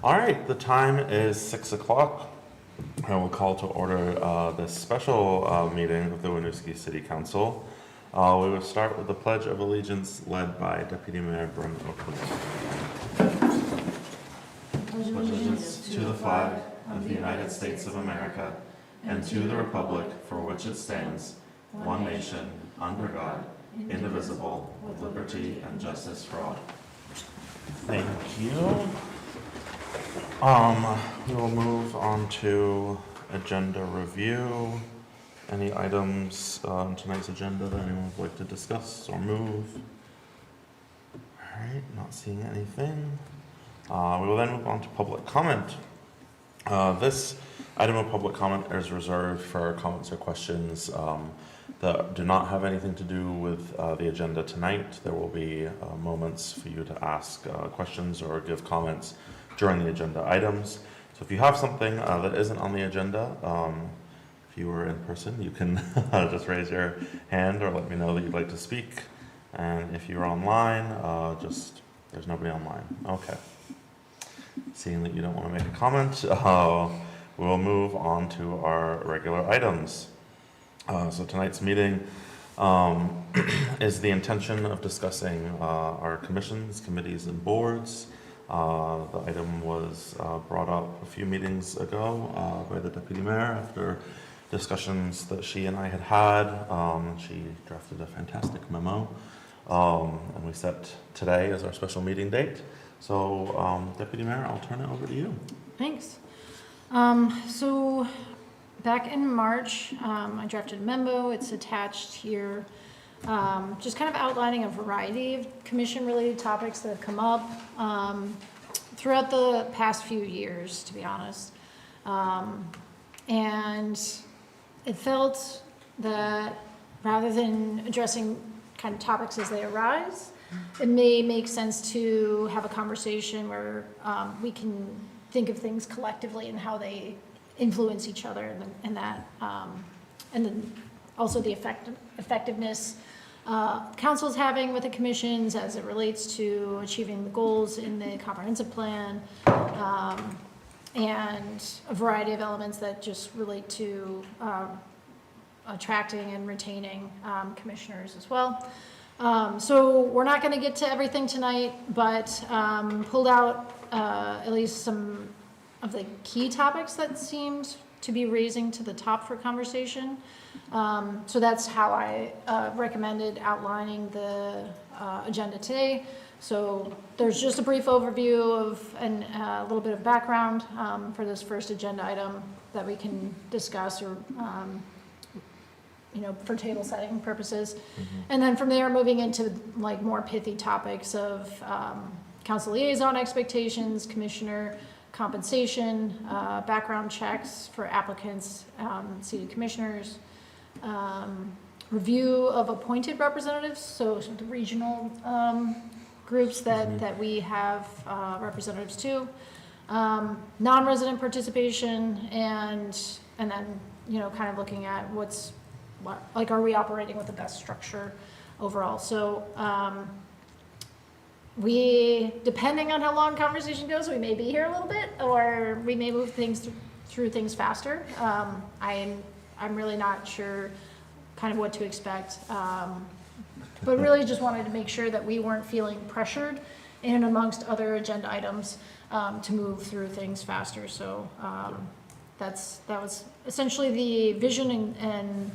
All right, the time is 6 o'clock. I will call to order this special meeting of the Winooski City Council. We will start with the Pledge of Allegiance led by Deputy Mayor Brent Oakley. Pledge allegiance to the flag of the United States of America and to the republic for which it stands, one nation, under God, indivisible, with liberty and justice for all. Thank you. We will move on to agenda review. Any items on tonight's agenda that anyone would like to discuss or move? All right, not seeing anything. We will then move on to public comment. This item of public comment is reserved for comments or questions that do not have anything to do with the agenda tonight. There will be moments for you to ask questions or give comments during the agenda items. So if you have something that isn't on the agenda, if you were in person, you can just raise your hand or let me know that you'd like to speak. And if you're online, there's nobody online. Okay. Seeing that you don't want to make a comment, we'll move on to our regular items. So tonight's meeting is the intention of discussing our commissions, committees, and boards. The item was brought up a few meetings ago by the Deputy Mayor after discussions that she and I had had. She drafted a fantastic memo, and we set today as our special meeting date. So, Deputy Mayor, I'll turn it over to you. Thanks. So back in March, I drafted a memo. It's attached here. Just kind of outlining a variety of commission-related topics that have come up throughout the past few years, to be honest. And it felt that rather than addressing kind of topics as they arise, it may make sense to have a conversation where we can think of things collectively and how they influence each other, and that, and then also the effectiveness council's having with the commissions as it relates to achieving the goals in the comprehensive plan, and a variety of elements that just relate to attracting and retaining commissioners as well. So we're not going to get to everything tonight, but pulled out at least some of the key topics that seemed to be raising to the top for conversation. So that's how I recommended outlining the agenda today. So there's just a brief overview of and a little bit of background for this first agenda item that we can discuss or for table setting purposes. And then from there, moving into like more pithy topics of council liaison expectations, commissioner compensation, background checks for applicants, seated commissioners, review of appointed representatives, so the regional groups that we have representatives to, non-resident participation, and then kind of looking at are we operating with the best structure overall. So we, depending on how long conversation goes, we may be here a little bit, or we may move things through things faster. I'm really not sure kind of what to expect, but really just wanted to make sure that we weren't feeling pressured in and amongst other agenda items to move through things faster. So that was essentially the vision and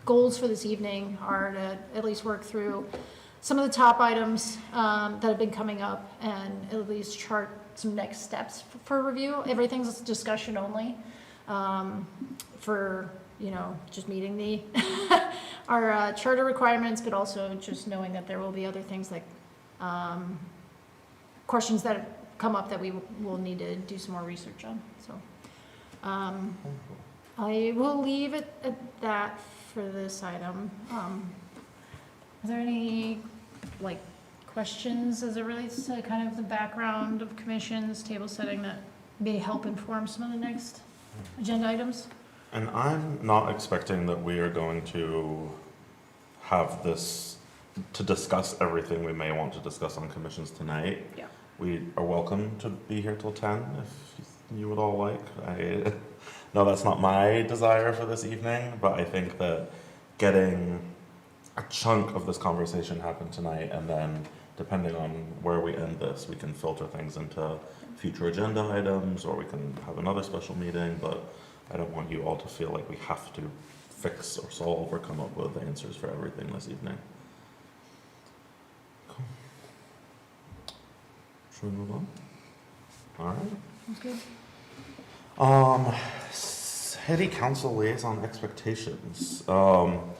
goals for this evening, are to at least work through some of the top items that have been coming up and at least chart some next steps for review. Everything's discussion only for just meeting the our charter requirements, but also just knowing that there will be other things like questions that come up that we will need to do some more research on. So I will leave it at that for this item. Are there any questions as it relates to kind of the background of commissions, table setting, that may help inform some of the next agenda items? And I'm not expecting that we are going to have this to discuss everything we may want to discuss on commissions tonight. Yeah. we are welcome to be here till 10 if you would all like. No, that's not my desire for this evening, but I think that getting a chunk of this conversation happen tonight, and then depending on where we end this, we can filter things into future agenda items, or we can have another special meeting, but I don't want you all to feel like we have to fix or solve or come up with answers for everything this evening. Cool. Should we move on? All right. Okay. City Council Liaison Expectations. So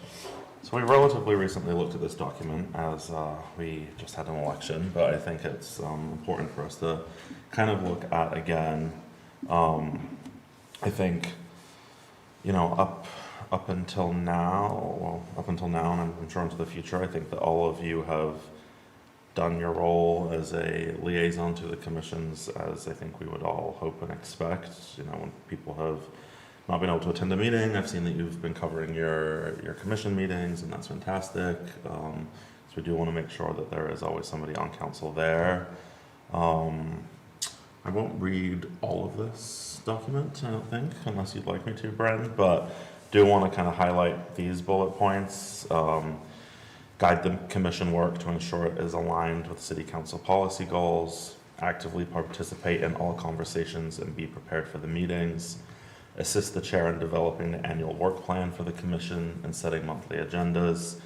we relatively recently looked at this document as we just had an election, but I think it's important for us to kind of look at again. I think, you know, up until now, and I'm sure into the future, I think that all of you have done your role as a liaison to the commissions as I think we would all hope and expect. You know, when people have not been able to attend a meeting, I've seen that you've been covering your commission meetings, and that's fantastic. So we do want to make sure that there is always somebody on council there. I won't read all of this document, I don't think, unless you'd like me to, Bren, but do want to kind of highlight these bullet points. Guide the commission work to ensure it is aligned with city council policy goals, actively participate in all conversations and be prepared for the meetings, assist the chair in developing the annual work plan for the commission and setting monthly agendas,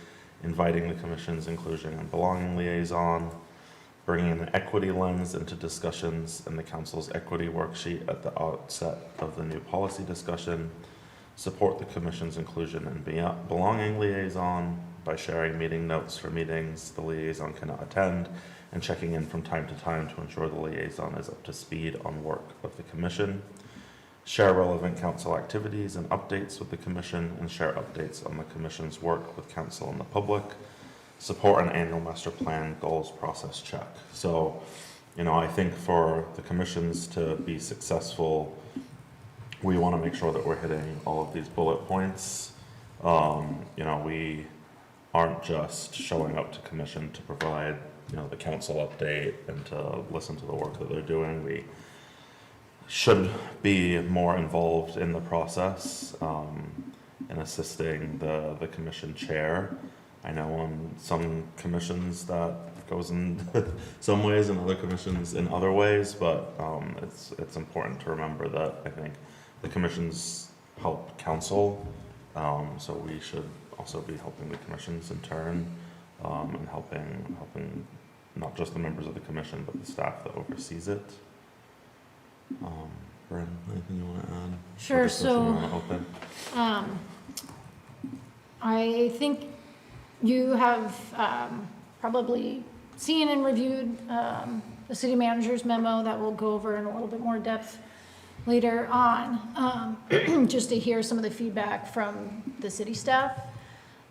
inviting the commission's inclusion and belonging liaison, bringing an equity lens into discussions and the council's equity worksheet at the outset of the new policy discussion, support the commission's inclusion and belonging liaison by sharing meeting notes for meetings the liaison cannot attend and checking in from time to time to ensure the liaison is up to speed on work of the commission. Share relevant council activities and updates with the commission and share updates on the commission's work with council and the public. Support an annual master plan goals process check. So, you know, I think for the commissions to be successful, we want to make sure that we're hitting all of these bullet points. You know, we aren't just showing up to commission to provide, you know, the council update and to listen to the work that they're doing. We should be more involved in the process in assisting the commission chair. I know on some commissions that goes in some ways and other commissions in other ways, but it's important to remember that I think the commissions help council, so we should also be helping the commissions in turn, and helping not just the members of the commission, but the staff that oversees it. Bryn, anything you want to add? Sure. So, I think you have probably seen and reviewed the city manager's memo that we'll go over in a little bit more depth later on, just to hear some of the feedback from the city staff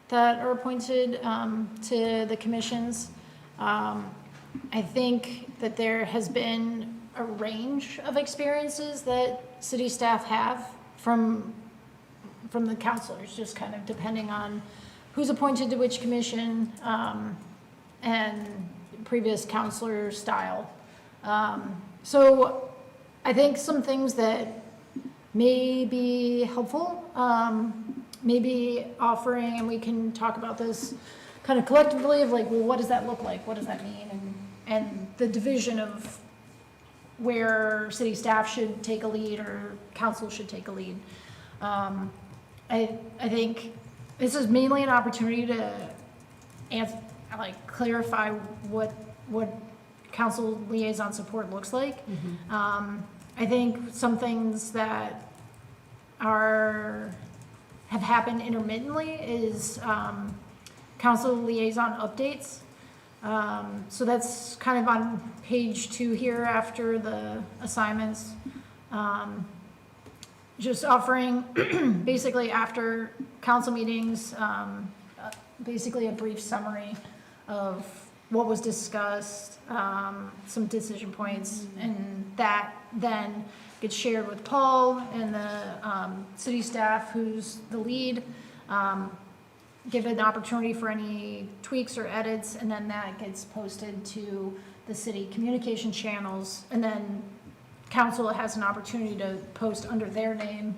that are appointed to the commissions. I think that there has been a range of experiences that city staff have from the councilors, just kind of depending on who's appointed to which commission, and previous councilor style. So I think some things that may be helpful, maybe offering, and we can talk about this kind of collectively of like, well, what does that look like? What does that mean? And the division of where city staff should take a lead or council should take a lead. I think this is mainly an opportunity to clarify what council liaison support looks like. I think some things that have happened intermittently is council liaison updates. So that's kind of on page 2 here after the assignments. Just offering basically after council meetings, basically a brief summary of what was discussed, some decision points, and that then gets shared with Paul and the city staff, who's the lead. Give an opportunity for any tweaks or edits, and then that gets posted to the city communication channels, and then council has an opportunity to post under their name,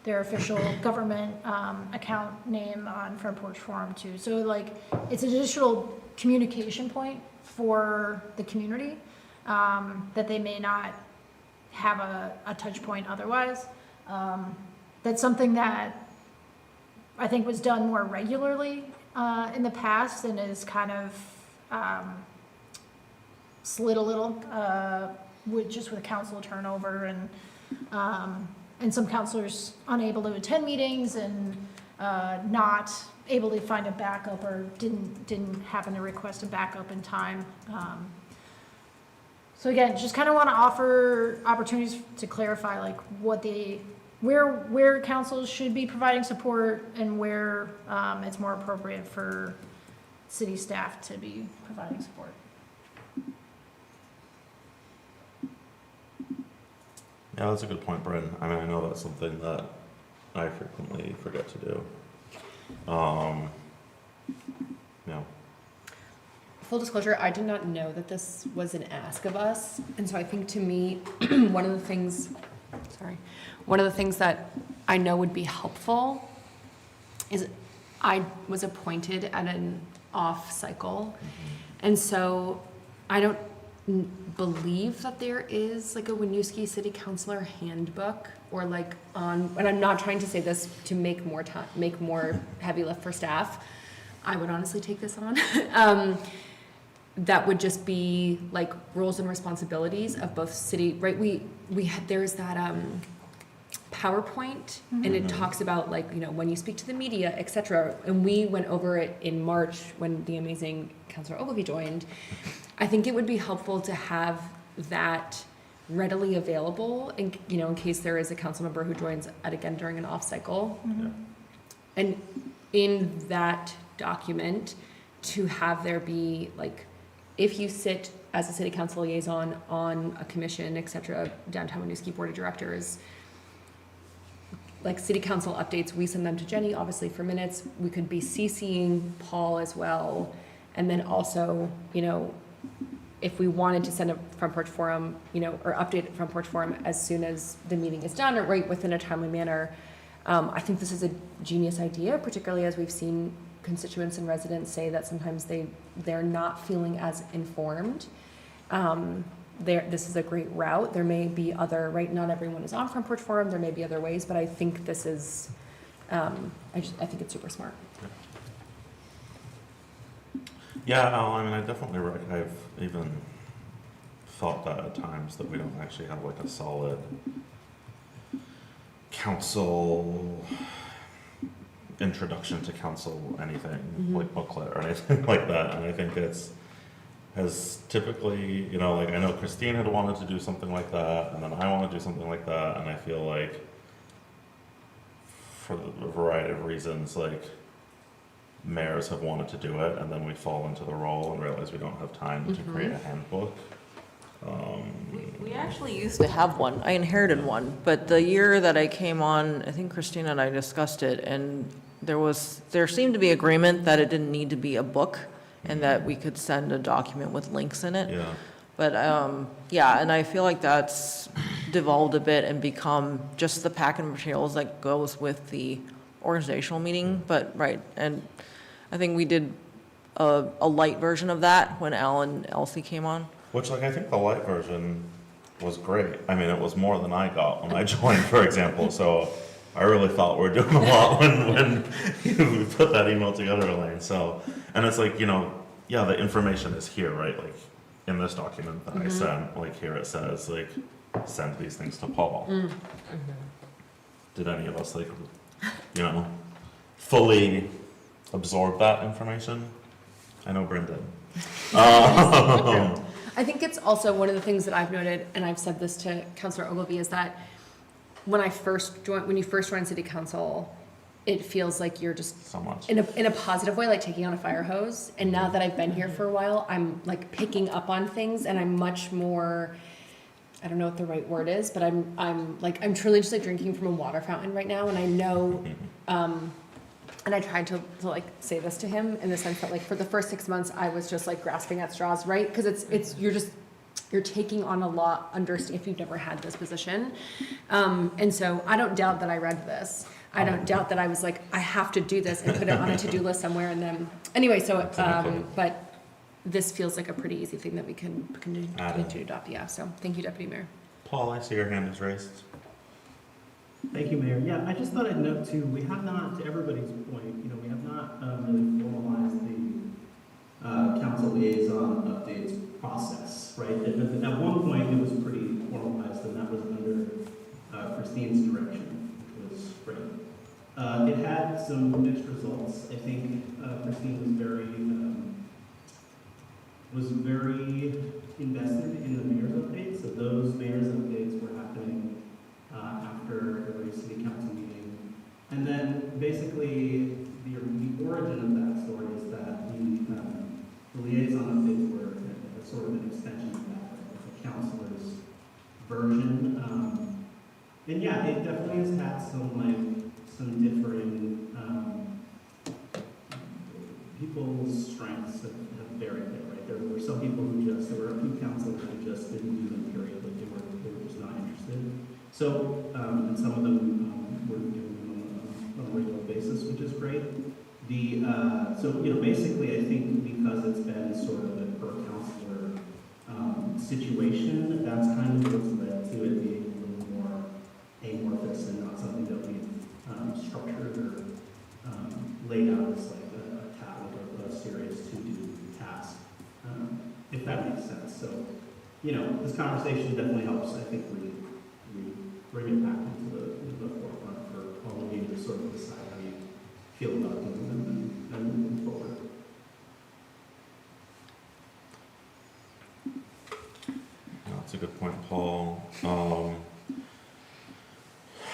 their official government account name on Front Porch Forum too. So like, it's an additional communication point for the community that they may not have a touch point otherwise. That's something that I think was done more regularly in the past and is kind of slid a little with council turnover and some councilors unable to attend meetings and not able to find a backup or didn't happen to request a backup in time. So again, just kind of want to offer opportunities to clarify like where councils should be providing support and where it's more appropriate for city staff to be providing support. Yeah, that's a good point, Bryn. I mean, I know that's something that I frequently forget to do. Yeah. Full disclosure, I did not know that this was an ask of us, and so I think to me, one of the things that I know would be helpful is I was appointed at an off cycle, and so I don't believe that there is like a Winooski City Councilor handbook or like and I'm not trying to say this to make more heavy lift for staff. I would honestly take this on. That would just be like roles and responsibilities of both city, right? There's that PowerPoint and it talks about like, you know, when you speak to the media, et cetera. And we went over it in March when the amazing Councilor Ogilvie joined. I think it would be helpful to have that readily available in case there is a council member who joins again during an off cycle. Yeah. And in that document to have there be like, if you sit as a city council liaison on a commission, et cetera, downtown Winooski Board of Directors, like city council updates, we send them to Jenny, obviously for minutes. We could be CCing Paul as well. And then also, if we wanted to send a Front Porch Forum, or update Front Porch Forum as soon as the meeting is done or right within a timely manner, I think this is a genius idea, particularly as we've seen constituents and residents say that sometimes they're not feeling as informed. This is a great route. There may be other, right, not everyone is on Front Porch Forum, there may be other ways, but I think this is, I think it's super smart. Yeah, I mean, I definitely, I've even thought that at times that we don't actually have like a solid council introduction to council anything, like booklet or anything like that. And I think has typically, like I know Christine had wanted to do something like that, and then I want to do something like that, and I feel like for a variety of reasons, like mayors have wanted to do it, and then we fall into the role and realize we don't have time to create a handbook. We actually used to have one. I inherited one, but the year that I came on, I think Christina and I discussed it, and there seemed to be agreement that it didn't need to be a book and that we could send a document with links in it. Yeah. But yeah, and I feel like that's devolved a bit and become just the packet of materials that goes with the organizational meeting. But right, and I think we did a light version of that when Al and Elsie came on. Which, like, I think the light version was great. I mean, it was more than I got when I joined, for example. So I really thought we were doing a lot when we put that email together, Elaine. So, and it's like, yeah, the information is here, right? Like in this document that I sent, like here it says, like, send these things to Paul. Did any of us, like, fully absorb that information? I know Bryn did. I think it's also one of the things that I've noted, and I've said this to Councilor Ogilvie, is that when you first join City Council, it feels like you're just So much. in a positive way, like taking on a fire hose. And now that I've been here for a while, I'm like picking up on things, and I'm much more, I don't know what the right word is, but I'm truly just like drinking from a water fountain right now. And I know, And I tried to like say this to him in the sense that like for the first 6 months, I was just like grasping at straws, right? Because you're taking on a lot, if you've never had this position. And so I don't doubt that I read this. I don't doubt that I was like, I have to do this and put it on a to-do list somewhere. And then, anyway, so, but this feels like a pretty easy thing that we can do to adopt. Yeah, so thank you, Deputy Mayor. Paul, I see your hand is raised. Thank you, Mayor. Yeah, I just thought I'd note too, we have not, to everybody's point, we have not really formalized the council liaison updates process, right? At one point, it was pretty formalized, and that was under Christine's direction, which was great. It had some mixed results. I think Christine was very invested in the mayor's updates, so those mayor's updates were happening after every city council meeting. And then basically the origin of that story is that the liaison updates were sort of an extension of that, right? The councilor's version. And yeah, it definitely has had some differing people's strengths have varied there, right? There were some people there were a few councilors who just didn't do them, period, like they were just not interested. So, and some of them were doing them on a regular basis, which is great. So, basically I think because it's been sort of a per counselor situation, that's kind of what's led to it being a little more amorphous and not something that we've structured or laid out as like a serious to-do task, if that makes sense. So, this conversation definitely helps. I think we bring it back into the forefront for all of you to sort of decide how you feel about them and moving forward. That's a good point, Paul.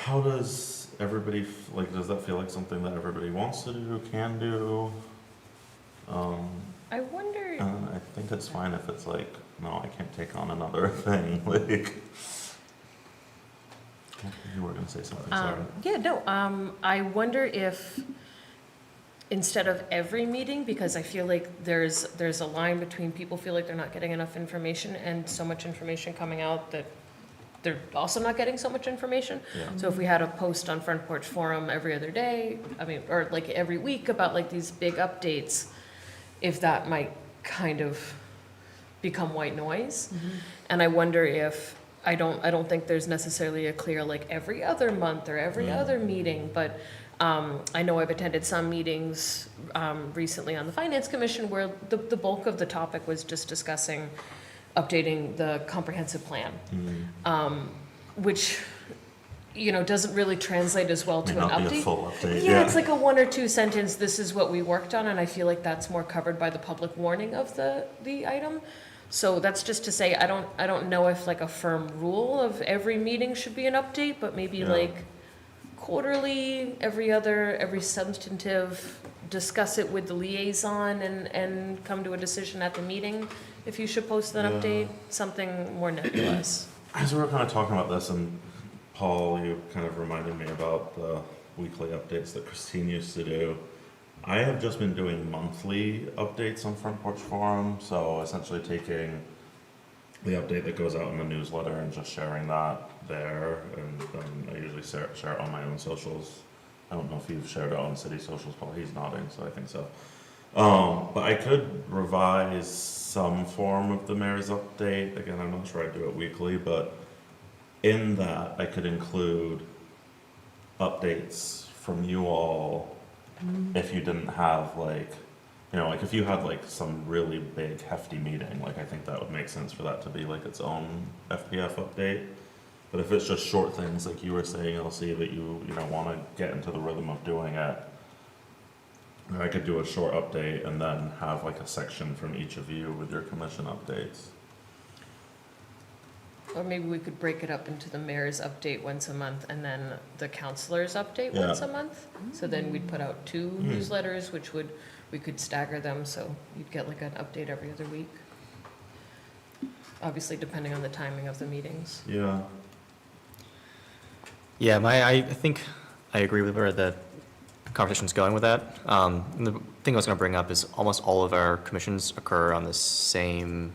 How does everybody, does that feel like something that everybody wants to do, can do? I wonder. I think it's fine if it's like, no, I can't take on another thing, You were going to say something, sorry. Yeah, no, I wonder if instead of every meeting, because I feel like there's a line between people feel like they're not getting enough information and so much information coming out that they're also not getting so much information. Yeah. So if we had a post on Front Porch Forum every other day, or like every week about like these big updates, if that might kind of become white noise. Mm-hmm. And I wonder if, I don't think there's necessarily a clear like every other month or every other meeting, but I know I've attended some meetings recently on the Finance Commission where the bulk of the topic was just discussing updating the comprehensive plan, which doesn't really translate as well to an May not be a update. full update. Yeah, it's like a 1 or 2 sentence, this is what we worked on, and I feel like that's more covered by the public warning of the item. So that's just to say, I don't know if like a firm rule of every meeting should be an update, but maybe like quarterly, every substantive, discuss it with the liaison and come to a decision at the meeting if you should post that update, something more nebulous. As we were kind of talking about this, and Paul, you kind of reminded me about the weekly updates that Christine used to do. I have just been doing monthly updates on Front Porch Forum, so essentially taking the update that goes out in the newsletter and just sharing that there, and then I usually share it on my own socials. I don't know if you've shared it on city socials, Paul, he's nodding, so I think so. But I could revise some form of the mayor's update. Again, I'm not sure I'd do it weekly, but in that I could include updates from you all if you didn't have like if you had like some really big hefty meeting, like I think that would make sense for that to be like its own FPF update. But if it's just short things like you were saying, Elsie, that you want to get into the rhythm of doing it, I could do a short update and then have like a section from each of you with your commission updates. Or maybe we could break it up into the mayor's update once a month and then the councilor's update once a month. So then we'd put out 2 newsletters, which we could stagger them, so you'd get like an update every other week. Obviously, depending on the timing of the meetings. Yeah. Yeah, I think I agree with her that conversation's going with that. And the thing I was going to bring up is almost all of our commissions occur on the same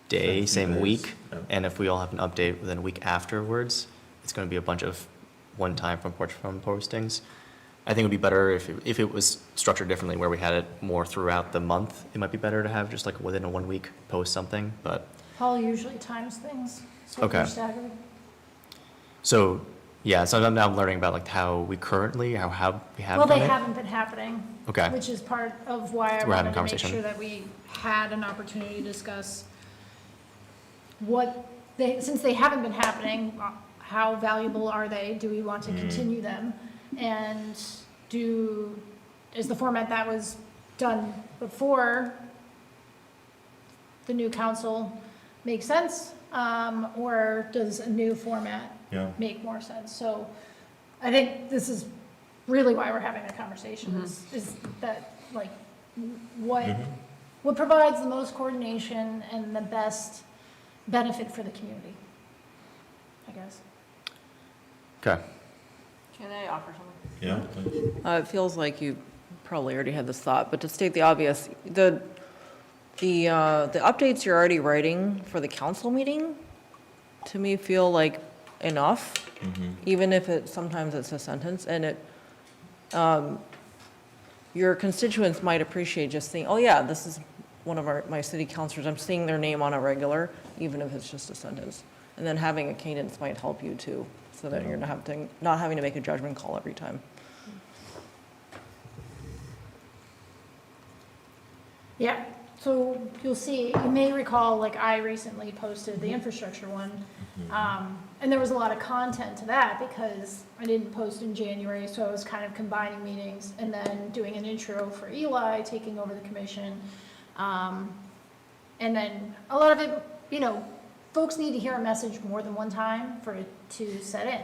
day, Same same days, week. yeah. And if we all have an update within a week afterwards, it's going to be a bunch of one-time front porch forum postings. I think it would be better if it was structured differently, where we had it more throughout the month. It might be better to have just like within a 1 week post something, but. Paul usually times things, so Okay. they're staggered. So, yeah, so I'm now learning about like how we have Well, they done it. haven't been happening. Okay. Which is part of why I We're having wanted to make conversation. sure that we had an opportunity to discuss since they haven't been happening, how valuable are they? Do we want to continue them? And is the format that was done before the new council make sense? Or does a new format Yeah. make more sense? So I think this is really why we're having a conversation, is that, like, what provides the most coordination and the best benefit for the community, I guess. Okay. Can I offer something? Yeah, please. It feels like you probably already had this thought, but to state the obvious, the updates you're already writing for the council meeting, to me, feel like enough, even if sometimes it's a sentence, and your constituents might appreciate just saying, oh yeah, this is one of my city councilors, I'm seeing their name on a regular, even if it's just a sentence. And then having a cadence might help you too, so that you're not having to make a judgment call every time. Yeah, so you'll see, you may recall, like, I recently posted the infrastructure one, and there was a lot of content to that because I didn't post in January, so I was kind of combining meetings and then doing an intro for Eli, taking over the commission. And then a lot of it, folks need to hear a message more than one time for it to set in.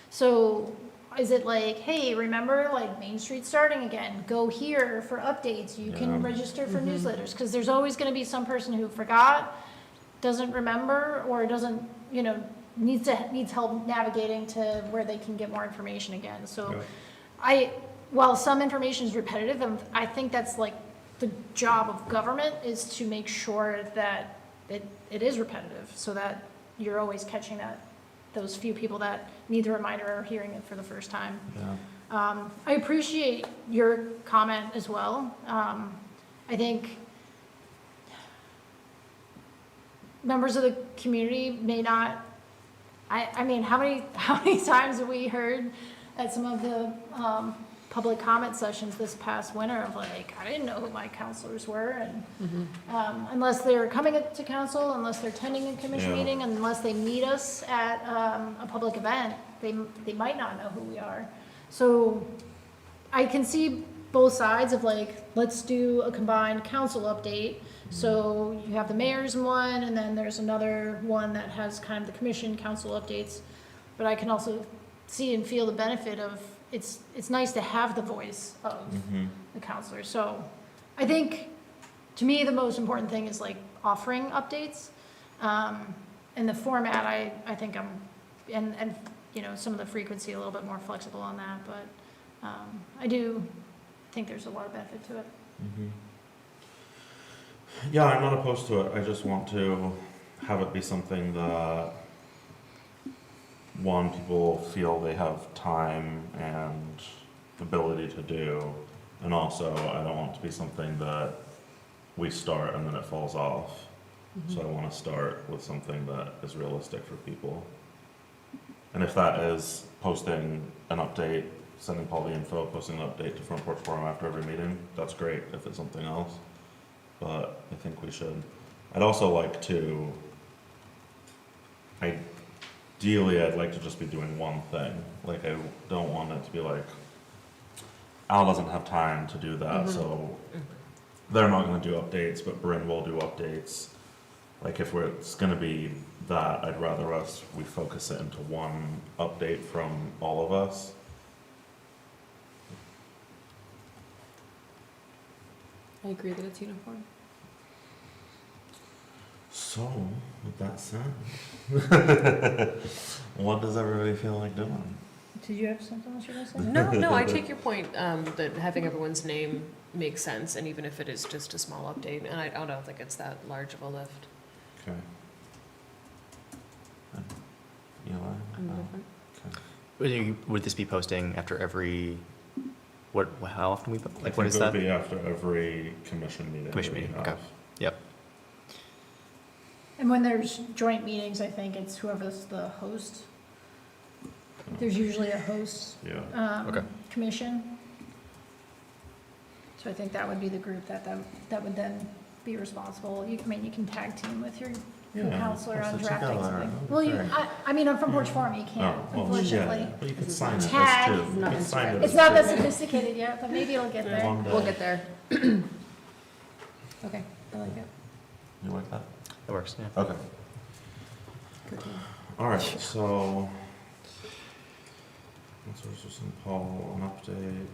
So is it like, hey, remember, like, Main Street starting again, go here for updates, you can Yeah. register for newsletters, because there's always going to be some person who forgot, doesn't remember, or doesn't, needs help navigating to where they can get more information again. So while some information is repetitive, and I think that's like the job of government, is to make sure that it is repetitive, so that you're always catching those few people that need the reminder or hearing it for the first time. Yeah. I appreciate your comment as well. I think members of the community may not, I mean, how many times have we heard at some of the public comment sessions this past winter of like, I didn't know who my counselors were, and unless they're coming to council, unless they're attending a commission Yeah. meeting, unless they meet us at a public event, they might not know who we are. So I can see both sides of like, let's do a combined council update. So you have the mayor's one, and then there's another one that has kind of the commission council updates. But I can also see and feel the benefit of, it's nice to have the voice of the counselor. So I think, to me, the most important thing is like offering updates. And the format, I think and some of the frequency a little bit more flexible on that, but I do think there's a lot of benefit to it. Yeah, I'm not opposed to it. I just want to have it be something that, one, people feel they have time and ability to do, and also I don't want it to be something that we start and then it falls off. So I want to start with something that is realistic for people. And if that is posting an update, sending Paul the info, posting an update to Front Porch Forum after every meeting, that's great. If it's something else, but I think we should. I'd also like to, ideally, I'd like to just be doing one thing. Like, I don't want it to be like, Al doesn't have time to do that, so they're not gonna do updates, but Bryn will do updates. Like, if it's gonna be that, I'd rather we focus it into one update from all of us. I agree that it's uniform. So, with that said, what does everybody feel like doing? Did you have something else you were going to say? No, I take your point, that having everyone's name makes sense, and even if it is just a small update, and I don't think it's that large of a lift. Okay. Eli? I'm No? different. Okay. Would this be posting after every, how often we, I like, what think is it would that? be after every commission meeting. Commission that we meeting, okay. have. Yep, And when there's joint meetings, I think it's whoever's the host. There's usually a host Yeah. Okay. commission. So I think that would be the group that would then be responsible. You can tag team with your Yeah, counselor on post it drafting together. something. Well, Okay. I mean, on Front Porch Forum, you Oh, can't, well, unfortunately. yeah, but you could sign it as two. Tag. You Not could sign it Instagram. It's as not two. that sophisticated yet, but maybe it'll get there. One day. We'll get there. Okay, I like it. You like that? that works, yeah. Okay. All right, so. Let's just send Paul an update.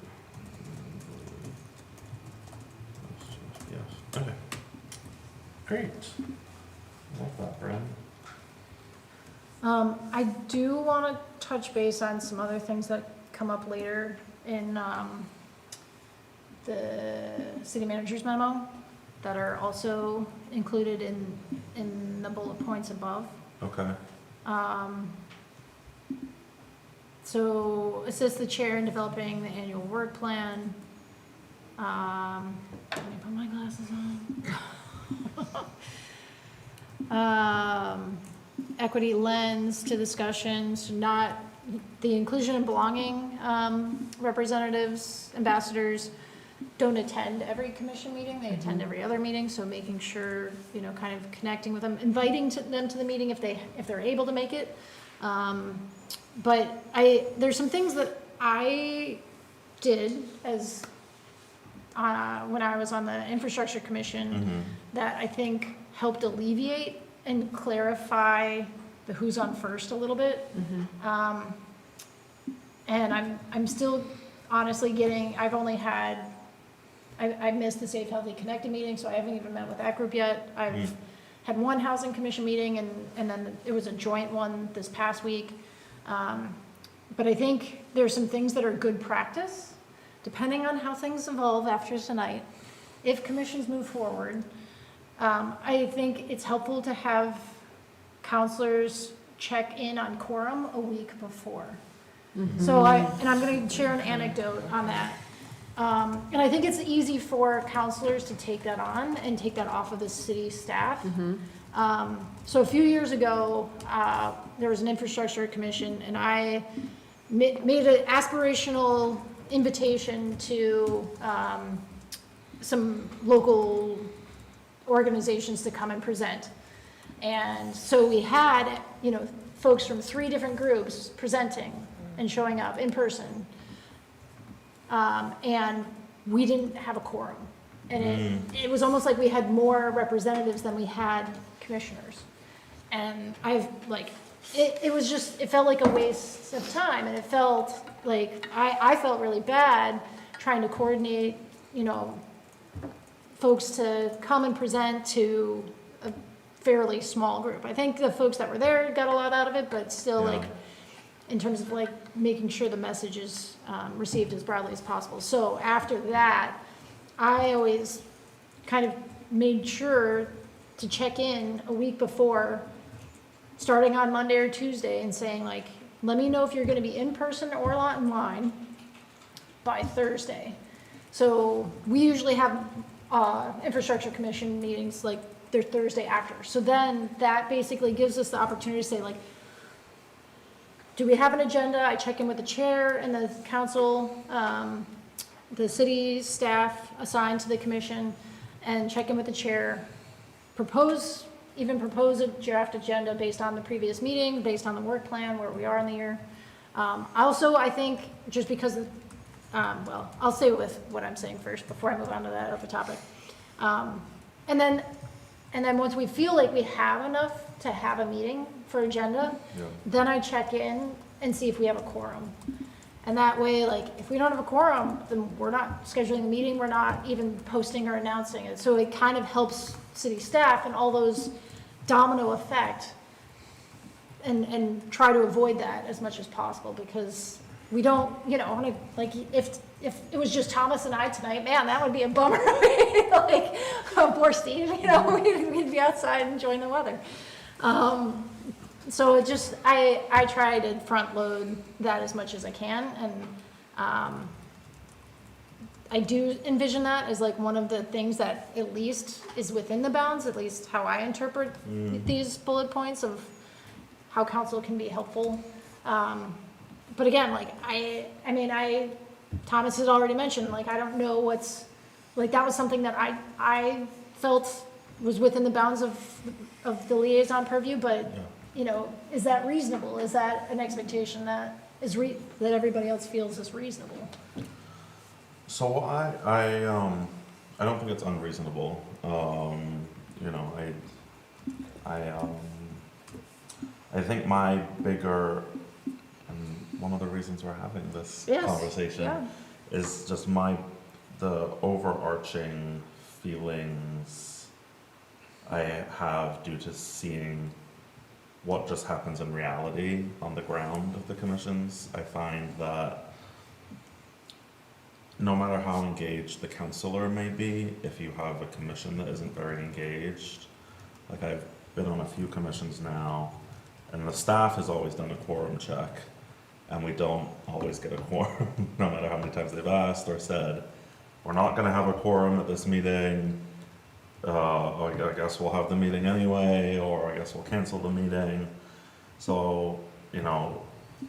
Yes, okay. Great. Love that, Brad. I do want to touch base on some other things that come up later in the city manager's memo that are also included in the bullet points above. Okay. So assist the chair in developing the annual work plan. Let me put my glasses on. Equity lens to discussions, not the inclusion and belonging representatives, ambassadors don't attend every commission meeting, they attend every other meeting, so making sure, kind of connecting with them, inviting them to the meeting if they're able to make it. But there's some things that I did as, when I was on the infrastructure commission that I think helped alleviate and clarify the who's on first a little bit. And I'm still honestly I missed the Safe Healthy Connected meeting, so I haven't even met with that group yet. I've had one housing commission meeting and then it was a joint one this past week. But I think there's some things that are good practice, depending on how things evolve after tonight. If commissions move forward, I think it's helpful to have counselors check in on quorum a week before. So I'm going to share an anecdote on that. And I think it's easy for counselors to take that on and take that off of the city staff. So a few years ago, there was an infrastructure commission, and I made an aspirational invitation to some local organizations to come and present. And so we had, folks from 3 different groups presenting and showing up in person. And we didn't have a quorum. And it was almost like we had more representatives than we had commissioners. And it felt like a waste of time, and it felt like, I felt really bad trying to coordinate, folks to come and present to a fairly small group. I think the folks that were there got a lot out of it, but still, Yeah. in terms of making sure the message is received as broadly as possible. So after that, I always kind of made sure to check in a week before, starting on Monday or Tuesday, and saying let me know if you're going to be in person or online by Thursday. So we usually have infrastructure commission meetings they're Thursday after. So then that basically gives us the opportunity to say do we have an agenda? I check in with the chair and the council, the city staff assigned to the commission, and check in with the chair, propose a draft agenda based on the previous meeting, based on the work plan, where we are in the year. Also, I think, just because, I'll say with what I'm saying first before I move on to that other topic. And then once we feel like we have enough to have a meeting for agenda, then I check in and see if we have a quorum. And that way, if we don't have a quorum, then we're not scheduling a meeting, we're not even posting or announcing it. So it kind of helps city staff and all those domino effect and try to avoid that as much as possible, because we don't, you know, wanna, like, if it was just Thomas and I tonight, man, that would be a bummer. Like, oh, poor Steve, you know, we'd be outside enjoying the weather. So it just, I try to front load that as much as I can, and, I do envision that as like one of the things that at least is within the bounds, at least how I interpret these bullet points of how council can be helpful. But again, like, Thomas has already mentioned, like, I don't know what's, like, that was something that I felt was within the bounds of the liaison purview, but, you know, is that reasonable? Is that an expectation that is that everybody else feels is reasonable? So I don't think it's unreasonable. You know, I think my bigger, and one of the reasons we're having this Yes, conversation yeah. is just the overarching feelings I have due to seeing what just happens in reality on the ground of the commissions. I find that no matter how engaged the councillor may be, if you have a commission that isn't very engaged, like I've been on a few commissions now, and the staff has always done a quorum check, and we don't always get a quorum, no matter how many times they've asked or said, we're not gonna have a quorum at this meeting, I guess we'll have the meeting anyway, or I guess we'll cancel the meeting. So, you know,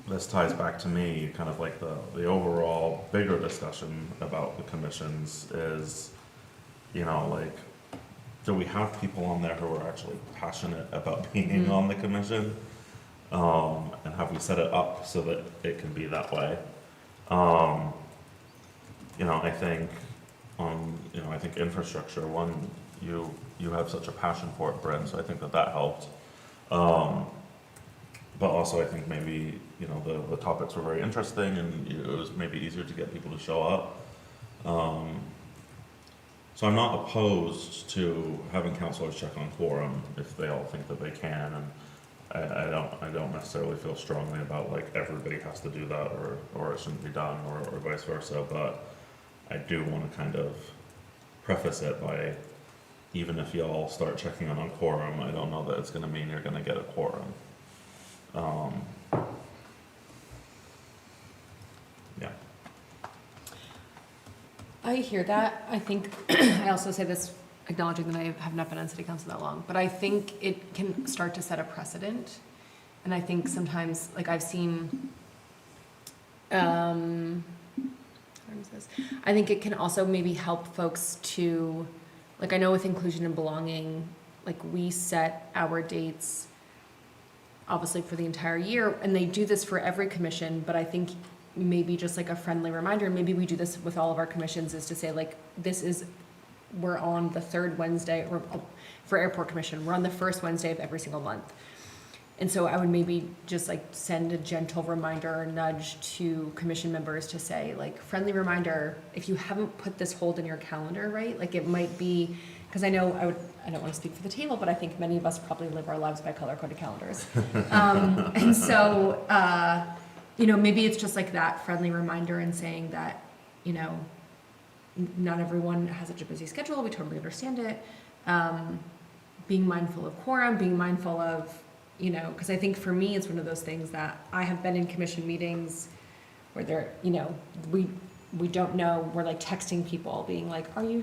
this ties back to me, kind of like the overall bigger discussion about the commissions is, you know, like, do we have people on there who are actually passionate about being on the commission? And have we set it up so that it can be that way? You know, I think I think infrastructure, you have such a passion for it, Brent, so I think that helped. But also I think maybe, you know, the topics were very interesting, and it was maybe easier to get people to show up. So I'm not opposed to having councilors check on quorum if they all think that they can, and I don't necessarily feel strongly about like everybody has to do that or it shouldn't be done or vice versa, but I do want to kind of preface it by, even if y'all start checking on quorum, I don't know that it's going to mean you're going to get a quorum. Yeah. I hear that. I think, I also say this acknowledging that I have not been on city council that long, but I think it can start to set a precedent. And I think sometimes, like I've seen, how is this? I think it can also maybe help folks to, like I know with inclusion and belonging, like we set our dates obviously for the entire year, and they do this for every commission, but I think maybe just like a friendly reminder, maybe we do this with all of our commissions, is to say like, we're on the third Wednesday, or for airport commission, we're on the first Wednesday of every single month. And so I would maybe just like send a gentle reminder or nudge to commission members to say like, friendly reminder, if you haven't put this hold in your calendar, right? Like it might be, because I know I don't want to speak for the table, but I think many of us probably live our lives by color-coded calendars. And so, you know, maybe it's just like that friendly reminder and saying that, you know, not everyone has such a busy schedule. We totally understand it. Being mindful of quorum, being mindful of, you know, because I think for me, it's one of those things that I have been in commission meetings where they're, you know, we don't know, we're like texting people being like, are you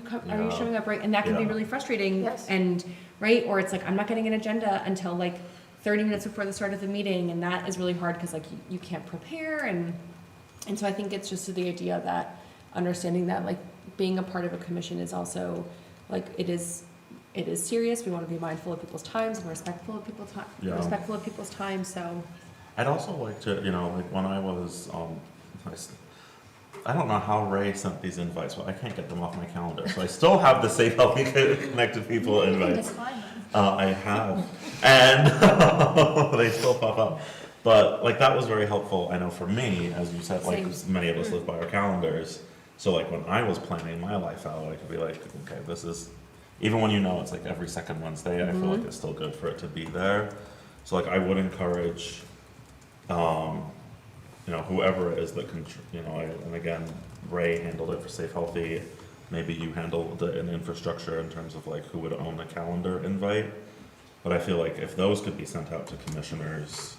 showing up, right? And that can be really frustrating. Yes. And, right, or it's like, I'm not getting an agenda until like 30 minutes before the start of the meeting, and that is really hard because like you can't prepare, and so I think it's just the idea that understanding that like being a part of a commission is also like it is serious. We want to be mindful of people's times and respectful of people's time. So I'd also like to, you know, like when I was I don't know how Ray sent these invites, but I can't get them off my calendar. So I still have the Safe Healthy Connected People invites. I have, and they still pop up. But like that was very helpful. I know for me, as you said, like many of us live by our calendars. So like when I was planning my life out, I could be like, okay, this is, even when you know it's like every second Wednesday, I feel like it's still good for it to be there. So like I would encourage, whoever it is that can, and again, Ray handled it for Safe Healthy. Maybe you handled it in infrastructure in terms of like who would own a calendar invite. But I feel like if those could be sent out to commissioners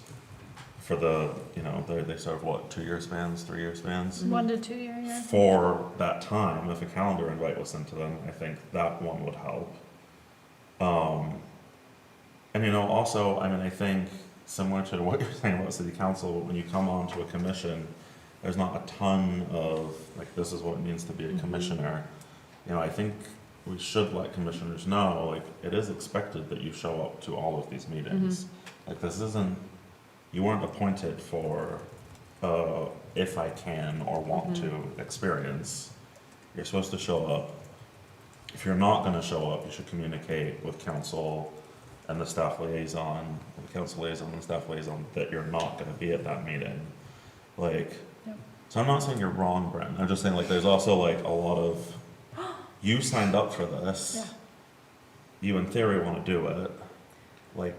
for the, they serve what, 2-year spans, 3-year spans? 1 to 2 year, yeah. For that time, if a calendar invite was sent to them, I think that one would help. And also, I think similar to what you're saying about city council, when you come onto a commission, there's not a ton of, like, this is what it means to be a commissioner. I think we should let commissioners know, like, it is expected that you show up to all of these meetings. Like, this isn't, you weren't appointed for, if I can or want to experience. You're supposed to show up. If you're not gonna show up, you should communicate with council and the staff liaison, the council liaison and staff liaison, that you're not gonna be at that meeting. Like, Yep. so I'm not saying you're wrong, Brent, I'm just saying, like, there's also like a lot of, you signed up for this. Yeah. You in theory wanna do it, like,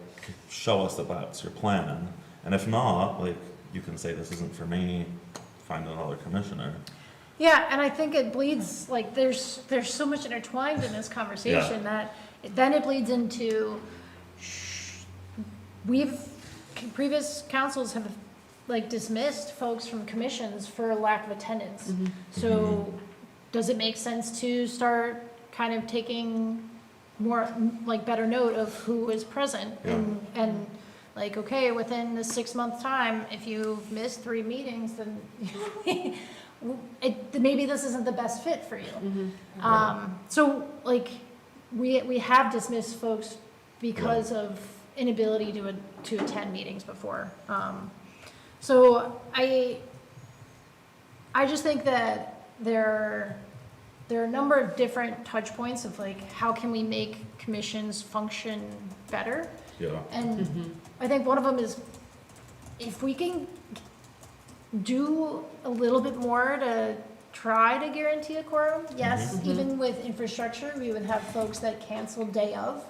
show us that that's your plan, and if not, like, you can say this isn't for me, find another commissioner. Yeah, and I think it bleeds, like, there's so much intertwined in this conversation that then it bleeds into, previous councils have, like, dismissed folks from commissions for lack of attendance. So does it make sense to start kind of taking more, like, better note of who is present? And like, okay, within the 6-month time, if you've missed 3 meetings, then maybe this isn't the best fit for you. So, like, we have dismissed folks because of inability to attend meetings before. So I just think that there are a number of different touch points of, like, how can we make commissions function better? Yeah. And I think one of them is, if we can do a little bit more to try to guarantee a quorum. Yes, even with infrastructure, we would have folks that cancel day of.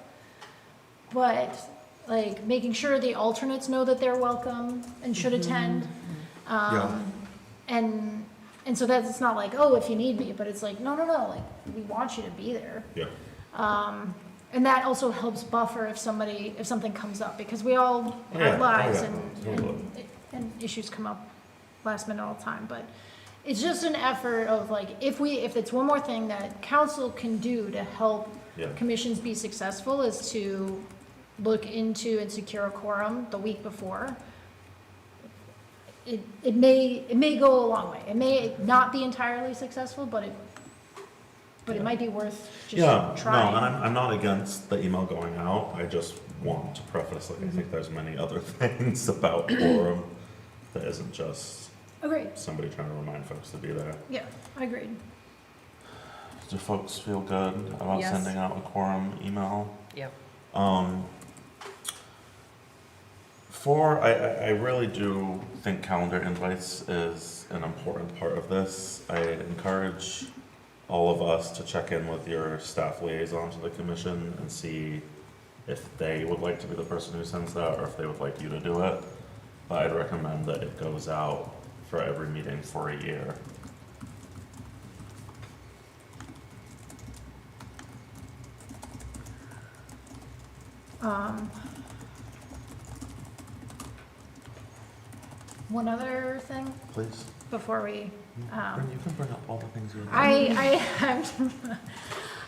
But, like, making sure the alternates know that they're welcome and should attend. And so that it's not like, oh, if you need me, but it's like, no, like, we want you to be there. Yeah. And that also helps buffer if something comes up, because we all have lives and issues come up last minute all the time. But it's just an effort of, like, if it's one more thing that council can do to help commissions be successful, is to look into and secure a quorum the week before. It may go a long way. It may not be entirely successful, but it might be worth just trying. No, and I'm not against the email going out. I just want to preface, like, I think there's many other things about quorum that isn't just Agreed. somebody trying to remind folks to be there. Yeah, I agreed. Do folks feel good about Yes. sending out a quorum email? Yep. I really do think calendar invites is an important part of this. I encourage all of us to check in with your staff liaison to the commission and see if they would like to be the person who sends that, or if they would like you to do it. But I'd recommend that it goes out for every meeting for a year. One other thing Please. before we, Bryn, you can bring up all the things you want.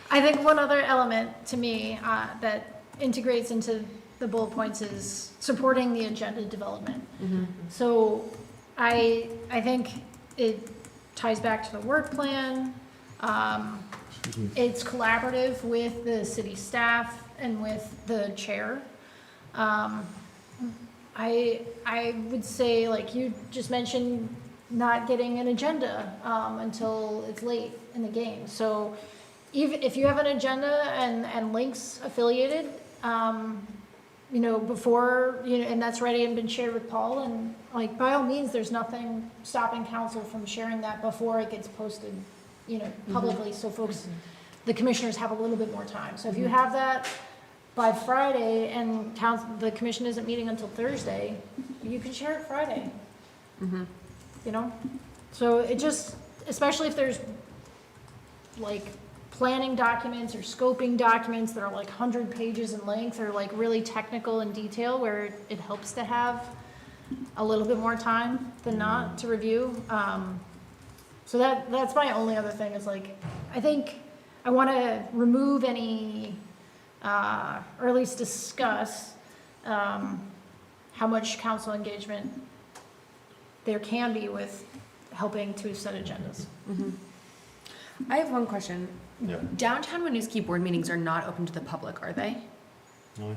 I think one other element to me that integrates into the bullet points is supporting the agenda development. So I think it ties back to the work plan. It's collaborative with the city staff and with the chair. I would say, like you just mentioned, not getting an agenda until it's late in the game. So even if you have an agenda and links affiliated, before, and that's ready and been shared with Paul, and, like, by all means, there's nothing stopping council from sharing that before it gets posted, publicly, so folks, the commissioners have a little bit more time. So if you have that by Friday and the commission isn't meeting until Thursday, you can share it Friday. you know? So it just, especially if there's like planning documents or scoping documents that are like 100 pages in length or like really technical in detail where it helps to have a little bit more time than not to review. So that's my only other thing is like, I think I want to remove any, or at least discuss how much council engagement there can be with helping to set agendas. I have one question. Yeah. Downtown Winooski board meetings are not open to the public, are they? No,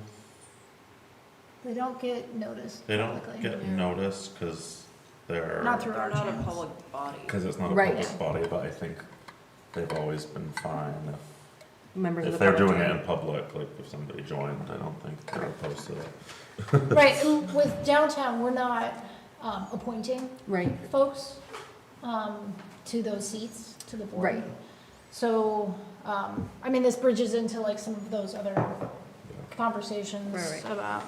They don't get noticed they don't publicly. get noticed because they're, Not through our Not a channels. public body. because it's not a Right. public body, but I think they've always been fine Members of if the they're public doing it join? in public, like if somebody joined, I don't think they're opposed to it. Right, and with downtown, we're not appointing Right, folks to those seats, to the board. right. So, I mean, this bridges into like some of those other conversations Right, right. about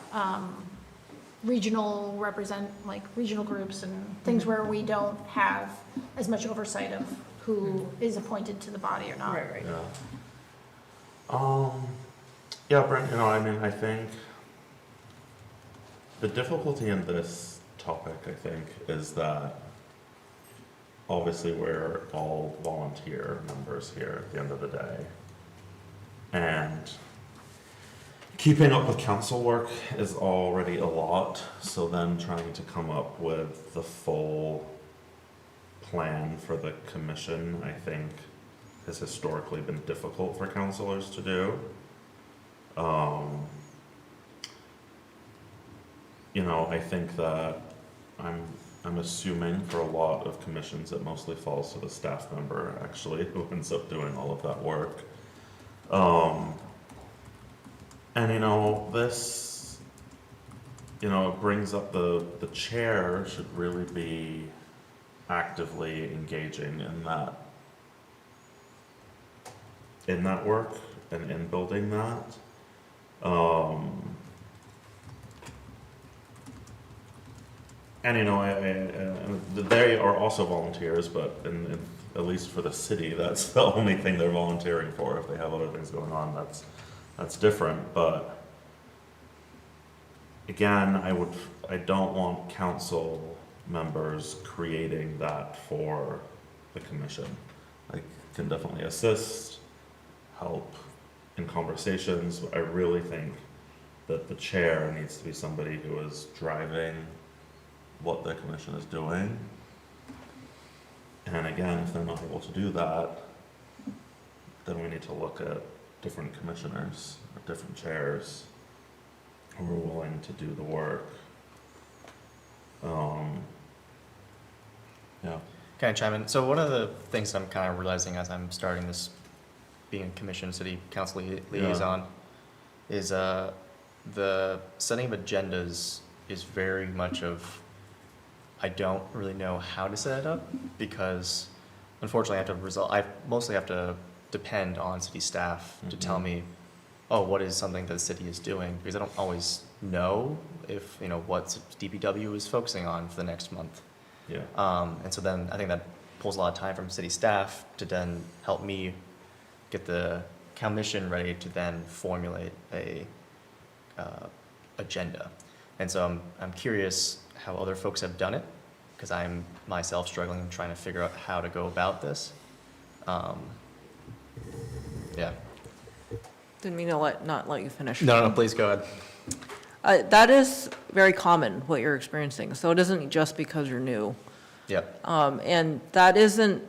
regional regional groups and things where we don't have as much oversight of who is appointed to the body or not. Right, right. Yeah. Yeah, Brent, I mean, I think the difficulty in this topic, I think, is that obviously we're all volunteer members here at the end of the day. And keeping up with council work is already a lot, so then trying to come up with the full plan for the commission, I think, has historically been difficult for councilors to do. I think that I'm assuming for a lot of commissions it mostly falls to the staff member actually who ends up doing all of that work. And this, it brings up the chair should really be actively engaging in that work and in building that. They are also volunteers, but at least for the city, that's the only thing they're volunteering for. If they have other things going on, that's different. But again, I don't want council members creating that for the commission. I can definitely assist, help in conversations, but I really think that the chair needs to be somebody who is driving what the commission is doing. And again, if they're not able to do that, then we need to look at different commissioners or different chairs who are willing to do the work. Yeah. Can I chime in? So one of the things I'm kind of realizing as I'm starting this, being a commission city council liaison, is the setting of agendas is very much of, I don't really know how to set it up because unfortunately I mostly have to depend on city staff to tell me, oh, what is something that the city is doing, because I don't always know if, what DPW is focusing on for the next month. Yeah. And so then I think that pulls a lot of time from city staff to then help me get the commission ready to then formulate a agenda. And so I'm curious how other folks have done it, because I'm myself struggling and trying to figure out how to go about this. Yeah. Didn't mean to not let you finish. No, please go ahead. That is very common, what you're experiencing. So it isn't just because you're new. Yep. And that isn't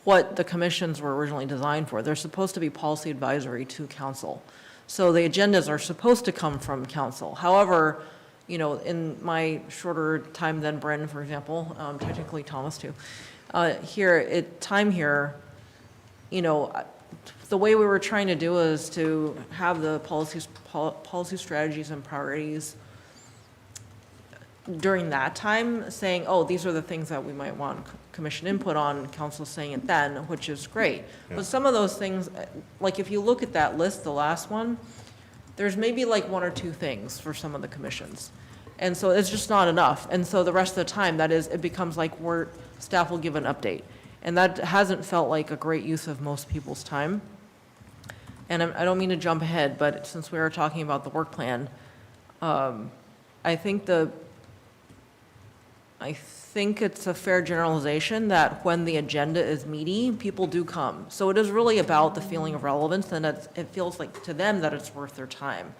what the commissions were originally designed for. They're supposed to be policy advisory to council. So the agendas are supposed to come from council. However, in my shorter time than Bren, for example, technically Thomas too, the way we were trying to do is to have the policy strategies and priorities during that time, saying, oh, these are the things that we might want commission input on, council saying it then, which is great. Yeah. But some of those things, like if you look at that list, the last one, there's maybe like one or two things for some of the commissions. And so it's just not enough. And so the rest of the time, it becomes like staff will give an update. And that hasn't felt like a great use of most people's time. And I don't mean to jump ahead, but since we are talking about the work plan, I think it's a fair generalization that when the agenda is meaty, people do come. So it is really about the feeling of relevance, and it feels like to them that it's worth their time.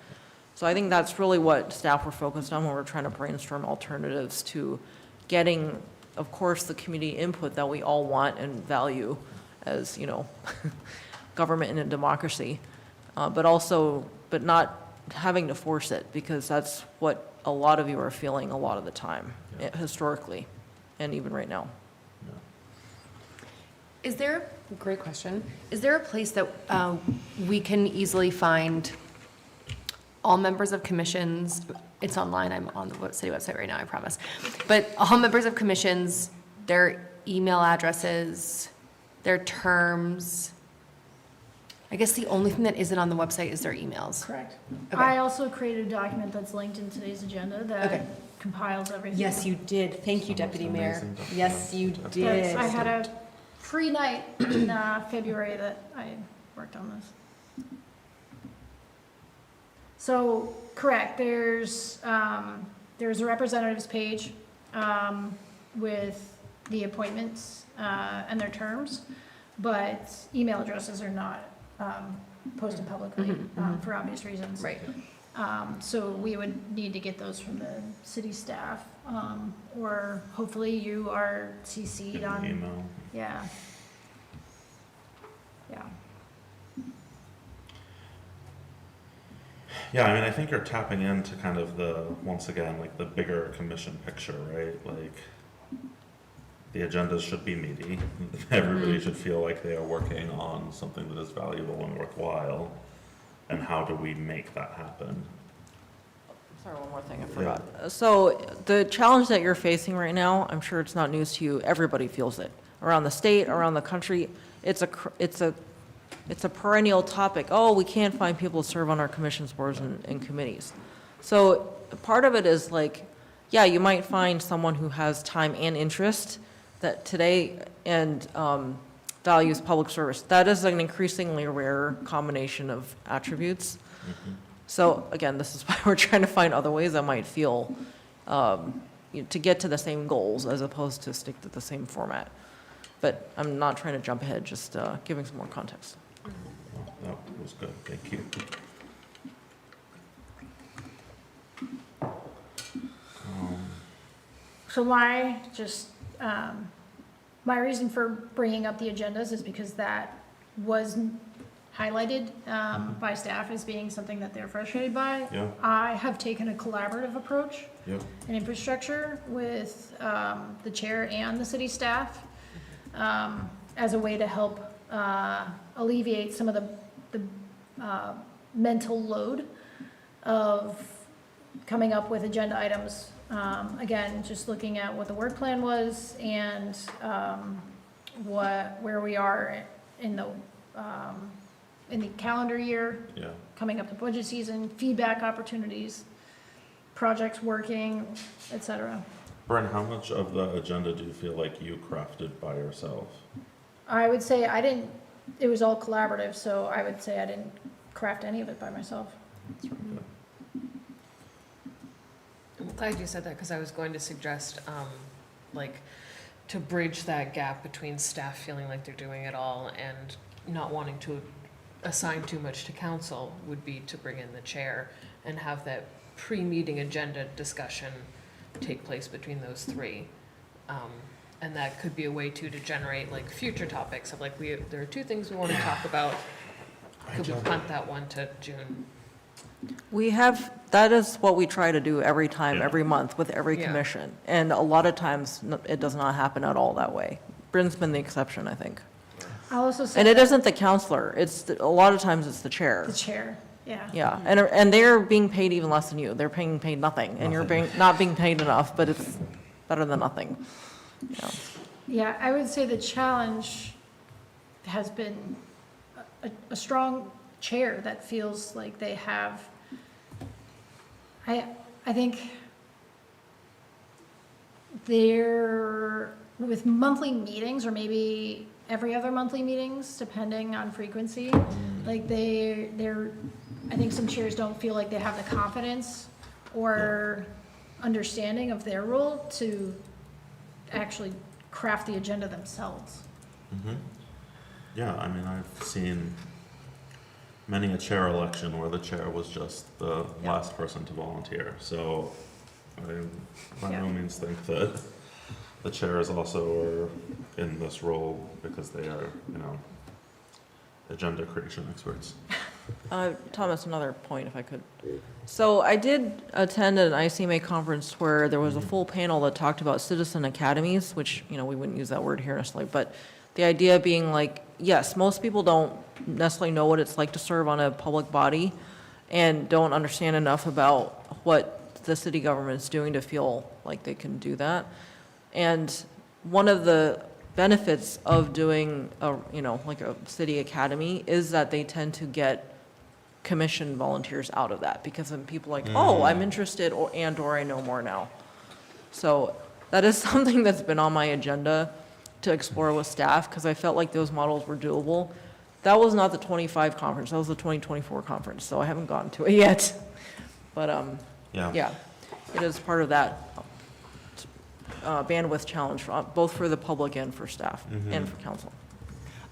So I think that's really what staff were focused on when we're trying to brainstorm alternatives to getting, of course, the community input that we all want and value as, government in a democracy, but not having to force it, because that's what a lot of you are feeling a lot of the time, historically, and even right now. Great question. Is there a place that we can easily find all members of commissions? It's online, I'm on the city website right now, I promise. But all members of commissions, their email addresses, their terms. I guess the only thing that isn't on the website is their emails. Correct. Okay. I also created a document that's linked in today's agenda Okay. that compiles everything. Yes, you did. Thank you, That's Deputy an Mayor. amazing document. Yes, you That's did. Yes, I had a free night in February that I worked on this. So, correct, there's a representatives page with the appointments and their terms, but email addresses are not posted publicly for obvious reasons. Right. So we would need to get those from the city staff, or hopefully you are CC'd on. Email. Yeah. Yeah. Yeah, I mean, I think you're tapping into kind of once again, like the bigger commission picture, right? Like, the agendas should be meaty. Everybody should feel like they are working on something that is valuable and worthwhile. And how do we make that happen? Sorry, one more thing, I forgot. So the challenge that you're facing right now, I'm sure it's not news to you, everybody feels it. Around the state, around the country, it's a perennial topic. Oh, we can't find people to serve on our commissions, boards, and committees. So part of it is like, yeah, you might find someone who has time and interest that today and values public service. That is an increasingly rare combination of attributes. So again, this is why we're trying to find other ways that might feel to get to the same goals as opposed to stick to the same format. But I'm not trying to jump ahead, just giving some more context. That was good, thank you. So my reason for bringing up the agendas is because that was highlighted by staff as being something that they're frustrated by. Yeah. I have taken a collaborative approach Yep. in infrastructure with the chair and the city staff as a way to help alleviate some of the mental load of coming up with agenda items. Again, just looking at what the work plan was and where we are in the calendar year, Yeah. coming up to budget season, feedback opportunities, projects working, et cetera. Brent, how much of the agenda do you feel like you crafted by yourself? I would say it was all collaborative, so I would say I didn't craft any of it by myself. That's really good. I'm glad you said that, because I was going to suggest, to bridge that gap between staff feeling like they're doing it all and not wanting to assign too much to council would be to bring in the chair and have that pre-meeting agenda discussion take place between those three. And that could be a way to generate future topics of there are two things we want to talk about. Could we punt that one to June? That is what we try to do every time, Yeah. every month with every Yeah. commission. And a lot of times it does not happen at all that way. Bryn's been the exception, I think. I'll also say. And it that isn't the counselor, a lot of times it's the chair. The chair, yeah. Yeah, and they're being paid even less than you. They're being paid nothing, and you're not being paid enough, but it's better than nothing. Yeah. Yeah, I would say the challenge has been a strong chair that feels like they have, I think with monthly meetings, or maybe every other monthly meetings, depending on frequency, like they're, I think some chairs don't feel like they have the confidence or understanding of their role to actually craft the agenda themselves. Yeah, I mean, I've seen many a chair election where the chair was just the last person to volunteer, so I by no means think that the chairs also are in this role because they are, you know, agenda creation experts. Thomas, another point, if I could. So I did attend an ICMA conference where there was a full panel that talked about citizen academies, which, you know, we wouldn't use that word here necessarily, but the idea being like, yes, most people don't necessarily know what it's like to serve on a public body and don't understand enough about what the city government's doing to feel like they can do that. And one of the benefits of doing a, you know, like a city academy is that they tend to get commission volunteers out of that, because then people are like, oh, I'm interested, or I know more now. So that is something that's been on my agenda to explore with staff, because I felt like those models were doable. That was not the 25 conference, that was the 2024 conference, so I haven't gotten to it yet. But yeah, it is part of that bandwidth challenge, both for the public and for staff and for council.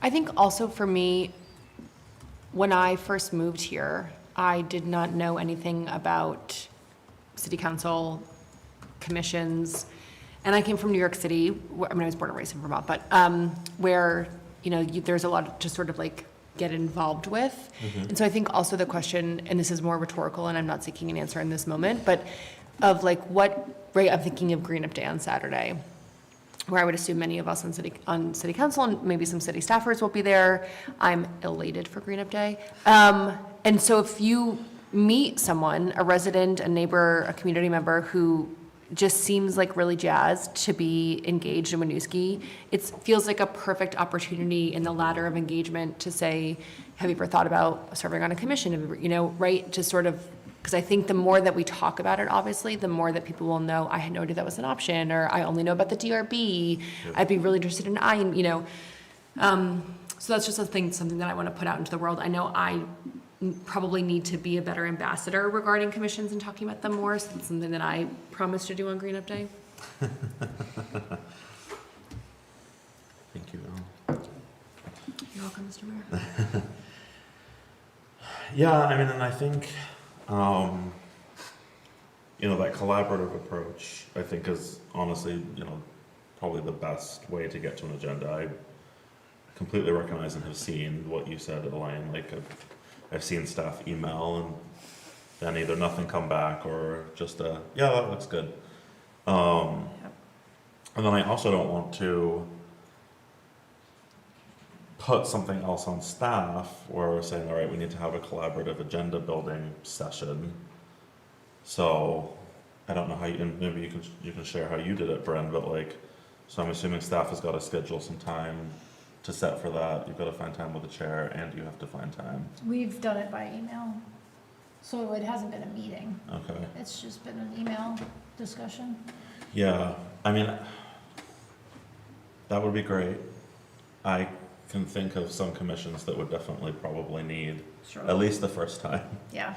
I think also for me, when I first moved here, I did not know anything about city council, commissions, and I came from New York City. I mean, I was born and raised in Vermont, but where, you know, there's a lot to sort of like get involved with. And so I think also the question, and this is more rhetorical and I'm not seeking an answer in this moment, but of like what, right, I'm thinking of Green Up Day on Saturday, where I would assume many of us on city council and maybe some city staffers will be there. I'm elated for Green Up Day. And so if you meet someone, a resident, a neighbor, a community member who just seems like really jazzed to be engaged in Winooski, it feels like a perfect opportunity in the ladder of engagement to say, have you ever thought about serving on a commission? Have you ever, you know, right, to sort of, because I think the more that we talk about it, obviously, the more that people will know, I had no idea that was an option, or I only know about the DRB. I'd be really interested in, you know. So that's just something that I want to put out into the world. I know I probably need to be a better ambassador regarding commissions and talking about them more. So it's something that I promised to do on Green Up Day. Thank you, Al. You're welcome, Mr. Mayor. Yeah, I mean, and I think, you know, that collaborative approach, I think, is honestly, you know, probably the best way to get to an agenda. I completely recognize and have seen what you said, Elaine. Like, I've seen staff email and then either nothing come back or just yeah, that looks good. And then I also don't want to put something else on staff where we're saying, all right, we need to have a collaborative agenda building session. So I don't know how you, and maybe you can share how you did it, Bren, but like, so I'm assuming staff has got to schedule some time to set for that. You've got to find time with the chair and you have to find time. We've done it by email, so it hasn't been a meeting. Okay. It's just been an email discussion. Yeah, I mean, that would be great. I can think of some commissions that would definitely probably need, at least the first time, Yeah.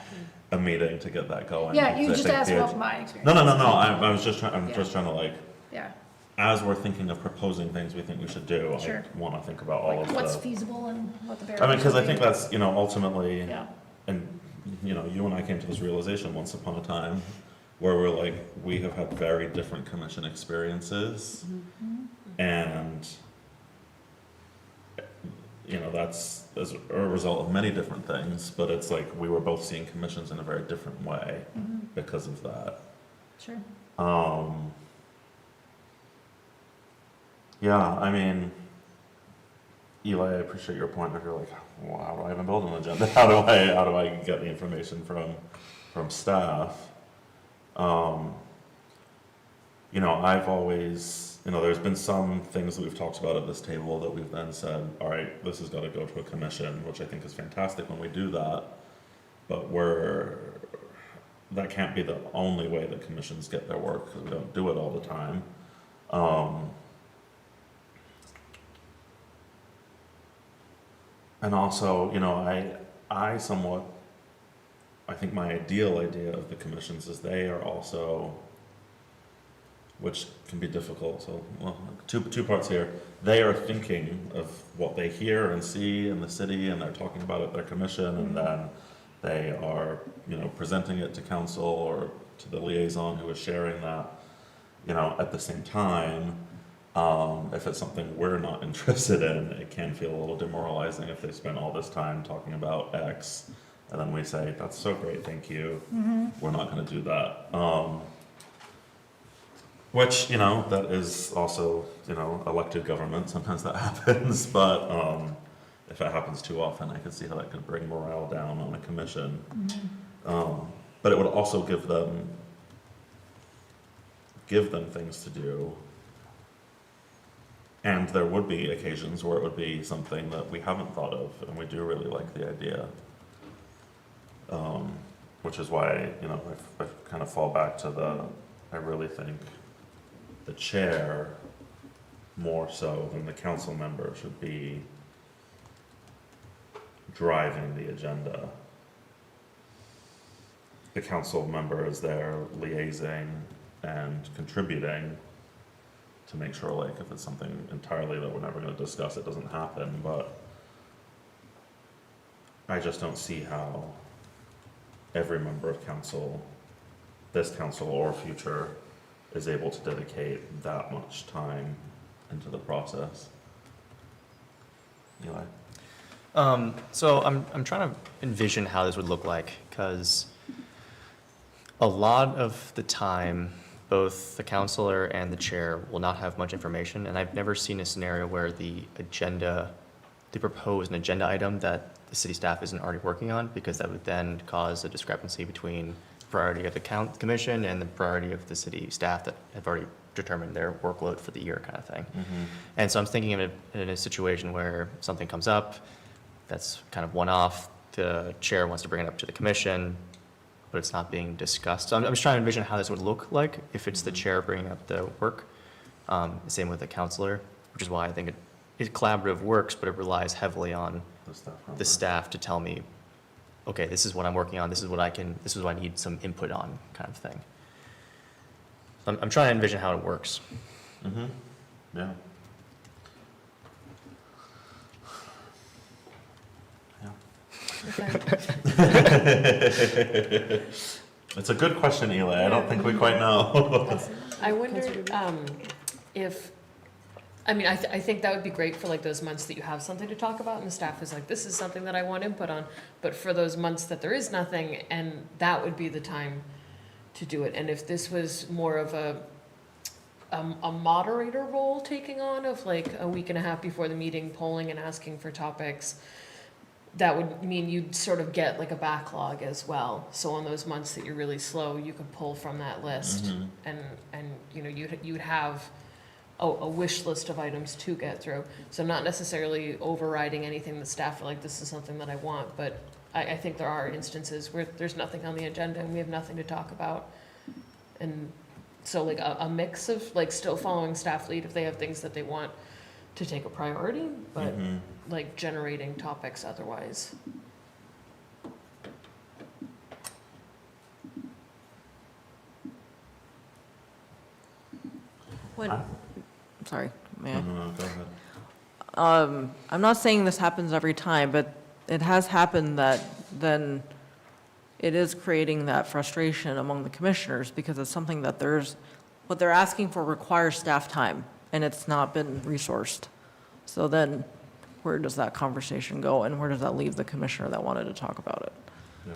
a meeting to get that going. Yeah, you I just think asked the- about my experience. No, I was just trying, I'm just trying to like, Yeah, as we're thinking of proposing things we think we should do, Sure. I want to think about all like of what's the. feasible and what the barriers I mean, because I would think be. that's, you know, ultimately, Yeah, and, you know, you and I came to this realization once upon a time where we're like, we have had very different commission experiences. And, you know, that's as a result of many different things, but it's like we were both seeing commissions in a very different way because of that. sure. Yeah, I mean, Eli, I appreciate your point. If you're like, well, how do I even build an agenda? How do I get the information from staff? You know, I've always, you know, there's been some things that we've talked about at this table that we've then said, all right, this has got to go to a commission, which I think is fantastic when we do that. But that can't be the only way that commissions get their work, because we don't do it all the time. And also, you know, I somewhat, I think my ideal idea of the commissions is they are also, which can be difficult, so, well, two parts here. They are thinking of what they hear and see in the city, and they're talking about it at their commission, and then they are, you know, presenting it to council or to the liaison who is sharing that, you know, at the same time. If it's something we're not interested in, it can feel a little demoralizing if they spend all this time talking about X, and then we say, that's so great, thank you, we're not gonna do that. Which, you know, that is also, you know, elected government, sometimes that happens, but, if it happens too often, I could see how that could bring morale down on a commission. But it would also give them things to do. And there would be occasions where it would be something that we haven't thought of, and we do really like the idea. Which is why, you know, I kind of fall back to I really think the chair, more so than the council member, should be driving the agenda. The council member is there liaising and contributing to make sure, like, if it's something entirely that we're never gonna discuss, it doesn't happen, but I just don't see how every member of council, this council or future, is able to dedicate that much time into the process. Eli? So I'm trying to envision how this would look like, because a lot of the time, both the counselor and the chair will not have much information, and I've never seen a scenario where they propose an agenda item that the city staff isn't already working on, because that would then cause a discrepancy between priority of the commission and the priority of the city staff that have already determined their workload for the year, kind of thing. And so I'm thinking of it in a situation where something comes up that's kind of one-off, the chair wants to bring it up to the commission, but it's not being discussed. So I'm just trying to envision how this would look like if it's the chair bringing up the work. Same with the counselor, which is why I think it collaborative works, but it relies heavily on the staff to tell me, okay, this is what I'm working on, this is what I need some input on, kind of thing. So I'm trying to envision how it works. Yeah. It's a good question, Eli. I don't think we quite know. I wonder if, I mean, I think that would be great for like those months that you have something to talk about and the staff is like, this is something that I want input on. But for those months that there is nothing, and that would be the time to do it. And if this was more of a moderator role taking on of like a week and a half before the meeting, polling and asking for topics, that would mean you'd sort of get like a backlog as well. So on those months that you're really slow, you could pull from that list, and you know, you'd have a wish list of items to get through. So not necessarily overriding anything the staff are like, this is something that I want, but I think there are instances where there's nothing on the agenda and we have nothing to talk about. And so like a mix of like still following staff lead if they have things that they want to take a priority, but like generating topics otherwise. Sorry, may I? No, go ahead. I'm not saying this happens every time, but it has happened that then it is creating that frustration among the commissioners, because it's something that what they're asking for requires staff time, and it's not been resourced. So then, where does that conversation go, and where does that leave the commissioner that wanted to talk about it? Yeah.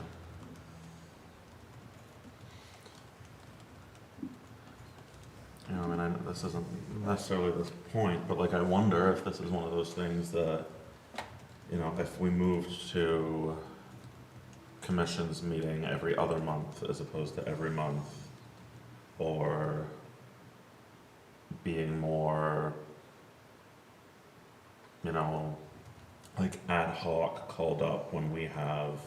You know, I mean, this isn't necessarily this point, but like, I wonder if this is one of those things that, you know, if we moved to commissions meeting every other month as opposed to every month, or being more, you know, like ad hoc called up when we have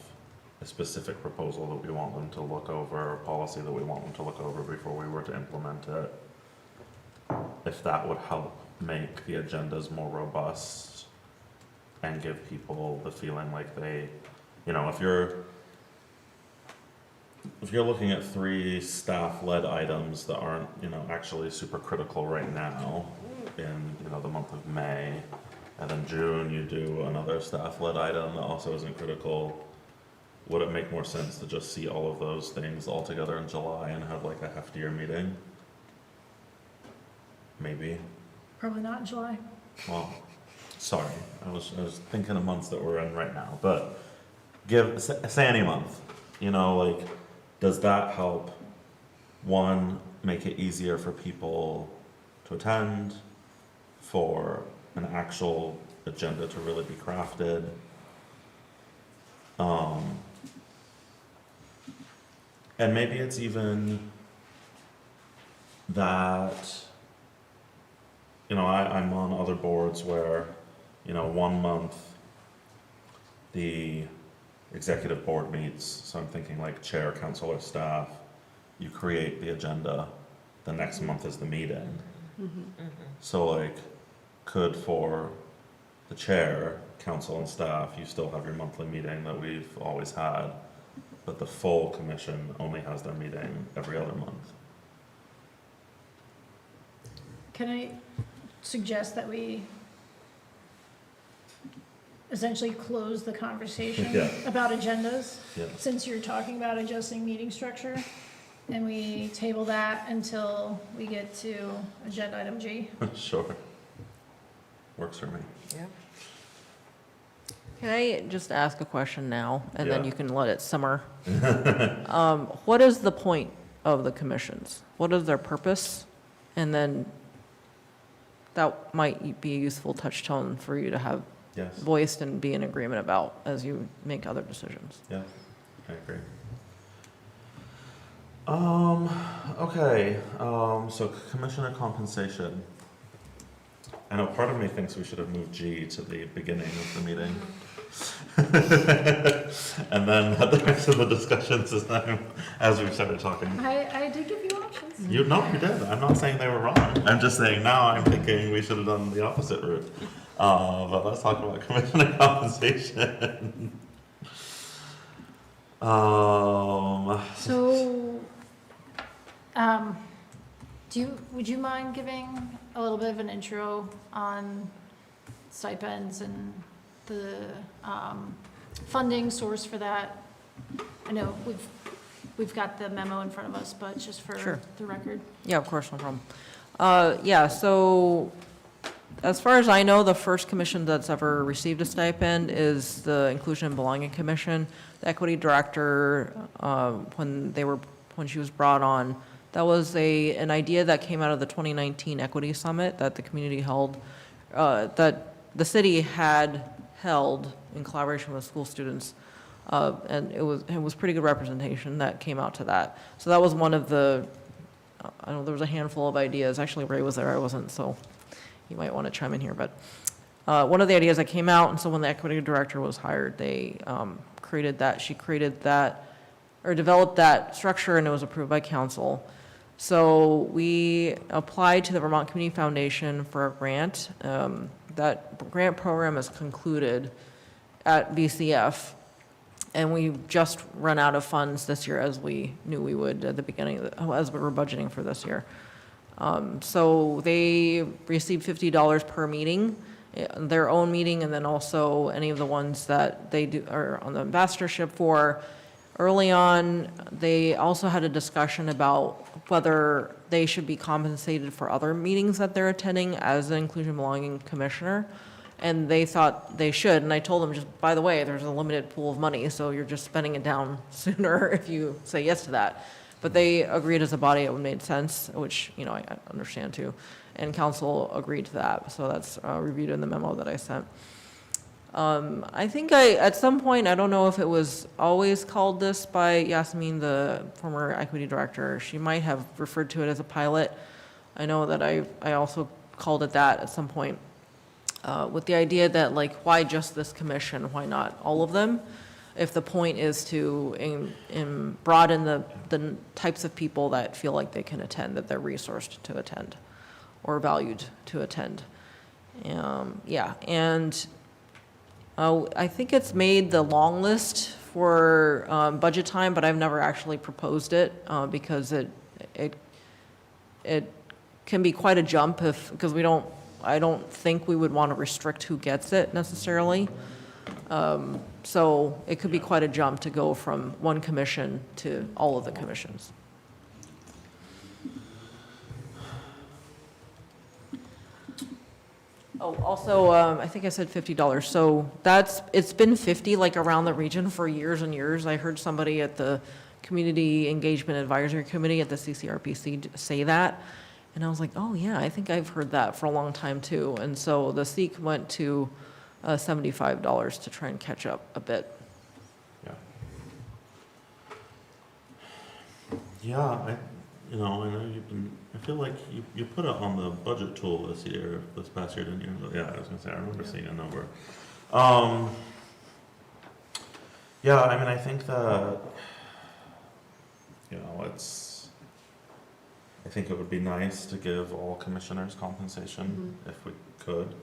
a specific proposal that we want them to look over, or policy that we want them to look over before we were to implement it. if that would help make the agendas more robust and give people the feeling like they, if you're looking at 3 staff-led items that aren't, actually super critical right now in, the month of May, and then June you do another staff-led item that also isn't critical, would it make more sense to just see all of those things all together in July and have like a heftier meeting? Maybe. Probably not in July. Well, sorry, I was thinking of months that we're in right now, but say any month, does that help, one, make it easier for people to attend, for an actual agenda to really be crafted? And maybe it's even that, I'm on other boards where, 1 month the executive board meets, so I'm thinking like chair, council, or staff, you create the agenda, the next month is the meeting. So like, could for the chair, council, and staff, you still have your monthly meeting that we've always had, but the full commission only has their meeting every other month. Can I suggest that we essentially close the conversation Yeah. about agendas? Yeah. Since you're talking about adjusting meeting structure, and we table that until we get to agenda item G? Sure. Works for me. Yeah. Can I just ask a question now, and then Yeah. you can let it simmer? What is the point of the commissions? What is their purpose? And then that might be a useful touchstone for you to have Yes. voiced and be in agreement about as you make other decisions. Yeah, I agree. Okay, so commissioner compensation. I know part of me thinks we should have moved G to the beginning of the meeting. And then at the rest of the discussions as we started talking. I did give you options. You did. I'm not saying they were wrong. I'm just saying now I'm thinking we should have done the opposite route. But let's talk about commissioner compensation. So, would you mind giving a little bit of an intro on stipends and the funding source for that? I know we've got the memo in front of us, but just for Sure. the record. Yeah, of course, no problem. Yeah, so as far as I know, the first commission that's ever received a stipend is the Inclusion and Belonging Commission. The equity director, when she was brought on, that was an idea that came out of the 2019 Equity Summit that the community held, that the city had held in collaboration with school students. And it was pretty good representation that came out to that. So that was one of the, I know there was a handful of ideas. Actually, Ray was there, I wasn't, so you might want to chime in here. But one of the ideas that came out, and so when the equity director was hired, they she created that, or developed that structure, and it was approved by council. So we applied to the Vermont Community Foundation for a grant. That grant program is concluded at VCF. And we've just run out of funds this year, as we knew we would at the beginning, as we were budgeting for this year. So they receive $50 per meeting, their own meeting, and then also any of the ones that they do are on the ambassadorship for. Early on, they also had a discussion about whether they should be compensated for other meetings that they're attending as an Inclusion and Belonging Commissioner. And they thought they should, and I told them, just, by the way, there's a limited pool of money, so you're just spending it down sooner if you say yes to that. But they agreed as a body it made sense, which, I understand too. And council agreed to that, so that's reviewed in the memo that I sent. I think at some point, I don't know if it was always called this by Yasmin, the former equity director, she might have referred to it as a pilot. I know that I also called it that at some point. With the idea that, like, why just this commission? Why not all of them? If the point is to broaden the types of people that feel like they can attend, that they're resourced to attend. or valued to attend. Yeah, and I think it's made the long list for budget time, but I've never actually proposed it because it can be quite a jump because I don't think we would want to restrict who gets it necessarily. So it could be quite a jump to go from one commission to all of the commissions. Oh, also, I think I said $50. So it's been 50 like around the region for years and years. I heard somebody at the Community Engagement Advisory Committee at the CCRPC say that. And I was like, oh yeah, I think I've heard that for a long time too. And so the SEEK went to $75 to try and catch up a bit. Yeah, I know I feel like you put it on the budget tool this past year, didn't you? Yeah, I was gonna say, I remember seeing a number. Yeah, I mean, I think that, I think it would be nice to give all commissioners compensation if we could.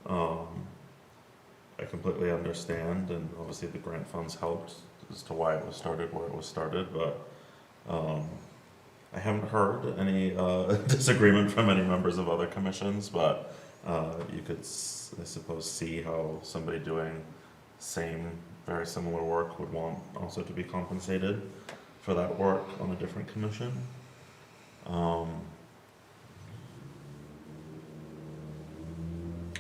I completely understand, and obviously the grant funds helped as to why it was started where it was started, but I haven't heard any disagreement from any members of other commissions, but you could, I suppose, see how somebody doing very similar work would want also to be compensated for that work on a different commission.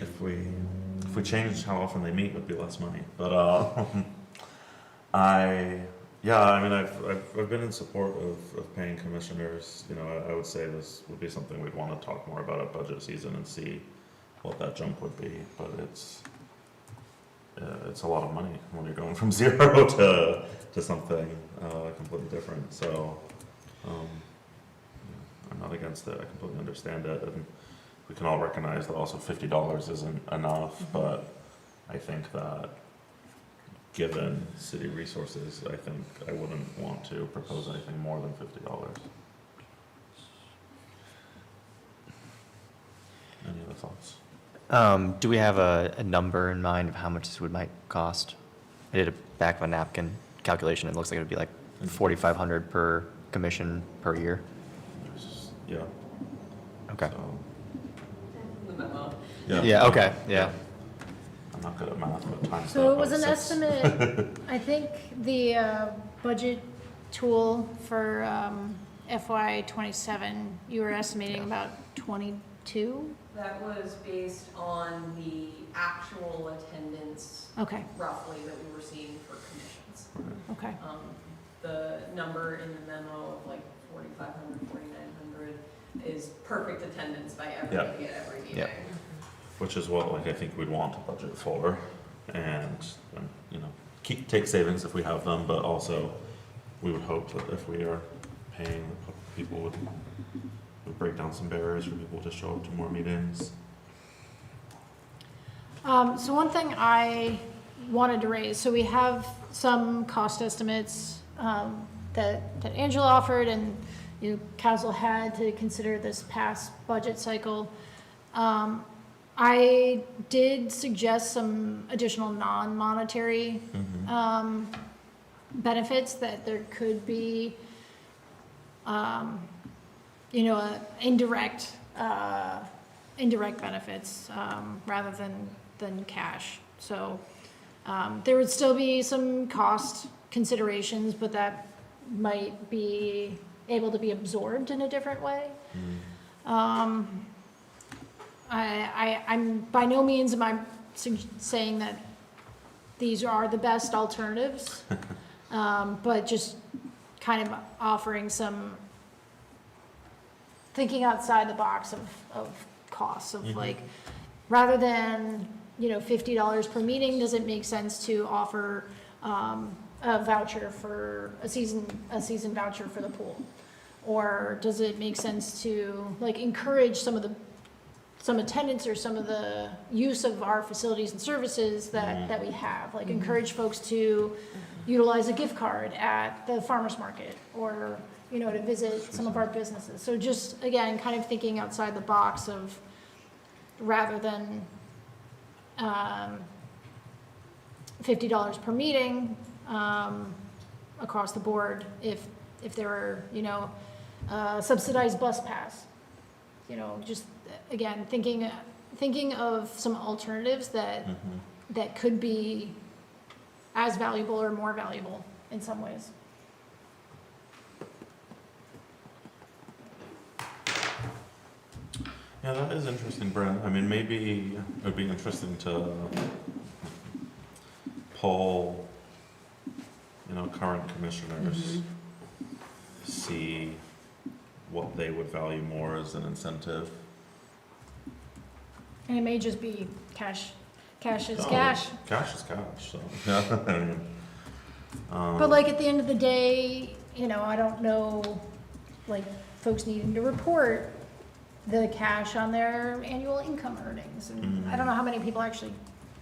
If we changed how often they meet, it would be less money. But I mean, I've been in support of paying commissioners. I would say this would be something we'd want to talk more about at budget season and see what that jump would be. But it's a lot of money when you're going from 0 to something completely different. So I'm not against it. I completely understand it, and we can all recognize that also $50 isn't enough. But I think that, given city resources, I think I wouldn't want to propose anything more than $50. Any other thoughts? Do we have a number in mind of how much this might cost? I did a back of a napkin calculation. It looks like it would be like $4,500 per commission per year. Yeah. Okay. So, Yeah. Okay. Yeah. I'm not good at math, but times So that it was by an 6. estimate, I think the budget tool for FY '27, you were estimating about 22? That was based on the actual attendance Okay, roughly that we were seeing for commissions. okay. The number in the memo of like 4,500, 4,900 is perfect attendance by everybody at every meeting. Yep. Which is what I think we'd want to budget for, and take savings if we have them, but also we would hope that if we are paying, people would break down some barriers for people to show up to more meetings. So one thing I wanted to raise, so we have some cost estimates that Angela offered, and council had to consider this past budget cycle. I did suggest some additional non-monetary benefits, that there could be, indirect benefits rather than cash. So there would still be some cost considerations, but that might be able to be absorbed in a different way. I'm by no means am I saying that these are the best alternatives, but just kind of offering some thinking outside the box of costs of like, rather than $50 per meeting, does it make sense to offer a voucher for a season voucher for the pool? Or does it make sense to encourage some attendance or some of the use of our facilities and services that we have, encourage folks to utilize a gift card at the farmer's market, or you know, to visit some of our businesses. So just, again, kind of thinking outside the box of, rather than $50 per meeting across the board, if there were, you know, subsidized bus pass, you know, just, again, thinking of some alternatives that could be as valuable or more valuable in some ways. Yeah, that is interesting, Brent. I mean, maybe it would be interesting to poll, you know, current commissioners, see what they would value more as an incentive. And it may just be cash. Cash is Oh, cash. Cash is cash, so, yeah. I mean, But like at the end of the day, you know, I don't know, like folks needing to report the cash on their annual income earnings. And I don't know how many people actually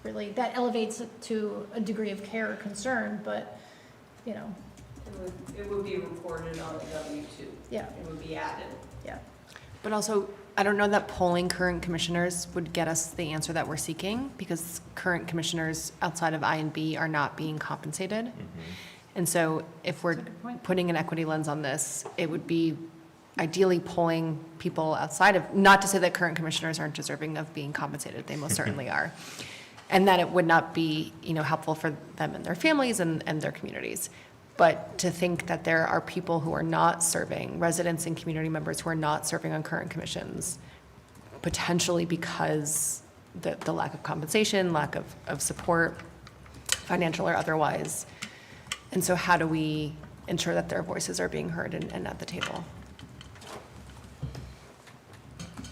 really, that elevates it to a degree of care or concern, but, you know, It would be reported on the W-2. yeah, It would be added. yeah. But also, I don't know that polling current commissioners would get us the answer that we're seeking, because current commissioners outside of I and B are not being compensated. And so if we're That's a good point. putting an equity lens on this, it would be ideally polling people outside of, not to say that current commissioners aren't deserving of being compensated, they most certainly are. And that it would not be, you know, helpful for them and their families and their communities. But to think that there are people who are not serving, residents and community members who are not serving on current commissions, potentially because the lack of compensation, lack of support, financial or otherwise. And so how do we ensure that their voices are being heard and at the table?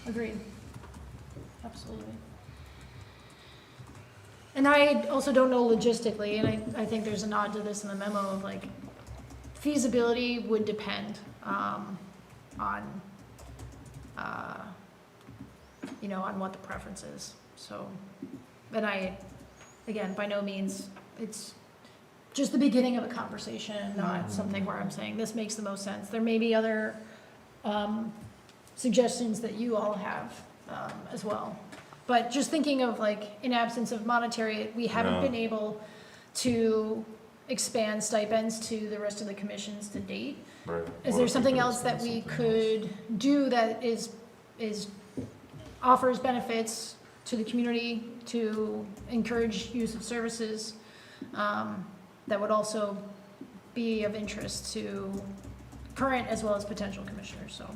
Agreed. Absolutely. And I also don't know logistically, and I think there's a nod to this in the memo of like, feasibility would depend on, you know, on what the preference is. So, and again, by no means, it's just the beginning of a conversation, not something where I'm saying this makes the most sense. There may be other suggestions that you all have as well. But just thinking of like, in absence of monetary, we haven't been able to expand stipends to the rest of the commissions to date. Right. Is What there if something could else that extend we something else? could do that is offers benefits to the community, to encourage use of services, that would also be of interest to current as well as potential commissioners, so.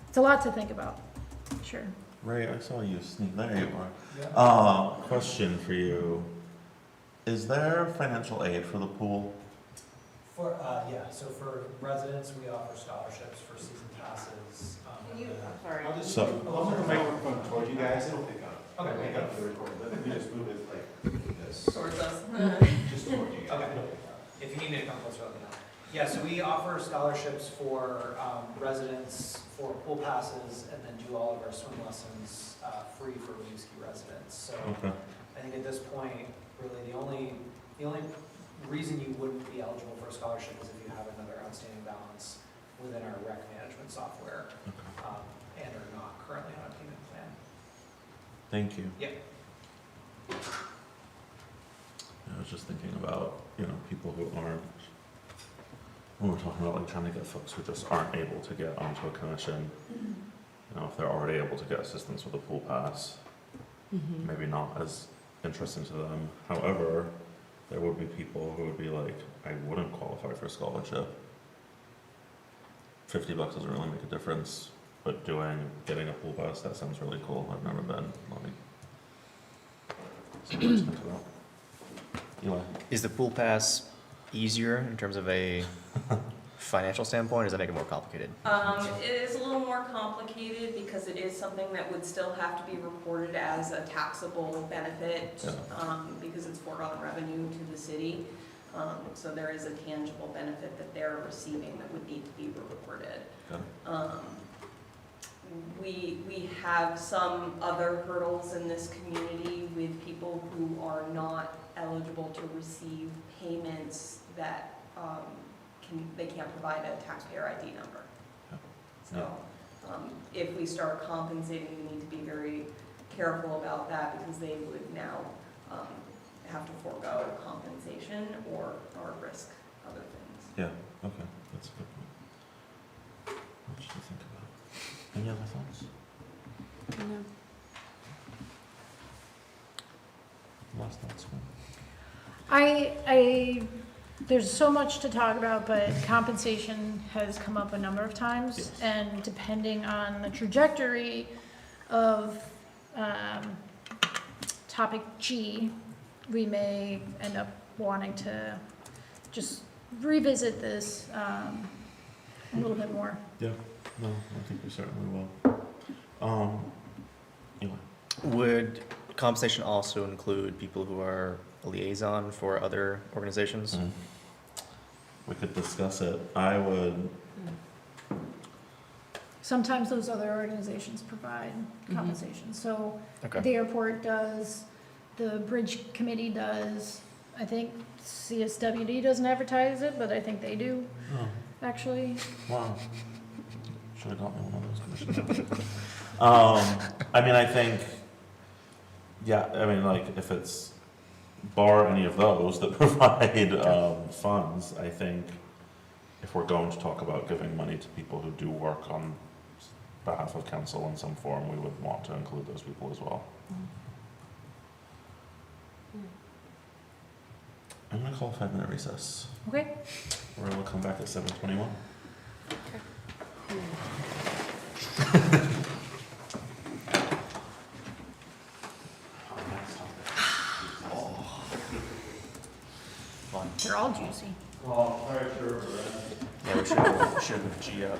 It's a lot to think about, sure. Ray, I saw you sneak, there you are. Question for you. Is there financial aid for the pool? For, yeah, so for residents, we offer scholarships for season passes. Sorry. I'll just, So- I'll move the microphone toward you guys, it'll pick up. Okay. It'll pick up the recording, let me just move it like this, Towards us. just toward you guys. Okay. If you need me to come closer, let me know. Yeah, so we offer scholarships for residents for pool passes, and then do all of our swim lessons free for Winooski residents. So Okay. I think at this point, really the only reason you wouldn't be eligible for a scholarship is if you have another outstanding balance within our rec management software, and are not currently on a payment plan. Thank you. Yep. I was just thinking about, you know, people who aren't, when we're talking about like trying to get folks who just aren't able to get onto a commission, you know, if they're already able to get assistance with a pool pass, maybe not as interesting to them. However, there would be people who would be like, I wouldn't qualify for a scholarship. $50 doesn't really make a difference, but getting a pool pass, that sounds really cool. I've never been. Let me something to think about. Eli? Is the pool pass easier in terms of a financial standpoint, or does that make it more complicated? It is a little more complicated because it is something that would still have to be reported as a taxable benefit, because it's foregone revenue to the city. So there is a tangible benefit that they're receiving that would need to be reported. We have some other hurdles in this community with people who are not eligible to receive payments that they can't provide a taxpayer ID number. So, if we start compensating, we need to be very careful about that, because they would now, have to forego compensation or risk other things. Yeah, okay, that's a good point. What should you think about? Any other thoughts? Last thoughts? There's so much to talk about, but compensation has come up a number of times. Yes. And depending on the trajectory of topic G, we may end up wanting to just revisit this a little bit more. Yeah, no, I think we certainly will. Anyway. Would compensation also include people who are a liaison for other organizations? We could discuss it. I would, Sometimes those other organizations provide compensation. So Okay. the airport does, the bridge committee does, I think CSWD doesn't advertise it, but I think they do, oh, actually. wow. Should have got me one of those commissions. I mean, I think, yeah, I mean, like, if it's bar any of those that provide funds, I think if we're going to talk about giving money to people who do work on behalf of council in some form, we would want to include those people as well. I'm gonna call a 5-minute recess. Okay. We're gonna come back at 7:21. They're all juicy. Yeah, we should have moved G up.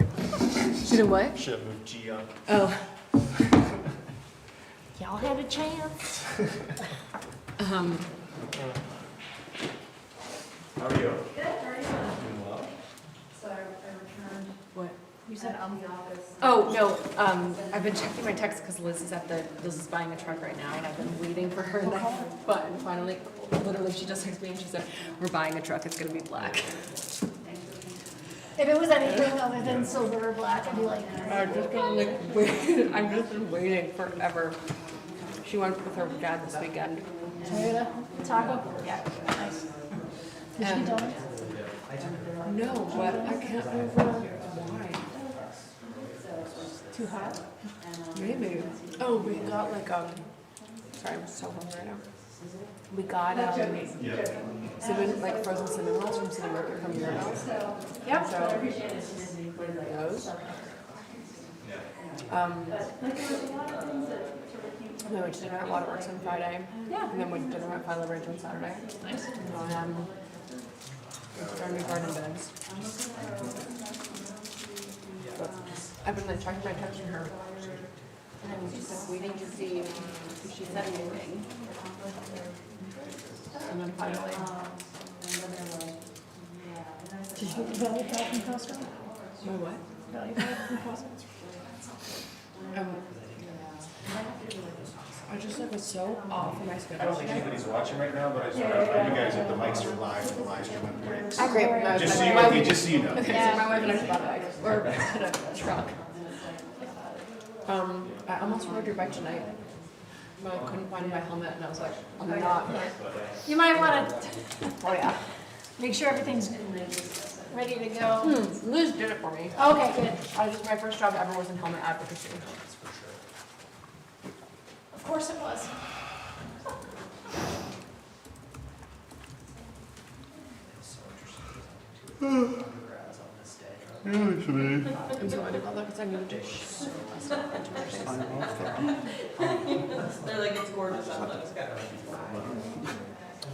Should have what? Should have moved G up. Oh. Y'all had a chance. How are you? Good, how are you? Doing well. So I returned. What? You said I'm the office. Oh, no, I've been checking my text because Liz is buying a truck right now, and I've been waiting for her, but finally, literally, she just texted me and she said, we're buying a truck, it's gonna be black. If it was anything other than silver or black, I'd be like, I've just been like, waiting, I've just been waiting forever. She went with her dad this weekend. Toyota, taco? Yeah, nice. Did you get donuts? No, but I can't remember why. Too hot? Maybe. Oh, we got like, sorry, I'm so hungry right now. We got, cinnamon, like frozen cinnamon rolls from City Market from your house. Yep. So, those. And then we did dinner at Waterworks on Friday. Yeah. And then we did dinner at Pile Ridge on Saturday. Nice. And then, our new garden beds. But I've been like checking my text from her. And I was just like waiting to see if she said anything. And then finally. Did you get the Valley Pack from Costco? My what? Valley Pack from Costco? I just like was so off in my I schedule. don't think anybody's watching right now, but I just want to, you guys, if the mics are live, the live stream breaks. I agree. Just so you, okay, just so you know. Okay, so my wife and I just bought a bike, or a truck. I almost rode your bike tonight, but I couldn't find my helmet, and I was like, I'm not. You might want to Oh yeah. make sure everything's ready to go. Liz did it for me. Okay, good. My first job ever was in helmet advocacy. Of course it was. I'm so mad about that because I needed to stuff into my face. They're like, it's gorgeous, let's go.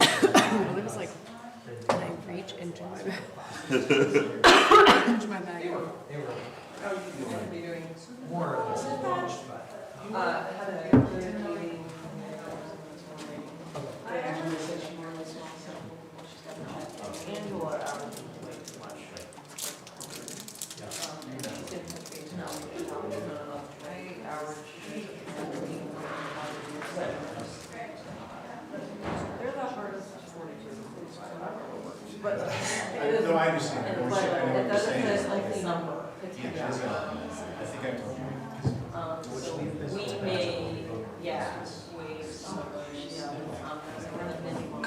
It was like, can I reach into my bag? Into my bag. How are you going to be doing? More or less launched, but. Had a good meeting. I actually said she normally smells so Angela, way too much. They're the hardest 42. But is, No, I understand. I but understand. I know it what you're doesn't saying. fit like the number. Yeah, I think I told you. So we may, yeah, waive some of those, yeah, as a minimum.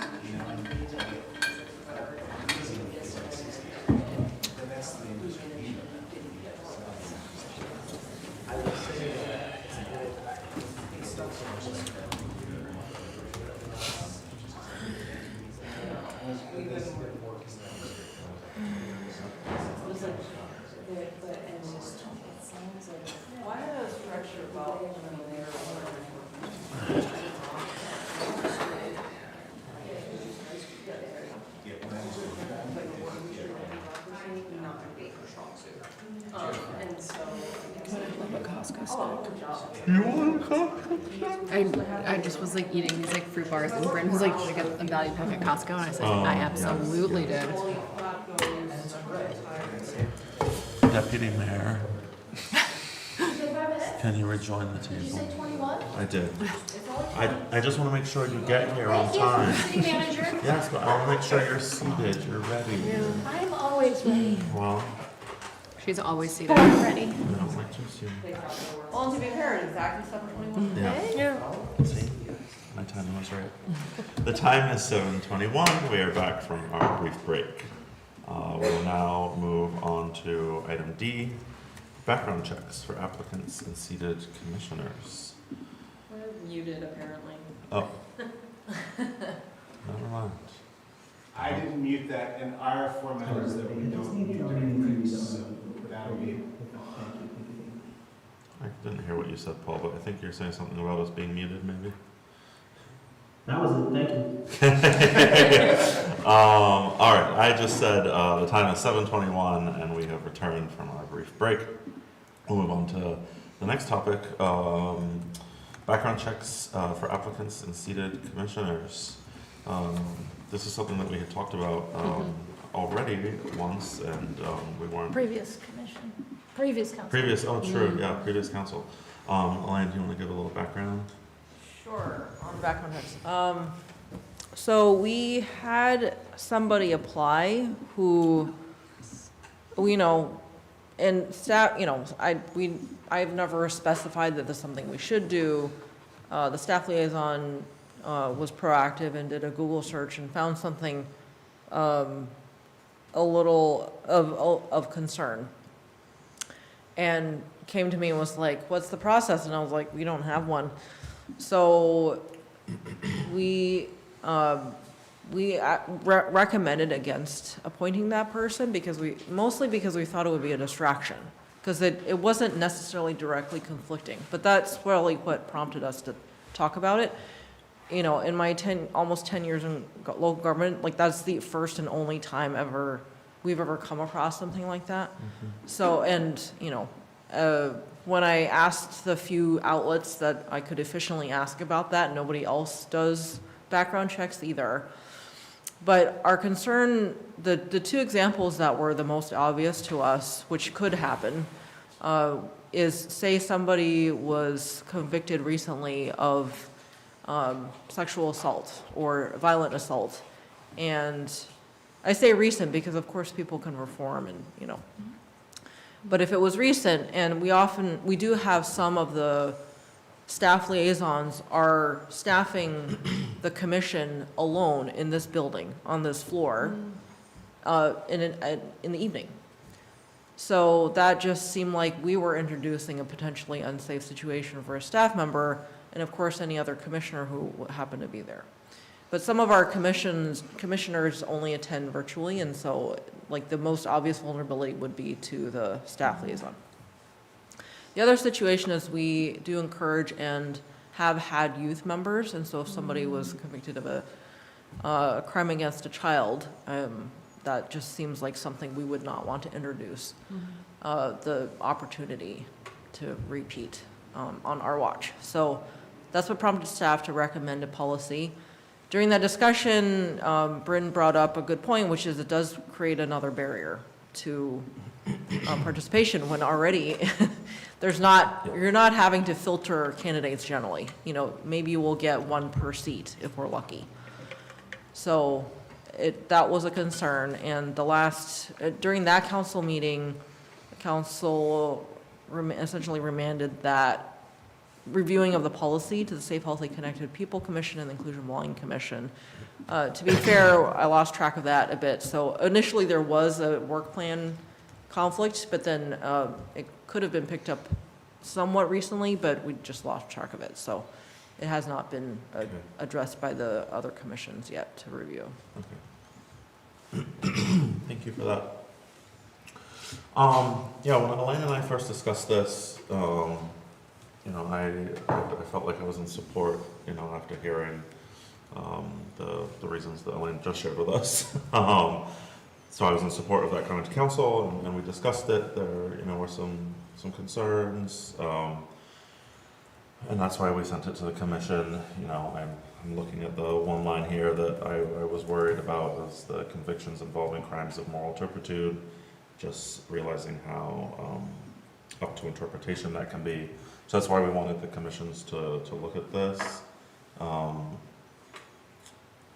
Why are those structure vaults when they're and so. I just was like eating these like fruit bars and Brent was like, should I get a value pack at Costco? And I said, I absolutely did. Deputy Mayor, can you rejoin the Did you say table? 21? I did. I just want to make sure you get here on Thank you, time. city manager. Yes, but I want to make sure you're seated, you're ready. I'm always ready. Well, She's always seated. Born ready. I don't like to assume. Well, to be fair, it's exactly 7:21. Yeah. See, my timing was right. The time is 7:21. We are back from our brief break. We will now move on to item D, background checks for applicants and seated commissioners. We're muted apparently. Oh. Never mind. I didn't mute that, and our format is that we don't mute anything, so that'll be. I didn't hear what you said, Paul, but I think you're saying something about us being muted, maybe? That was it, thank you. All right, I just said the time is 7:21 and we have returned from our brief break. We'll move on to the next topic, background checks for applicants and seated commissioners. This is something that we had talked about already once and we weren't. Previous commission, previous council. Previous council. Elaine, do you want to give a little background? Sure, on background checks. So we had somebody apply who, and staff, I've never specified that this is something we should do. The staff liaison was proactive and did a Google search and found something a little of concern. And came to me and was like, what's the process? And I was like, we don't have one. So we recommended against appointing that person because we thought it would be a distraction because it wasn't necessarily directly conflicting, but that's really what prompted us to talk about it. In my almost 10 years in local government, like that's the first and only time we've ever come across something like that. So, and when I asked the few outlets that I could efficiently ask about that, nobody else does background checks either. But our concern, the two examples that were the most obvious to us, which could happen, is say somebody was convicted recently of sexual assault or violent assault. And I say recent because of course people can reform and, But if it was recent, and we do have some of the staff liaisons are staffing the commission alone in this building, on this floor, in the evening. So that just seemed like we were introducing a potentially unsafe situation for a staff member, and of course, any other commissioner who happened to be there. But some of our commissioners only attend virtually, and so like the most obvious vulnerability would be to the staff liaison. The other situation is we do encourage and have had youth members, and so if somebody was convicted of a crime against a child, that just seems like something we would not want to introduce the opportunity to repeat on our watch. So that's what prompted staff to recommend a policy. During that discussion, Bryn brought up a good point, which is it does create another barrier to participation when already you're not having to filter candidates generally. Maybe you will get one per seat if we're lucky. So that was a concern, and during that council meeting, the council essentially remanded that reviewing of the policy to the Safe, Healthy, Connected People Commission and the Inclusion Belonging Commission. To be fair, I lost track of that a bit. So initially there was a work plan conflict, but then it could have been picked up somewhat recently, but we just lost track of it. So it has not been addressed by the other commissions yet to review. Okay. Thank you for that. Yeah, when Elaine and I first discussed this, you know, I felt like I was in support, you know, after hearing the reasons that Elaine just shared with us. So I was in support of that coming to council, and we discussed it. There, you know, were some concerns, and that's why we sent it to the commission. You know, I'm looking at the one line here that I was worried about was the convictions involving crimes of moral turpitude. Just realizing how up to interpretation that can be. So that's why we wanted the commissions to look at this.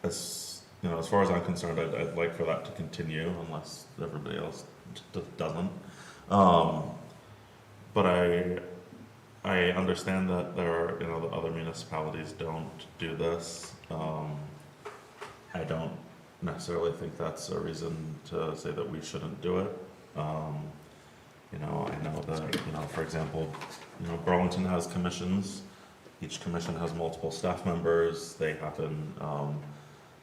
As you know, as far as I'm concerned, I'd like for that to continue unless everybody else doesn't. But I understand that there are, you know, the other municipalities don't do this. I don't necessarily think that's a reason to say that we shouldn't do it. You know, I know that, you know, for example, you know, Burlington has commissions. Each commission has multiple staff members. They happen,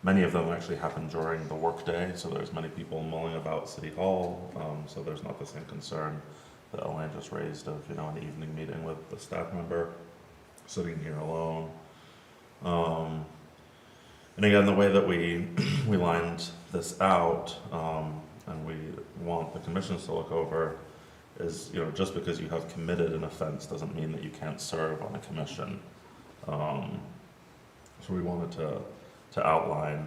many of them actually happen during the workday, so there's many people mulling about City Hall, so there's not the same concern that Elaine just raised of, you know, an evening meeting with the staff member sitting here alone. And again, the way that we lined this out, and we want the commissions to look over, is, you know, just because you have committed an offense doesn't mean that you can't serve on a commission. So we wanted to outline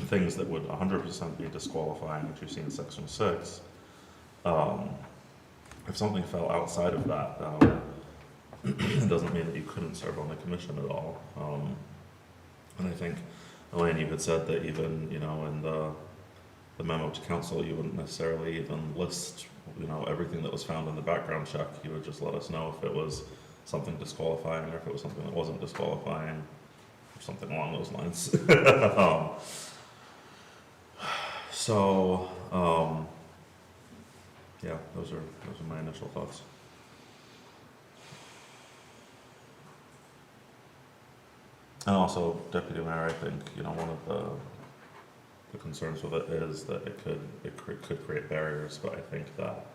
things that would 100% be disqualifying, which you see in section 6. If something fell outside of that, it doesn't mean that you couldn't serve on the commission at all. And I think, Elaine, you had said that even, you know, in the memo to council, you wouldn't necessarily even list, you know, everything that was found in the background check. You would just let us know if it was something disqualifying or if it was something that wasn't disqualifying, or something along those lines. Yeah, those are my initial thoughts. And also, Deputy Mayor, I think, you know, one of the concerns with it is that it could create barriers, but I think that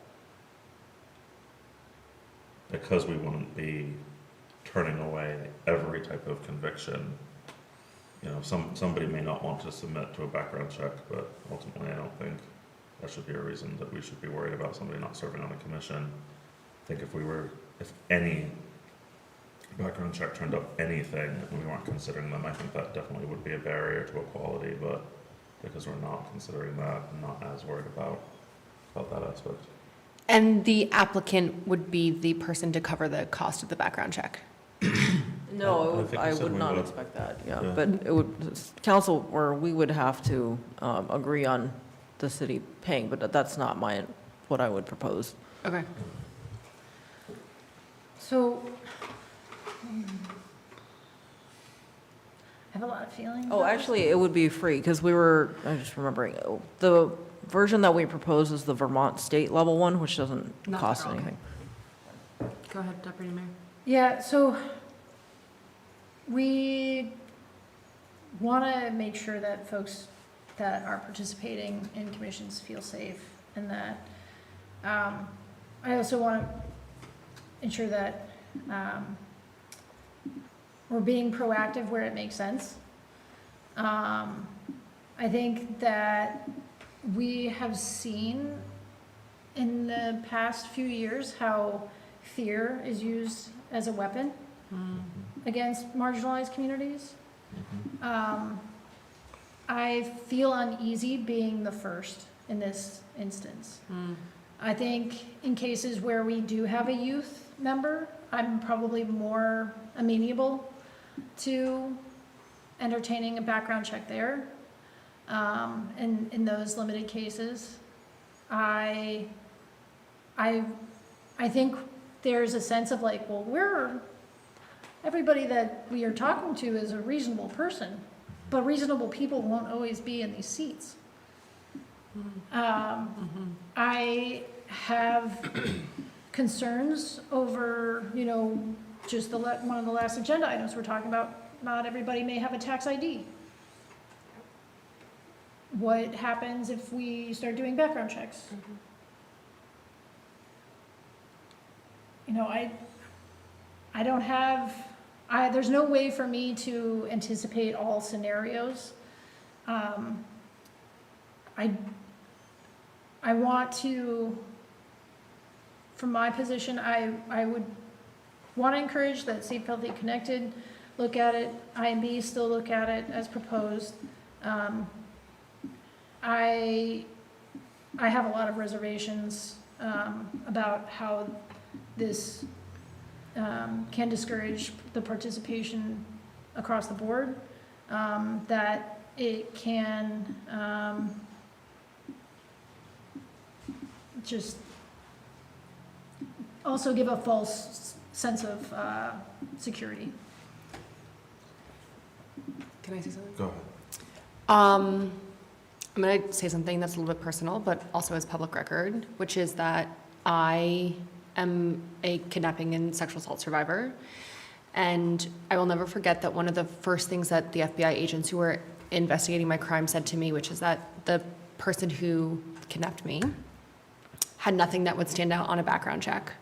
because we wouldn't be turning away every type of conviction, you know, somebody may not want to submit to a background check, but ultimately I don't think that should be a reason that we should be worried about somebody not serving on a commission. I think if any background check turned up anything and we weren't considering them, I think that definitely would be a barrier to equality, but because we're not considering that, I'm not as worried about that aspect. And the applicant would be the person to cover the cost of the background check? No, I I would not expect that, yeah. But it would, council, or we would have to agree on the city paying, but that's not what I would propose. Okay. So, I have a lot of feelings. Oh, about this. actually, it would be free, because I'm just remembering, the version that we propose is the Vermont state level one, which doesn't Not cost federal. anything. Go ahead, Deputy Mayor. Yeah, so we want to make sure that folks that are participating in commissions feel safe, and that I also want to ensure that we're being proactive where it makes sense. I think that we have seen in the past few years how fear is used as a weapon against marginalized communities. I feel uneasy being the first in this instance. I think in cases where we do have a youth member, I'm probably more amenable to entertaining a background check there. in those limited cases. I think there's a sense of like, well, everybody that we are talking to is a reasonable person, but reasonable people won't always be in these seats. I have concerns over, just one of the last agenda items we're talking about, not everybody may have a tax ID. What happens if we start doing background checks? I don't have, there's no way for me to anticipate all scenarios. I want to, from my position, I would want to encourage that Safe, Healthy, Connected look at it, IMB still look at it as proposed. I have a lot of reservations about how this can discourage the participation across the board, that it can just also give a false sense of security. Can I say something? Go ahead. I'm going to say something that's a little bit personal, but also as public record, which is that I am a kidnapping and sexual assault survivor. And I will never forget that one of the first things that the FBI agents who were investigating my crime said to me, which is that the person who kidnapped me had nothing that would stand out on a background check.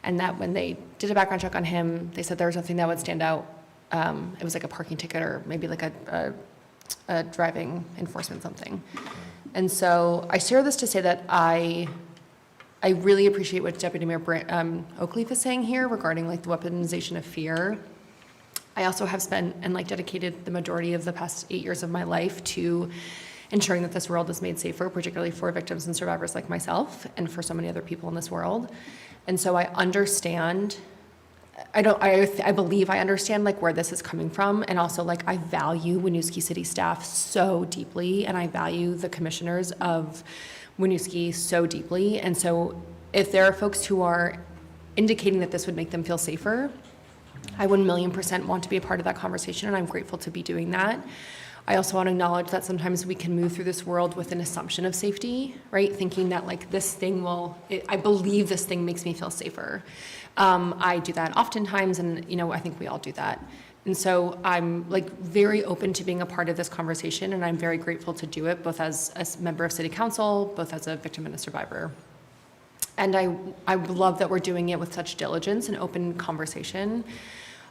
And that when they did a background check on him, they said there was nothing that would stand out. It was like a parking ticket or maybe like a driving enforcement something. And so I share this to say that I really appreciate what Deputy Mayor Oakleaf is saying here regarding like the weaponization of fear. I also have spent and like dedicated the majority of the past 8 years of my life to ensuring that this world is made safer, particularly for victims and survivors like myself and for so many other people in this world. And so I understand, I believe I understand like where this is coming from, and also like I value Winooski City staff so deeply, and I value the commissioners of Winooski so deeply. And so if there are folks who are indicating that this would make them feel safer, I 1,000,000% want to be a part of that conversation, and I'm grateful to be doing that. I also want to acknowledge that sometimes we can move through this world with an assumption of safety, right? Thinking that like this thing I believe this thing makes me feel safer. I do that oftentimes, and I think we all do that. And so I'm like very open to being a part of this conversation, and I'm very grateful to do it, both as a member of City Council, both as a victim and a survivor. And I love that we're doing it with such diligence and open conversation.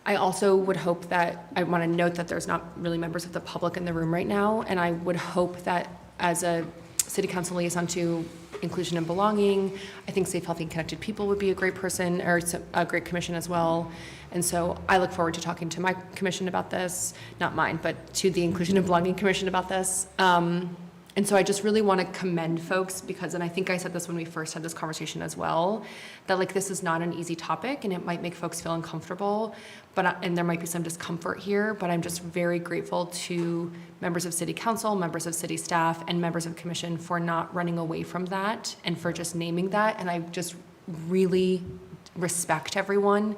I also would hope that, I want to note that there's not really members of the public in the room right now, and I would hope that as a City Council liaison to inclusion and belonging, I think Safe, Healthy, and Connected People would be a great person, or a great commission as well. And so I look forward to talking to my commission about this, not mine, but to the Inclusion and Belonging Commission about this. And so I just really want to commend folks because, and I think I said this when we first had this conversation as well, that like this is not an easy topic and it might make folks feel uncomfortable, and there might be some discomfort here, but I'm just very grateful to members of City Council, members of city staff, and members of commission for not running away from that and for just naming that. And I just really respect everyone.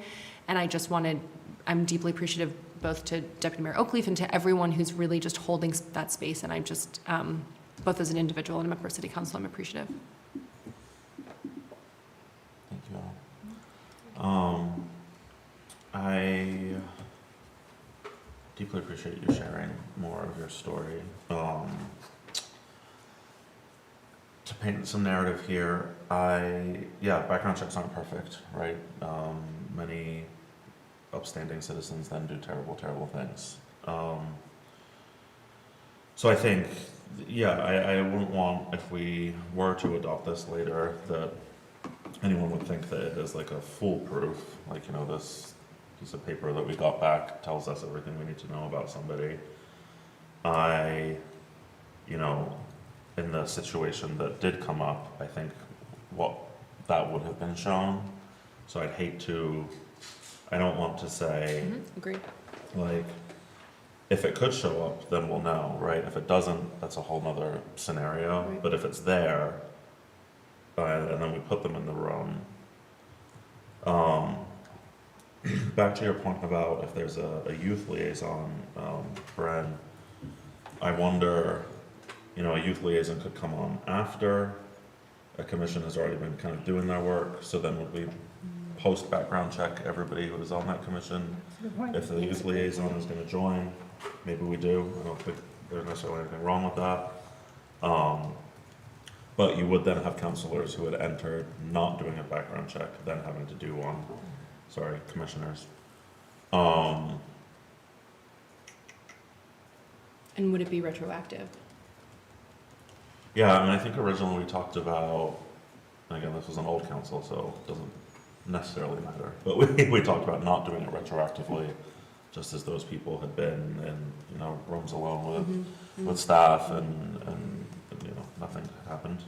And I'm deeply appreciative both to Deputy Mayor Oakleaf and to everyone who's really just holding that space. And I'm just, both as an individual and a member of City Council, I'm appreciative. Thank you all. I deeply appreciate you sharing more of your story. To paint some narrative here, background checks aren't perfect, right? Many upstanding citizens then do terrible, terrible things. So I think, I wouldn't want, if we were to adopt this later, that anyone would think that it is like a foolproof, like, this piece of paper that we got back tells us everything we need to know about somebody. In the situation that did come up, I think that would have been shown. So I don't want to say, Agreed. like, if it could show up, then we'll know, right? If it doesn't, that's a whole nother scenario. Right. But if it's there, and then we put them in the room. Back to your point about if there's a youth liaison, Bren, I wonder, a youth liaison could come on after a commission has already been kind of doing their work, so then would we post-background check everybody who was on that commission? If the youth liaison is gonna join, maybe we do, I don't think there's necessarily anything wrong with that. But you would then have counselors who had entered not doing a background check, then having to do one, commissioners. And would it be retroactive? Yeah, I think originally we talked about, and again, this was an old council, so it doesn't necessarily matter, but we talked about not doing it retroactively, just as those people had been in, rooms alone with staff and nothing happened.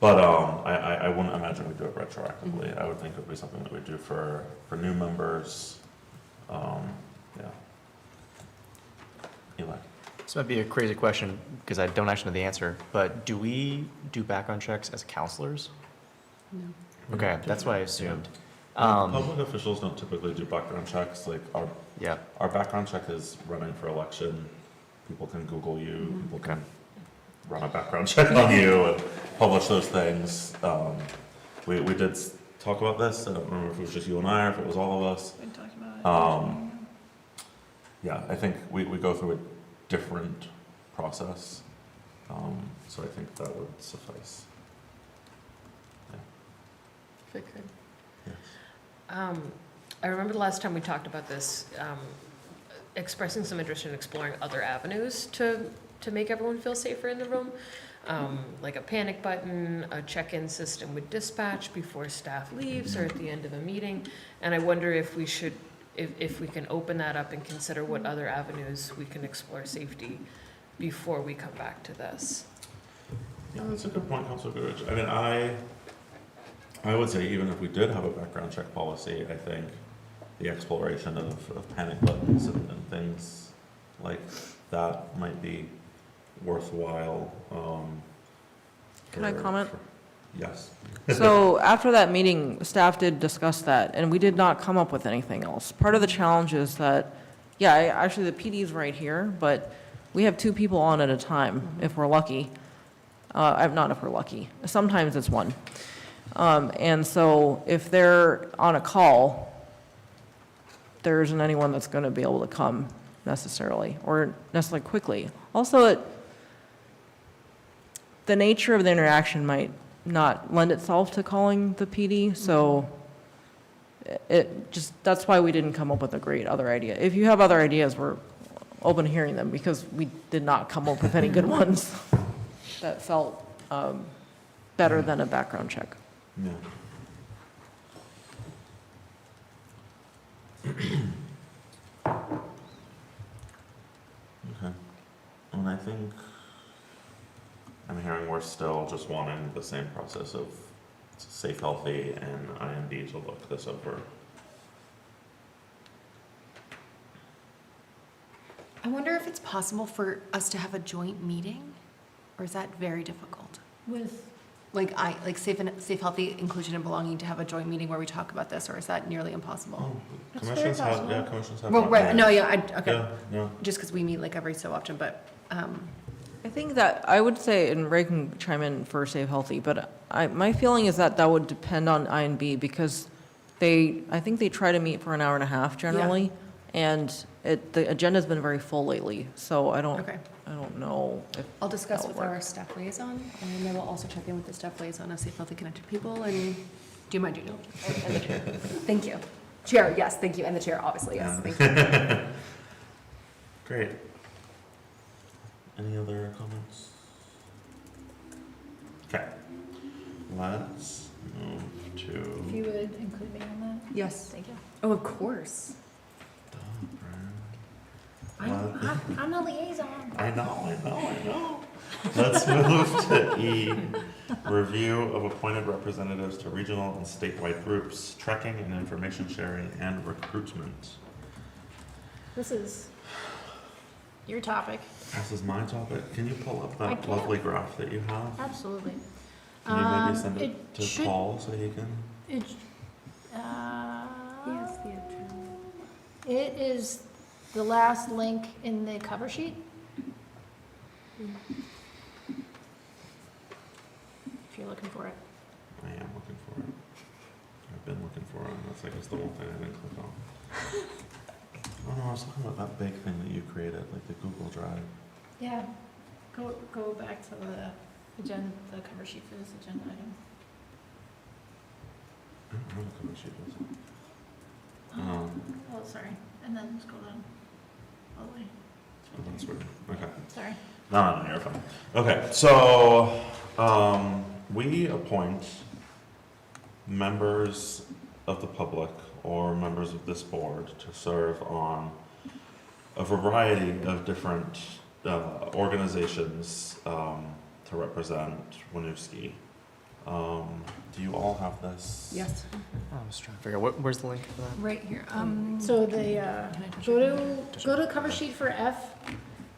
But I wouldn't imagine we'd do it retroactively. I would think it would be something that we'd do for new members. Yeah. Eli. This might be a crazy question because I don't actually know the answer, but do we do background checks as counselors? No. Okay, that's what I assumed. Public officials don't typically do background checks. Like Yeah, our background check is running for election. People can Google you. People can run a background check on you and publish those things. We did talk about this. I don't remember if it was just you and I or if it was all of us. Been talking about it. Yeah, I think we go through a different process. So I think that would suffice. If it could. Yes. I remember the last time we talked about this, expressing some interest in exploring other avenues to make everyone feel safer in the room. Like a panic button, a check-in system with dispatch before staff leaves or at the end of a meeting. And I wonder if we should, if we can open that up and consider what other avenues we can explore safety before we come back to this. Yeah, that's a good point, Councilor Goodrich. I mean, I would say even if we did have a background check policy, I think the exploration of panic buttons and things like that might be worthwhile. Can I comment? Yes. So after that meeting, staff did discuss that, and we did not come up with anything else. Part of the challenge is that, actually the PD is right here, but we have 2 people on at a time, if we're lucky. Not if we're lucky. Sometimes it's 1. And so if they're on a call, there isn't anyone that's going to be able to come necessarily, or necessarily quickly. Also, the nature of the interaction might not lend itself to calling the PD, so that's why we didn't come up with a great other idea. If you have other ideas, we're open to hearing them, because we did not come up with any good ones that felt better than a background check. Yeah. Okay. And I think I'm hearing we're still just wanting the same process of Safe, Healthy, and IMB to look this over. I wonder if it's possible for us to have a joint meeting, or is that very difficult? With, Like safe, healthy, inclusion, and belonging, to have a joint meeting where we talk about this, or is that nearly impossible? That's Commissions very have, possible. commissions have. Well, not right, met. no, okay, Yeah, yeah. just because we meet like every so often, but, I think that, I would say, and Ray can chime in for Safe Healthy, but my feeling is that would depend on INB, because I think they try to meet for an hour and a half generally, and the agenda's been very full lately, so I don't know if. I'll discuss that with would our work. staff liaison, and then we'll also check in with the staff liaison of Safe Healthy Connected People, and do my due diligence. And the chair. Thank you. Chair, yes, thank you, and the chair, obviously, yes, Yeah. thank you. Great. Any other comments? Okay. Let's move if to. you would include me on that. Yes. Thank you. Oh, of course. I'm the liaison. I know. Let's move to E, review of appointed representatives to regional and statewide groups, tracking and information sharing, and recruitment. This is your topic. This is my topic. Can you pull up I that can. lovely graph that you have? Absolutely. Can you maybe send it it to should- Paul so he can? It, Yes, the adjourn. it is the last link in the cover sheet. If you're looking for it. I am looking for it. I've been looking for it, and that's, I guess, the one thing I didn't click on. Oh no, I was talking about that big thing that you created, like the Google Drive. Yeah. Go back to the agenda, the cover sheet for this agenda item. I don't know what the cover sheet is. Oh, sorry. And then scroll down all the way. Oh, that's weird. Okay. Sorry. No, you're fine. Okay, so, we appoint members of the public or members of this board to serve on a variety of different organizations to represent Winooski. Do you all have this? Yes, I was trying to figure out, where's the link for that? right here. So the, go to cover sheet for F,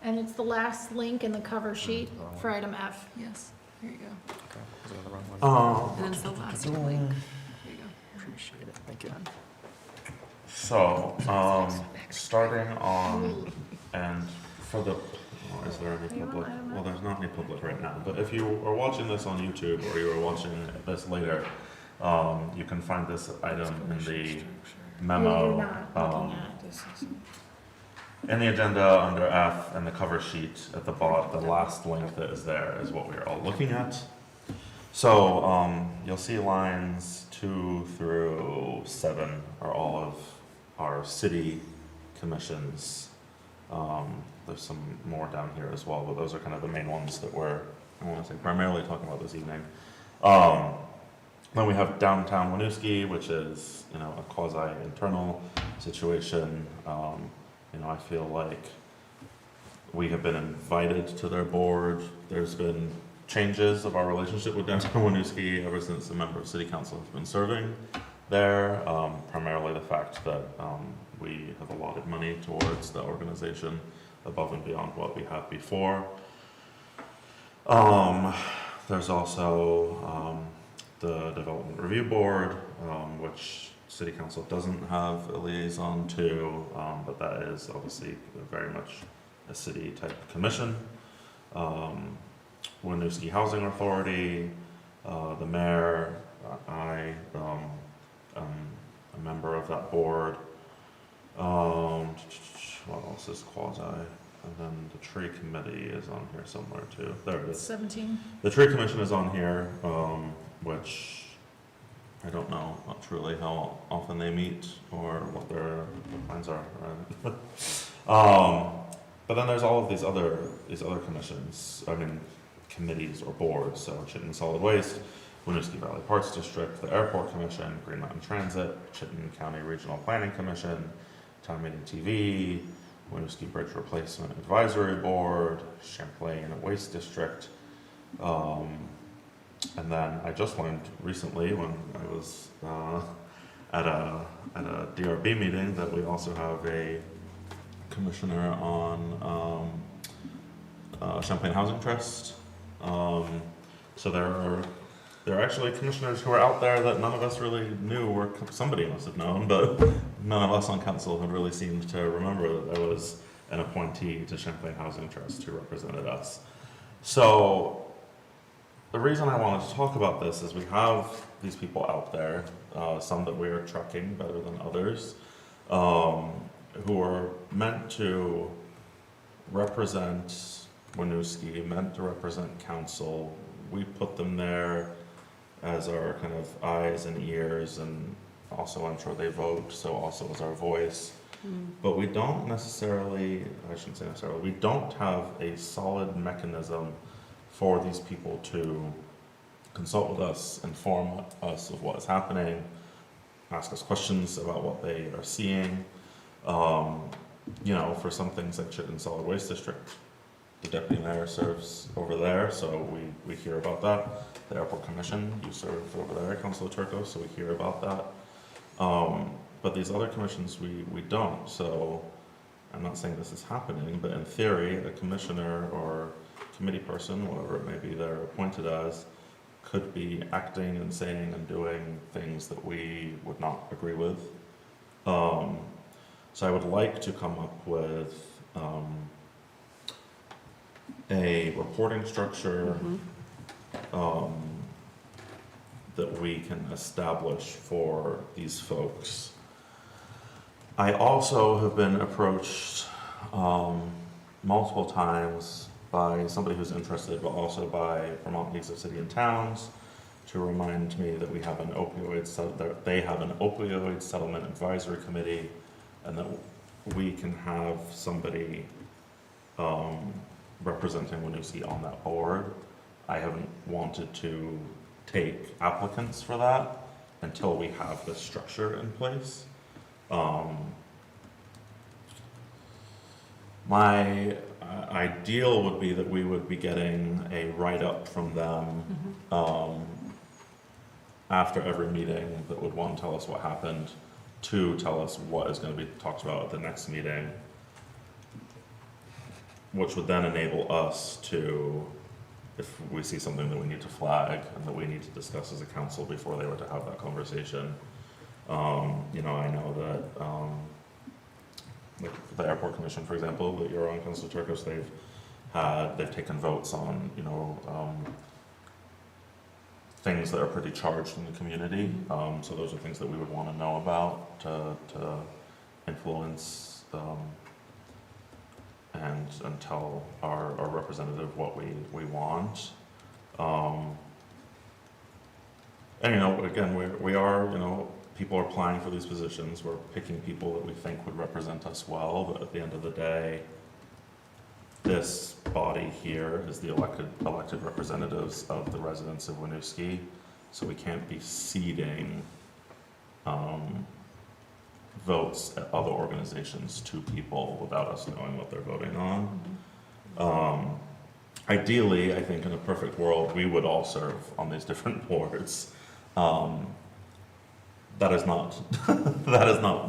and it's the last link in the cover sheet for item F. Yes, here you go. Okay, was I on the wrong one? And then it's the last link. There you go. Appreciate it, thank you. So, starting on, and for the, oh, is there any public? Well, there's not any public right now, but if you are watching this on YouTube or you are watching this later, you can find this item in the memo, You're not looking at. in the agenda under F and the cover sheet at the bottom. The last link that is there is what we are all looking at. So, you'll see lines 2 through 7 are all of our city commissions. There's some more down here as well, but those are kind of the main ones that we're, I want to say, primarily talking about this evening. Then we have downtown Winooski, which is, you know, a quasi-internal situation. You know, I feel like we have been invited to their board. There's been changes of our relationship with downtown Winooski ever since a member of city council has been serving there. Primarily the fact that we have allotted money towards the organization above and beyond what we had before. There's also the Development Review Board, which City Council doesn't have a liaison to, but that is obviously very much a city type commission. Winooski Housing Authority, the mayor, I am a member of that board. What else is quasi? And then the tree committee is on here somewhere too. There it is. 17. The tree commission is on here, which I don't know not truly how often they meet or what their plans are. But then there's all of these other commissions. I mean, committees or boards. So Chittenden Solid Waste, Winooski Valley Parks District, the Airport Commission, Green Mountain Transit, Chittenden County Regional Planning Commission, Town Meeting TV, Winooski Bridge Replacement Advisory Board, Champlain Waste District. And then I just learned recently when I was at a DRB meeting that we also have a commissioner on Champlain Housing Trust. So there are actually commissioners who are out there that none of us really knew, or somebody must have known, but none of us on council had really seemed to remember that there was an appointee to Champlain Housing Trust who represented us. So the reason I wanted to talk about this is we have these people out there, some that we are tracking better than others, who are meant to represent Winooski, meant to represent council. We put them there as our kind of eyes and ears, and also I'm sure they vote, so also as our voice. But we don't necessarily, I shouldn't say necessarily, we don't have a solid mechanism for these people to consult with us, inform us of what is happening, ask us questions about what they are seeing. You know, for some things like Chittenden Solid Waste District, the deputy mayor serves over there, so we hear about that. The Airport Commission, you serve over there, Councilor Turco, so we hear about that. But these other commissions, we don't. So I'm not saying this is happening, but in theory, a commissioner or committee person, whatever it may be they're appointed as, could be acting and saying and doing things that we would not agree with. So I would like to come up with a reporting structure that we can establish for these folks. I also have been approached multiple times by somebody who's interested, but also by Vermont Leagues of City and Towns, to remind me that we have an they have an opioid settlement advisory committee, and that we can have somebody representing Winooski on that board. I haven't wanted to take applicants for that until we have this structure in place. My ideal would be that we would be getting a write-up from them after every meeting that would, one, tell us what happened, two, tell us what is going to be talked about at the next meeting, which would then enable us to, if we see something that we need to flag and that we need to discuss as a council before they were to have that conversation. You know, I know that like the Airport Commission, for example, that you're on, Councilor Turcos, they've taken votes on, you know, things that are pretty charged in the community. So those are things that we would want to know about to influence and tell our representative what we want. And you know, again, we are, you know, people are applying for these positions. We're picking people that we think would represent us well, but at the end of the day, this body here is the elected representatives of the residents of Winooski, so we can't be ceding votes at other organizations to people without us knowing what they're voting on. Ideally, I think in a perfect world, we would all serve on these different boards. That is not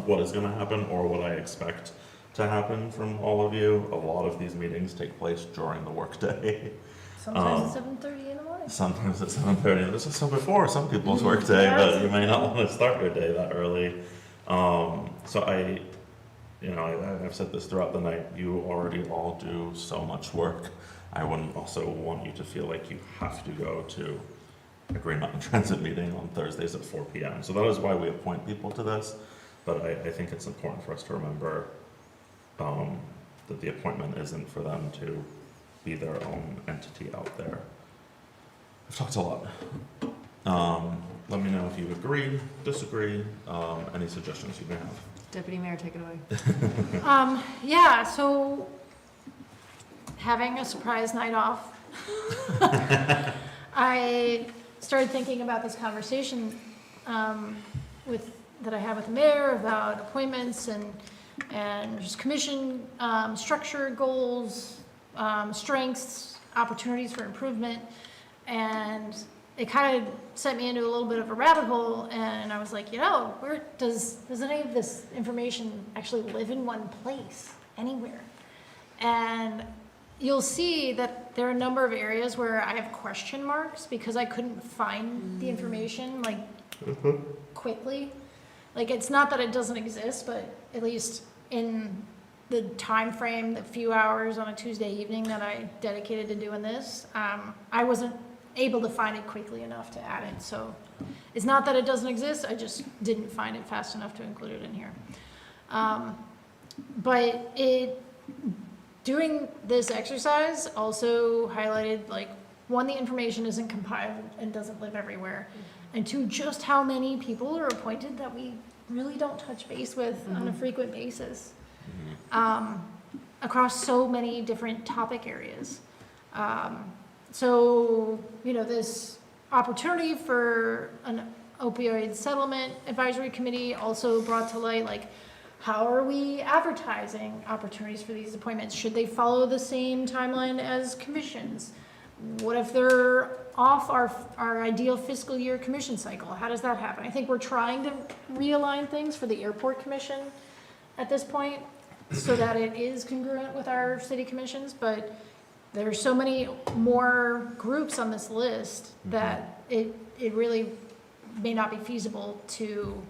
what is going to happen or what I expect to happen from all of you. A lot of these meetings take place during the workday. Sometimes at 7:30 in the morning. Sometimes at 7:30. This is so before some people's workday, but you may not want to start your day that early. So I've said this throughout the night. You already all do so much work. I wouldn't also want you to feel like you have to go to a Green Mountain Transit meeting on Thursdays at 4 p.m. So that is why we appoint people to this. But I think it's important for us to remember that the appointment isn't for them to be their own entity out there. I've talked a lot. Let me know if you agree, disagree, any suggestions you may have. Deputy Mayor, take it away. Yeah, so having a surprise night off, I started thinking about this conversation that I have with the mayor about appointments and just commission structure, goals, strengths, opportunities for improvement, and it kind of sent me into a little bit of a rabbit hole, and I was like, you know, where does any of this information actually live in one place, anywhere? And you'll see that there are a number of areas where I have question marks because I couldn't find the information, like, quickly. Like, it's not that it doesn't exist, but at least in the time frame, the few hours on a Tuesday evening that I dedicated to doing this, I wasn't able to find it quickly enough to add it. So it's not that it doesn't exist, I just didn't find it fast enough to include it in here. But doing this exercise also highlighted, like, one, the information isn't compiled and doesn't live everywhere, and two, just how many people are appointed that we really don't touch base with on a frequent basis, across so many different topic areas. So, you know, this opportunity for an opioid settlement advisory committee also brought to light, like, how are we advertising opportunities for these appointments? Should they follow the same timeline as commissions? What if they're off our ideal fiscal year commission cycle? How does that happen? I think we're trying to realign things for the airport commission at this point. so that it is congruent with our city commissions, but there's so many more groups on this list that it really may not be feasible to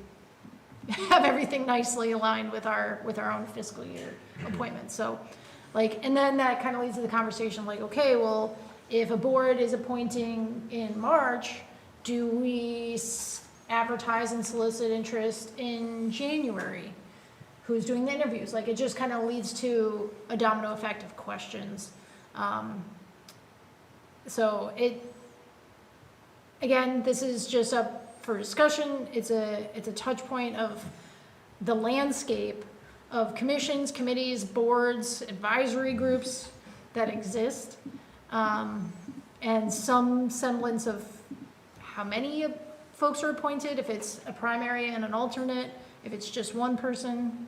have everything nicely aligned with our own fiscal year appointments. So, like, and then that kind of leads to the conversation, like, okay, well, if a board is appointing in March, do we advertise and solicit interest in January? Who's doing the interviews? Like, it just kind of leads to a domino effect of questions. So again, this is just up for discussion. It's a touch point of the landscape of commissions, committees, boards, advisory groups that exist, and some semblance of how many folks are appointed, if it's a primary and an alternate, if it's just one person.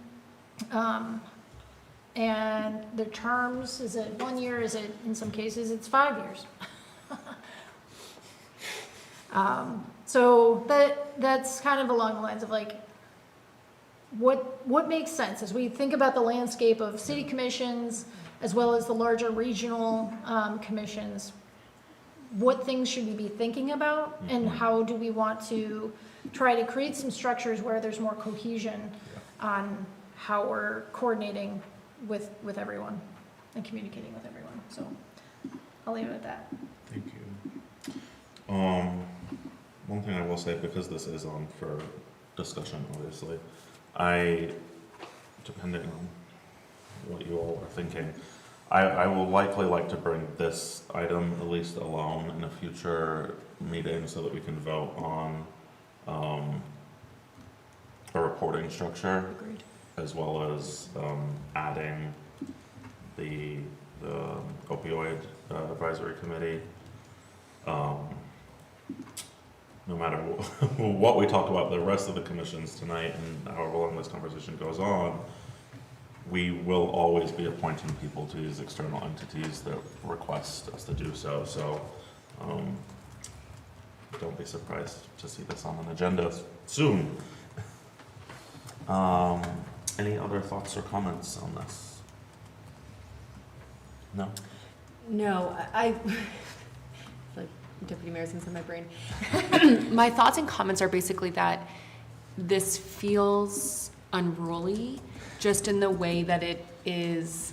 And the terms, is it 1 year? Is it, in some cases, it's 5 years? So that's kind of along the lines of like, what makes sense as we think about the landscape of city commissions as well as the larger regional commissions. What things should we be thinking about, and how do we want to try to create some structures where there's more cohesion on how we're coordinating with everyone and communicating with everyone. So I'll leave it at that. Thank you. One thing I will say, because this is on for discussion, obviously, depending on what you all are thinking, I will likely like to bring this item at least alone in a future meeting so that we can vote on a reporting structure. Agreed. As well as adding the opioid advisory committee. No matter what we talk about the rest of the commissions tonight and however long this conversation goes on, we will always be appointing people to these external entities that request us to do so. So don't be surprised to see this on an agenda soon. Any other thoughts or comments on this? No? No, I feel like Deputy Mayor's inside my brain. My thoughts and comments are basically that this feels unruly, just in the way that it is,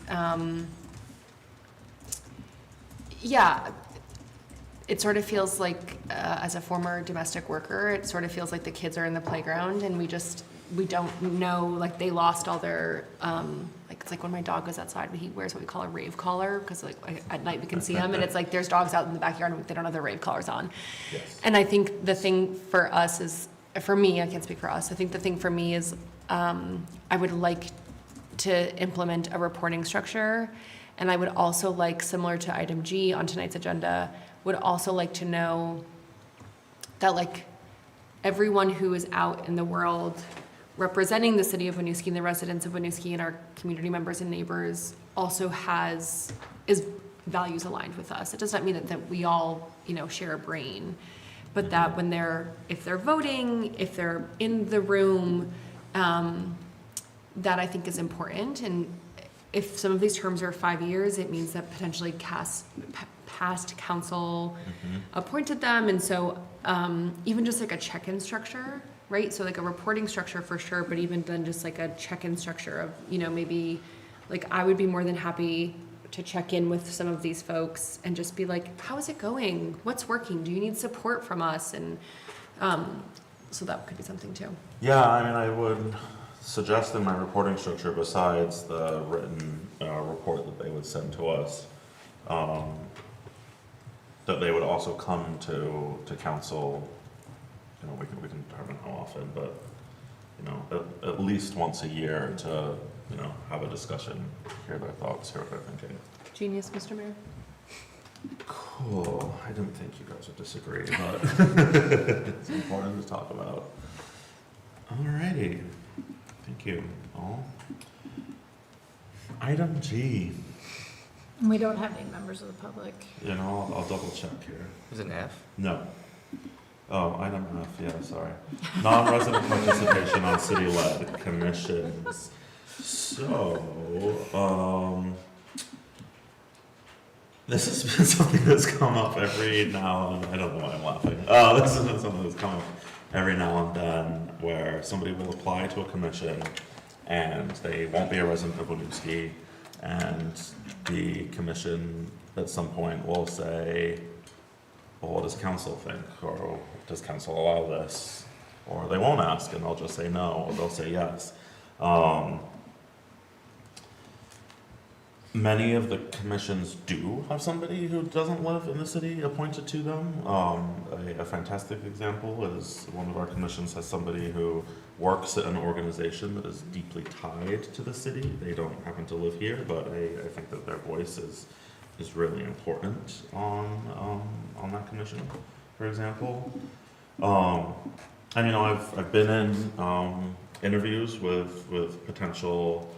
it sort of feels like, as a former domestic worker, it sort of feels like the kids are in the playground and we don't know, like they lost all their, like it's like when my dog goes outside, he wears what we call a rave collar, because like at night we can see him, and it's like there's dogs out in the backyard and they don't have their rave collars on. Yes. And I think the thing for us is, for me, I can't speak for us, I think the thing for me is I would like to implement a reporting structure, and I would also like, similar to item G on tonight's agenda, would also like to know that like everyone who is out in the world representing the city of Winooski and the residents of Winooski and our community members and neighbors also is values aligned with us. It does not mean that we all, share a brain, but that when if they're voting, if they're in the room, that I think is important. And if some of these terms are 5 years, it means that potentially past council appointed them. And so even just like a check-in structure, right? So like a reporting structure for sure, but even then just like a check-in structure of, maybe like I would be more than happy to check in with some of these folks and just be like, how is it going? What's working? Do you need support from us? And so that could be something too. Yeah, I mean, I would suggest in my reporting structure, besides the written report that they would send to us, that they would also come to council. We can determine how often, but at least once a year to have a discussion, hear their thoughts, hear what they're thinking. Genius, Mr. Mayor. Cool. I didn't think you guys would disagree, but it's important to talk about. Alrighty. Thank you all. Item G. We don't have any members of the public. I'll double check here. Is it an F? No. Oh, item F, yeah, sorry. Non-resident participation on city-led commissions. So, this has been something that's come up every now and, I don't know why I'm laughing. This has been something that's come up every now and then where somebody will apply to a commission and they won't be a resident of Winooski, and the commission at some point will say, well, what does council think? Or does council allow this? Or they won't ask and they'll just say no, or they'll say yes. Many of the commissions do have somebody who doesn't live in the city appointed to them. A fantastic example is one of our commissions has somebody who works at an organization that is deeply tied to the city. They don't happen to live here, but I think that their voice is really important on that commission, for example. And I've been in interviews with potential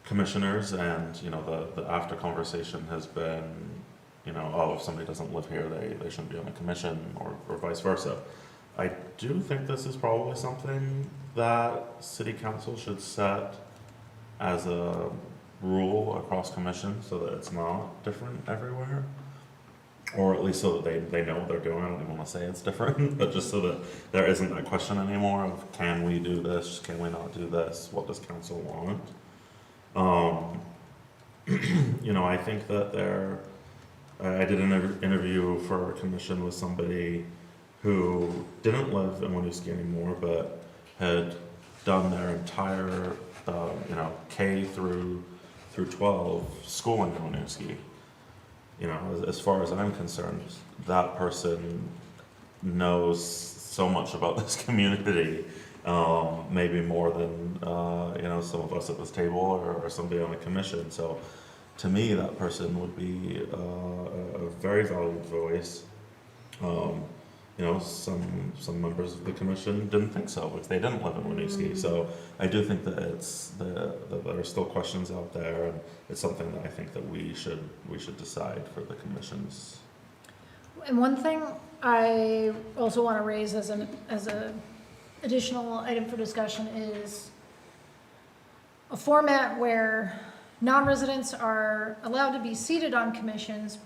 commissioners, and the after conversation has been, if somebody doesn't live here, they shouldn't be on a commission, or vice versa. I do think this is probably something that city council should set as a rule across commissions so that it's not different everywhere. Or at least so that they know what they're doing. I don't even want to say it's different, but just so that there isn't that question anymore of, can we do this, can we not do this, what does council want? I think that I did an interview for a commission with somebody who didn't live in Winooski anymore, but had done their entire, K through 12 schooling in Winooski. As far as I'm concerned, that person knows so much about this community, maybe more than, some of us at this table or somebody on a commission. So to me, that person would be a very valued voice. Some members of the commission didn't think so because they didn't live in Winooski. So I do think that that there are still questions out there, and it's something that I think that we should decide for the commissions. And one thing I also want to raise as an additional item for discussion is a format where non-residents are allowed to be seated on commissions,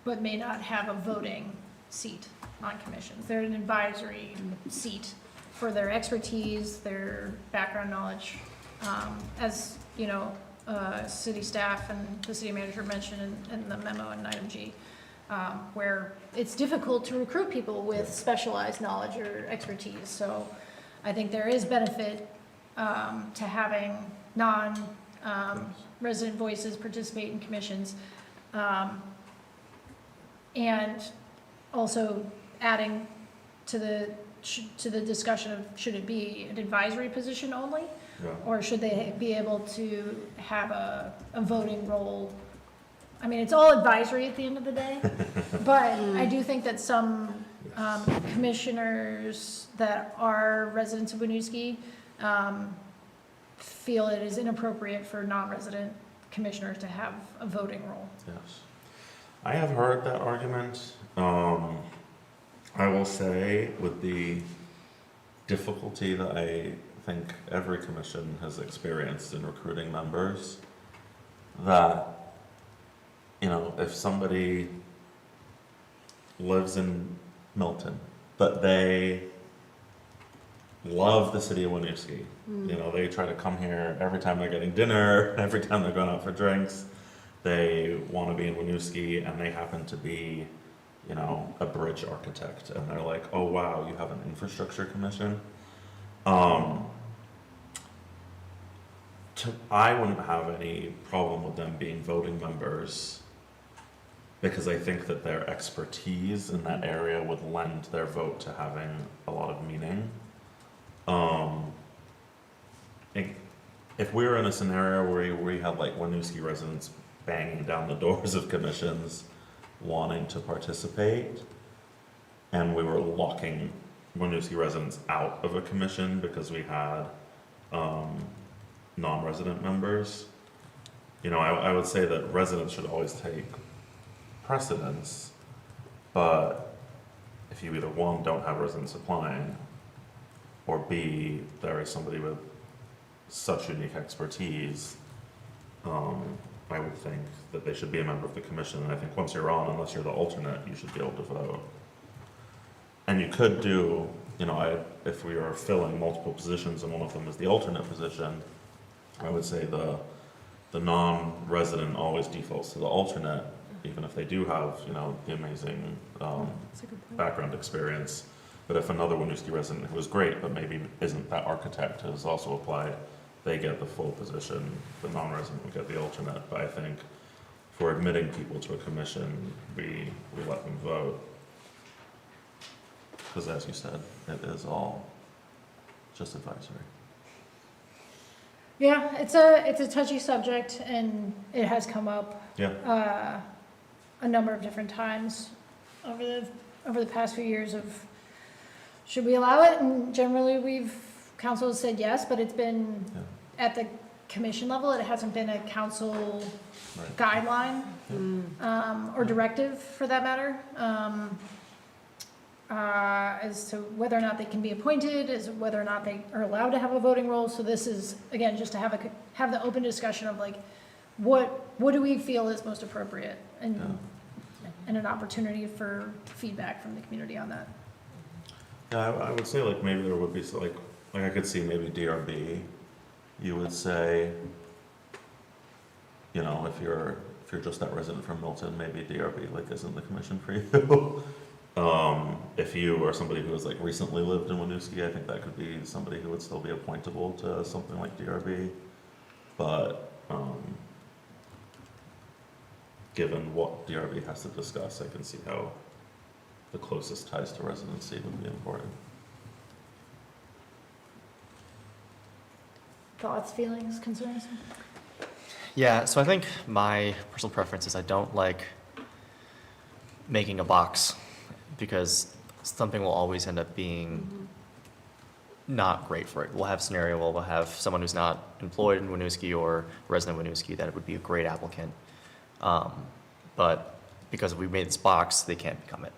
but may not have a voting seat on commissions. They're an advisory seat for their expertise, their background knowledge. As city staff and the city manager mentioned in the memo in item G, where it's difficult to recruit people with specialized knowledge or expertise. So I think there is benefit to having non-resident voices participate in commissions, and also adding to the discussion of, should it be an advisory position only? Yeah. Or should they be able to have a voting role? I mean, it's all advisory at the end of the day, but I do think that some commissioners that are residents of Winooski feel it is inappropriate for non-resident commissioners to have a voting role. Yes. I have heard that argument. I will say, with the difficulty that I think every commission has experienced in recruiting members, that, if somebody lives in Milton, but they love the city of Winooski, they try to come here every time they're getting dinner, every time they're going out for drinks, they want to be in Winooski, and they happen to be a bridge architect, and they're like, oh wow, you have an infrastructure commission. I wouldn't have any problem with them being voting members, because I think that their expertise in that area would lend their vote to having a lot of meaning. If we were in a scenario where we had like Winooski residents banging down the doors of commissions wanting to participate, and we were locking Winooski residents out of a commission because we had non-resident members, I would say that residents should always take precedence, but if you either one, don't have residents applying, or B, there is somebody with such unique expertise, I would think that they should be a member of the commission. And I think once you're on, unless you're the alternate, you should be able to vote. And you could do, you know, if we are filling multiple positions and one of them is the alternate position, I would say the non-resident always defaults to the alternate, even if they do have, you know, the amazing background experience. But if another Winooski resident who is great, but maybe isn't that architect, has also applied, they get the full position. The non-resident would get the alternate. But I think for admitting people to a commission, we let them vote. Because as you said, it is all just advisory. Yeah, it's a touchy subject, and it has come up Yeah. a number of different times over the past few years of should we allow it? And generally council has said yes, but it's been at the commission level. It hasn't been a council guideline or directive for that matter. As to whether or not they can be appointed, as whether or not they are allowed to have a voting role. So this is, again, just to have the open discussion of like, what do we feel is most appropriate, and an opportunity for feedback from the community on that. Yeah, I would say like maybe there would be like I could see maybe DRB. You would say, you know, if you're just that resident from Milton, maybe DRB like isn't the commission for you. If you are somebody who has like recently lived in Winooski, I think that could be somebody who would still be appointable to something like DRB. But given what DRB has to discuss, I can see how the closest ties to residency would be important. Thoughts, feelings, concerns? Yeah, so I think my personal preference is I don't like making a box, because something will always end up being not great for it. We'll have a scenario where we'll have someone who's not employed in Winooski or resident of Winooski that would be a great applicant. But because we made this box, they can't become it.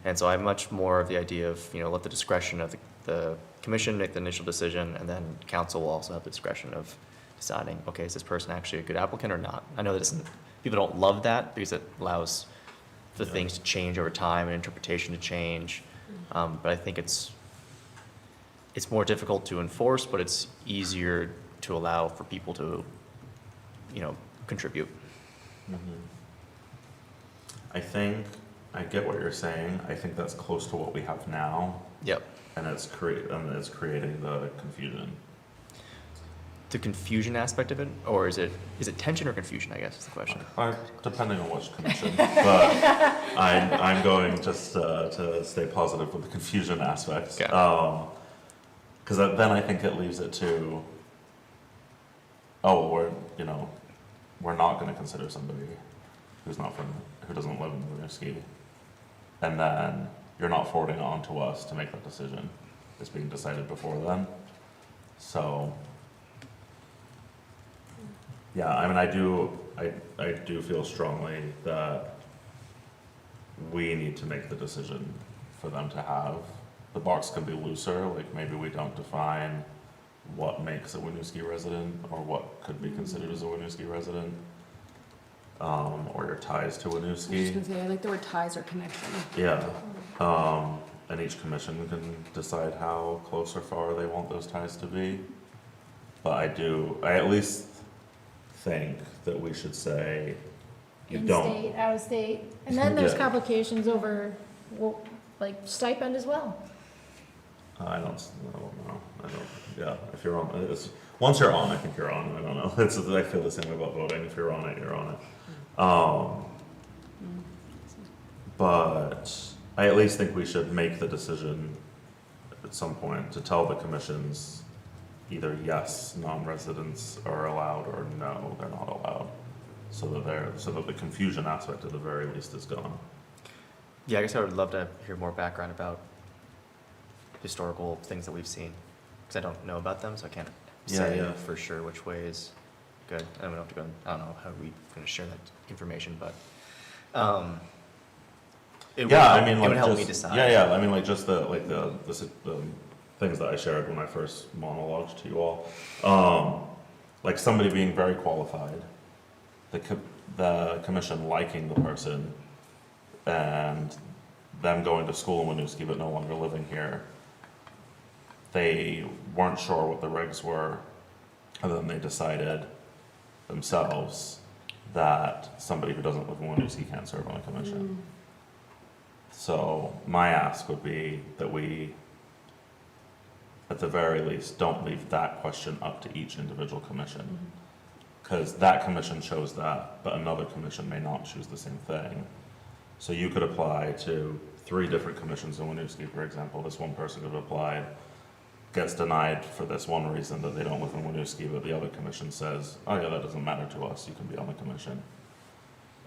And so I'm much more of the idea of, you know, let the discretion of the commission make the initial decision, and then council will also have the discretion of deciding, okay, is this person actually a good applicant or not? I know that people don't love that because it allows for things to change over time and interpretation to change. But I think it's more difficult to enforce, but it's easier to allow for people to, you know, contribute. I think I get what you're saying. I think that's close to what we have now. Yep. And it's creating the confusion. The confusion aspect of it, or is it tension or confusion, I guess is the question. Depending on which commission, but I'm going just to stay positive with the confusion aspect. Because then I think it leaves it to, we're not going to consider somebody who doesn't live in Winooski, and then you're not forwarding it on to us to make that decision. It's being decided before then. So, yeah, I mean, I do feel strongly that we need to make the decision for them to have. The box can be looser, like maybe we don't define what makes a Winooski resident or what could be considered as a Winooski resident, or your ties to I was just Winooski. gonna say, I like the word ties or connection. Yeah, and each commission can decide how close or far they want those ties to be. But I at least think that we should say, you don't. In-state, out-of-state, and then there's Yeah. complications over, well, like stipend as well. I don't know. Yeah, if you're on, once you're on, I think you're on. I don't know. I feel the same way about voting. If you're on it, you're on it. But I at least think we should make the decision at some point to tell the commissions either yes, non-residents are allowed, or no, they're not allowed. So that the confusion aspect at the very least is gone. Yeah, I guess I would love to hear more background about historical things that we've seen, because I don't know about them, so I can't say for sure which way is good. I don't have to go. I don't know how we're going to share that information, but it would help me decide. Yeah, I mean, like just the things that I shared when I first monologued to you all. Like somebody being very qualified, the commission liking the person, and them going to school in Winooski but no longer living here. They weren't sure what the regs were, and then they decided themselves that somebody who doesn't live in Winooski can't serve on a commission. So my ask would be that we, at the very least, don't leave that question up to each individual commission. Because that commission chose that, but another commission may not choose the same thing. So you could apply to 3 different commissions in Winooski, for example. This one person could have applied, gets denied for this one reason that they don't live in Winooski, but the other commission says, oh yeah, that doesn't matter to us, you can be on the commission.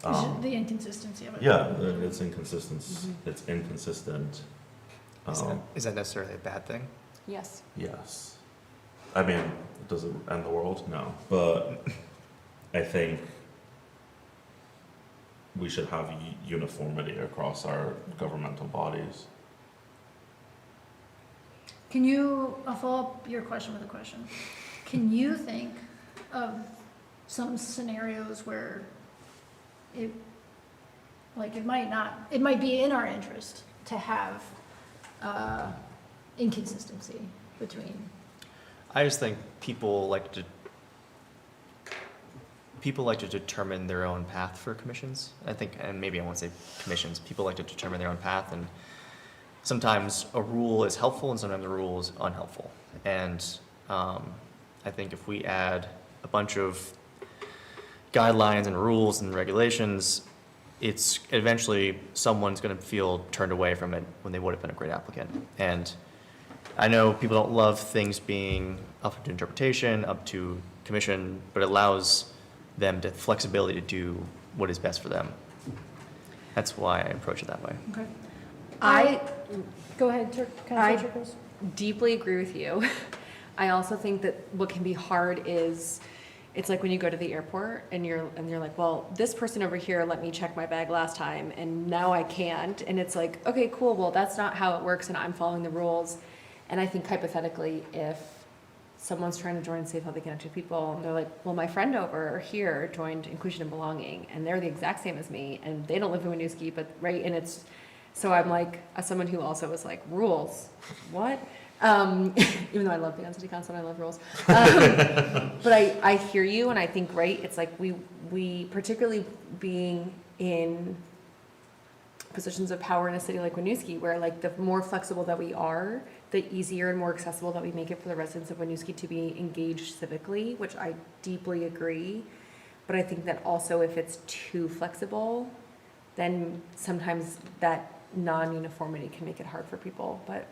It's just the inconsistency of it. Yeah, it's inconsistent. It's inconsistent. Is that necessarily a bad thing? Yes. Yes. I mean, does it end the world? No. But I think we should have uniformity across our governmental bodies. I'll follow up your question with a question. Can you think of some scenarios where it might be in our interest to have inconsistency between? I just think people like to determine their own path for commissions. I think, and maybe I won't say commissions, people like to determine their own path, and sometimes a rule is helpful and sometimes a rule is unhelpful. And I think if we add a bunch of guidelines and rules and regulations, it's eventually someone's going to feel turned away from it when they would have been a great applicant. And I know people don't love things being up to interpretation, up to commission, but it allows them the flexibility to do what is best for them. That's why I approach it that way. Okay. Go ahead, I Councilor Chakos. deeply agree with you. I also think that what can be hard is, it's like when you go to the airport and you're like, well, this person over here let me check my bag last time and now I can't. And it's like, okay, cool, well, that's not how it works and I'm following the rules. And I think hypothetically, if someone's trying to join Safe Healthy Connected People, and they're like, well, my friend over here joined Inclusion and Belonging, and they're the exact same as me, and they don't live in Winooski, but right, and it's, so I'm like, as someone who also was like, rules, what? Even though I love being on city council and I love rules. But I hear you, and I think, right, it's like we particularly being in positions of power in a city like Winooski, where like the more flexible that we are, the easier and more accessible that we make it for the residents of Winooski to be engaged civically, which I deeply agree. But I think that also if it's too flexible, then sometimes that non-uniformity can make it hard for people. But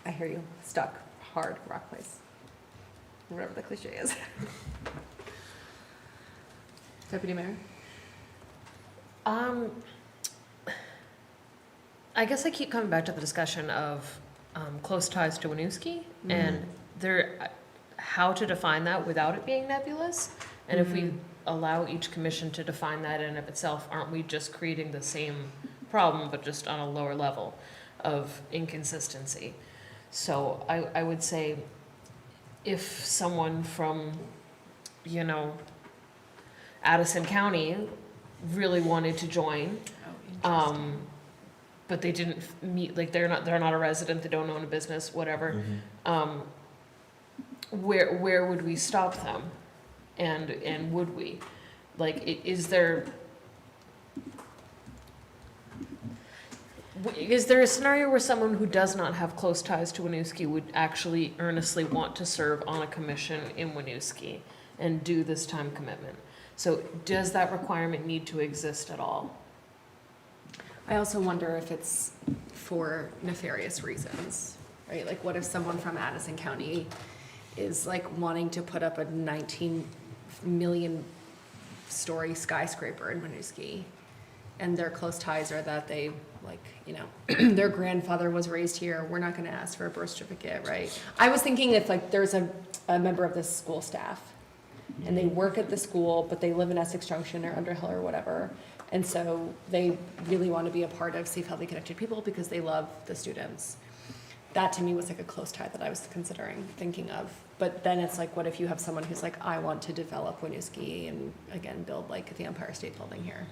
I hear you, stuck, hard, rock place, whatever the cliche is. Deputy Mayor? I guess I keep coming back to the discussion of close ties to Winooski and how to define that without it being nebulous. And if we allow each commission to define that in and of itself, aren't we just creating the same problem, but just on a lower level of inconsistency? So I would say if someone from, Addison County really wanted to join, but they didn't meet, like they're not a resident, they don't own a business, whatever. Where would we stop them? And would we? Like, is there a scenario where someone who does not have close ties to Winooski would actually earnestly want to serve on a commission in Winooski and do this time commitment? So does that requirement need to exist at all? I also wonder if it's for nefarious reasons, right? Like, what if someone from Addison County is like wanting to put up a 19 million story skyscraper in Winooski, and their close ties are that they their grandfather was raised here. We're not going to ask for a birth certificate, right? I was thinking if like there's a member of the school staff and they work at the school, but they live in Essex Junction or Underhill or whatever, and so they really want to be a part of Safe Healthy Connected People because they love the students. that to me was like a close tie that I was considering thinking of. But then it's like, what if you have someone who's like, I want to develop Winooski and again, build like the Empire State Building here.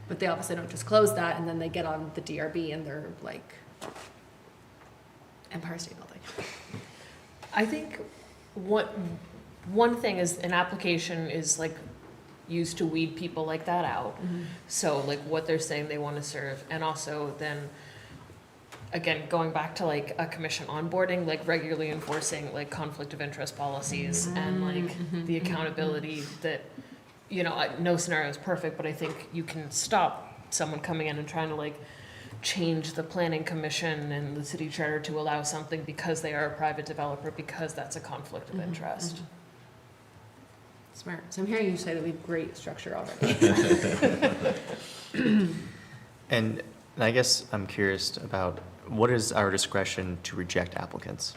But they obviously don't disclose that, and then they get on the DRB and they're like, Empire State Building. I think one thing is an application is like used to weed people like that out. So like what they're saying they want to serve, and also then again, going back to like a commission onboarding, like regularly enforcing like conflict of interest policies and like the accountability that, you know, no scenario is perfect, but I think you can stop someone coming in and trying to like change the planning commission and the city charter to allow something because they are a private developer, because that's a conflict of interest. Smart. So I'm hearing you say that we have great structure already. And I guess I'm curious about what is our discretion to reject applicants?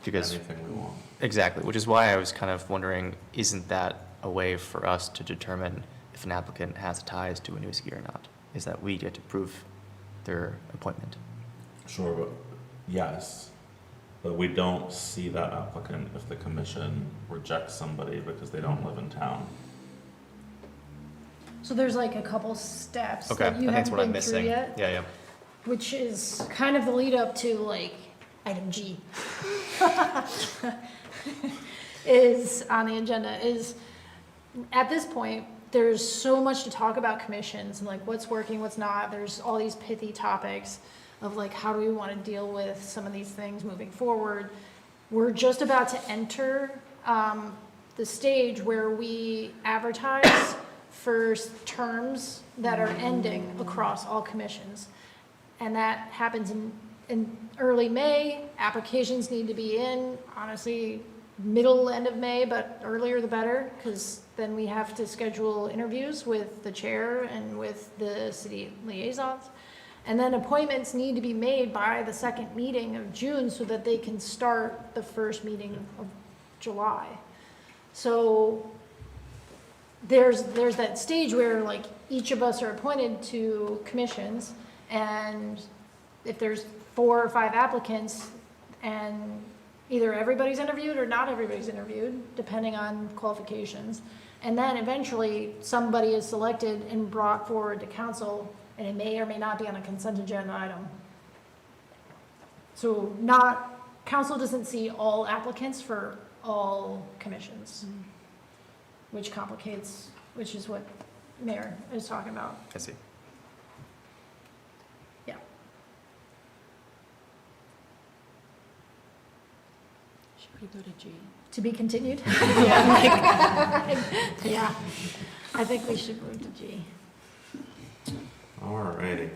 Because Anything we want. exactly, which is why I was kind of wondering, isn't that a way for us to determine if an applicant has ties to Winooski or not? Is that we get to prove their appointment? Sure, but yes, but we don't see that applicant if the commission rejects somebody because they don't live in town. So there's like a couple steps Okay, I that think you that's what I'm haven't been through missing. yet, Yeah, yeah. which is kind of the lead up to like item G. Is on the agenda, is at this point, there's so much to talk about commissions and like what's working, what's not. There's all these pithy topics of like, how do we want to deal with some of these things moving forward? We're just about to enter the stage where we advertise for terms that are ending across all commissions. And that happens in early May. Applications need to be in, honestly, middle, end of May, but earlier the better, because then we have to schedule interviews with the chair and with the city liaisons. And then appointments need to be made by the second meeting of June so that they can start the first meeting of July. So there's that stage where like each of us are appointed to commissions, and if there's 4 or 5 applicants and either everybody's interviewed or not everybody's interviewed, depending on qualifications. And then eventually somebody is selected and brought forward to council, and it may or may not be on a consent agenda item. So council doesn't see all applicants for all commissions, which is what Mayor is talking about. I see. Yeah. Should we go to G? To be continued? Yeah, I think we should move to G. Alrighty.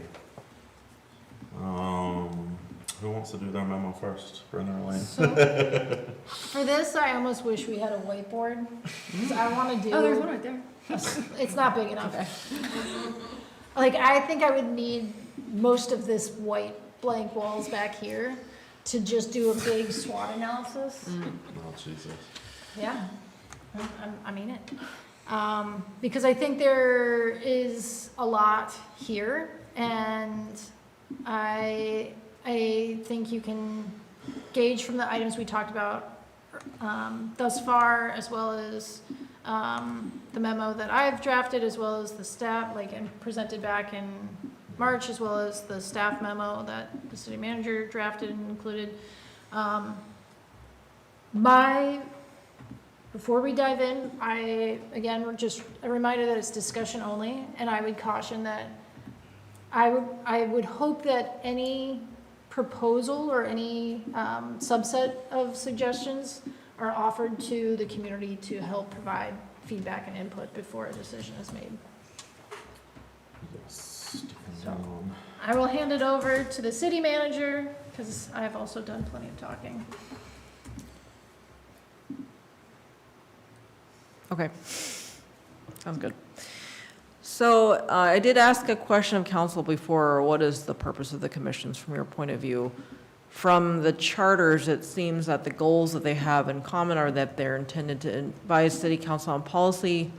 Who wants to do their memo first? Brenda or Elaine? So, for this, I almost wish we had a whiteboard, because I want to do. Oh, there's one right there. It's not big enough. Like, I think I would need most of this white blank walls back here to just do a big SWOT analysis. Oh, Jesus. Yeah, I mean it. Because I think there is a lot here, and I think you can gauge from the items we talked about thus far, as well as the memo that I've drafted, as well as the staff, and presented back in March, as well as the staff memo that the city manager drafted and included. Before we dive in, again, just a reminder that it's discussion only, and I would caution that I would hope that any proposal or any subset of suggestions are offered to the community to help provide feedback and input before a decision is made. Yes. I will hand it over to the city manager, because I've also done plenty of talking. Okay, sounds good. So I did ask a question of council before, what is the purpose of the commissions from your point of view? From the charters, it seems that the goals that they have in common are that they're intended to advise city council on policy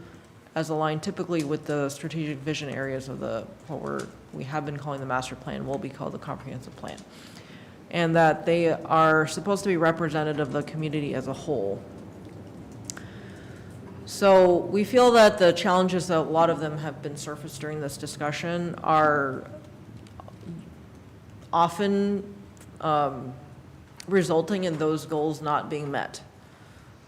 as aligned typically with the strategic vision areas of we have been calling the master plan, will be called the comprehensive plan. and that they are supposed to be representative of the community as a whole. So we feel that the challenges that a lot of them have been surfaced during this discussion are often resulting in those goals not being met.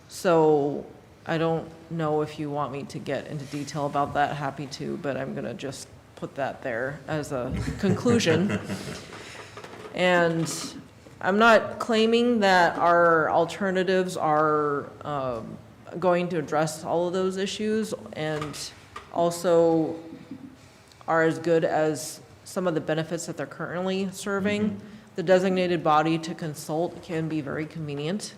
So I don't know if you want me to get into detail about that, happy to, but I'm gonna just put that there as a conclusion. And I'm not claiming that our alternatives are going to address all of those issues and also are as good as some of the benefits that they're currently serving. The designated body to consult can be very convenient.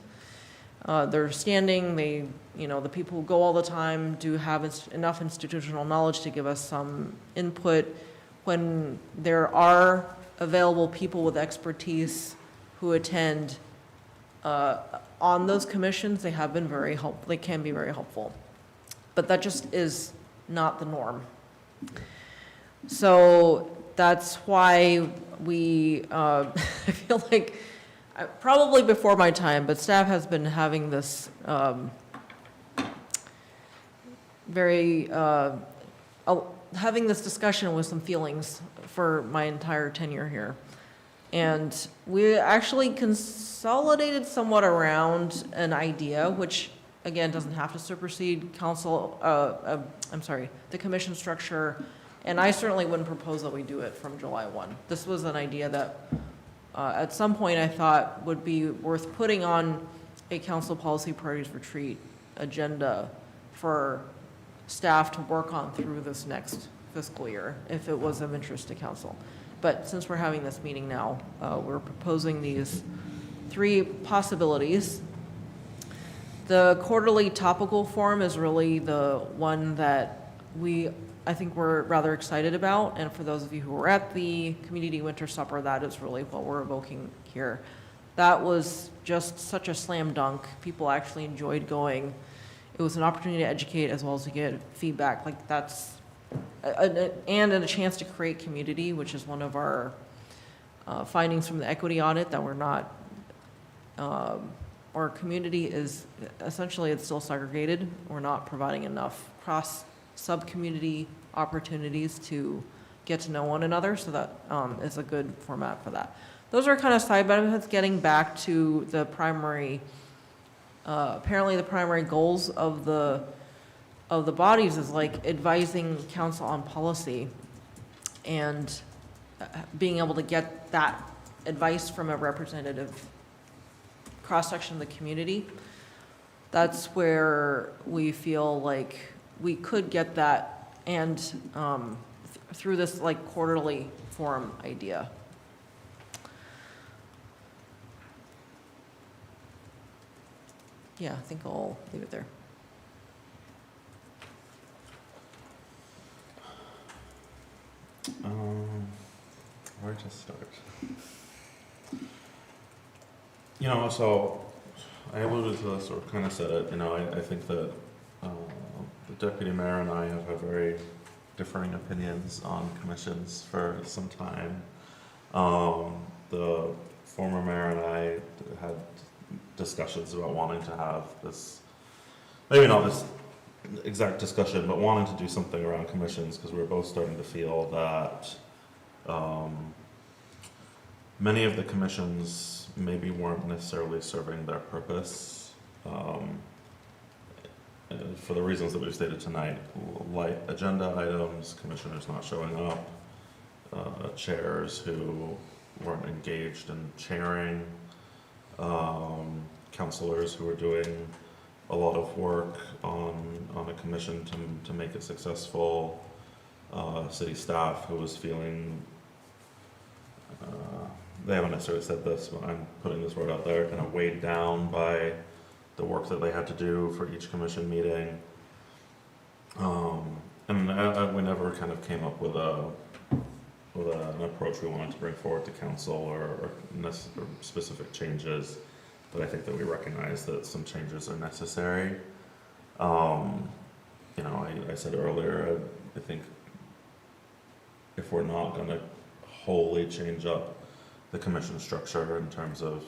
They're standing, the people who go all the time do have enough institutional knowledge to give us some input. When there are available people with expertise who attend on those commissions, they have been very helpful. They can be very helpful, but that just is not the norm. So that's why we, I feel like, probably before my time, but staff has been having this having this discussion with some feelings for my entire tenure here. And we actually consolidated somewhat around an idea, which again doesn't have to supersede the commission structure. And I certainly wouldn't propose that we do it from July 1. This was an idea that at some point I thought would be worth putting on a council policy priorities retreat agenda for staff to work on through this next fiscal year, if it was of interest to council. But since we're having this meeting now, we're proposing these 3 possibilities. The quarterly topical forum is really the one that I think we're rather excited about. And for those of you who were at the community winter supper, that is really what we're evoking here. That was just such a slam dunk. People actually enjoyed going. It was an opportunity to educate as well as to get feedback. Like that's, and a chance to create community, which is one of our findings from the equity audit, that we're not, our community is, essentially it's still segregated. We're not providing enough cross sub-community opportunities to get to know one another, so that is a good format for that. Those are kind of side benefits. Getting back to the primary, apparently the primary goals of the bodies is like advising council on policy and being able to get that advice from a representative cross-section of the community. That's where we feel like we could get that, and through this like quarterly forum idea. Yeah, I think I'll leave it there. Where to start? So I alluded to this or kind of said it, I think that the deputy mayor and I have had very differing opinions on commissions for some time. The former mayor and I had discussions about wanting to have this, maybe not this exact discussion, but wanting to do something around commissions because we were both starting to feel that many of the commissions maybe weren't necessarily serving their purpose for the reasons that we've stated tonight, like agenda items, commissioners not showing up, chairs who weren't engaged in chairing, counselors who were doing a lot of work on a commission to make it successful, city staff who was feeling, they haven't necessarily said this, but I'm putting this word out there, kind of weighed down by the work that they had to do for each commission meeting. And we never kind of came up with an approach we wanted to bring forward to council or specific changes, but I think that we recognize that some changes are necessary. I said earlier, I think if we're not going to wholly change up the commission structure in terms of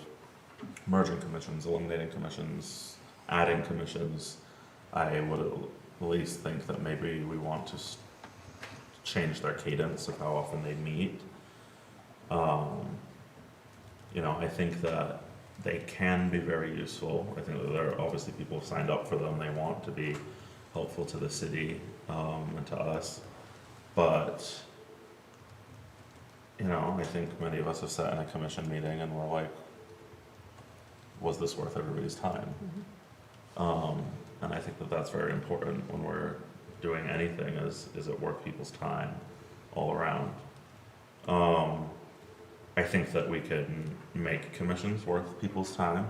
merging commissions, eliminating commissions, adding commissions. I would at least think that maybe we want to change their cadence of how often they meet. You know, I think that they can be very useful. I think that there are obviously people who signed up for them. They want to be helpful to the city and to us. But, you know, I think many of us have sat in a commission meeting and we're like, was this worth everybody's time? And I think that that's very important when we're doing anything, is it worth people's time all around? I think that we can make commissions worth people's time.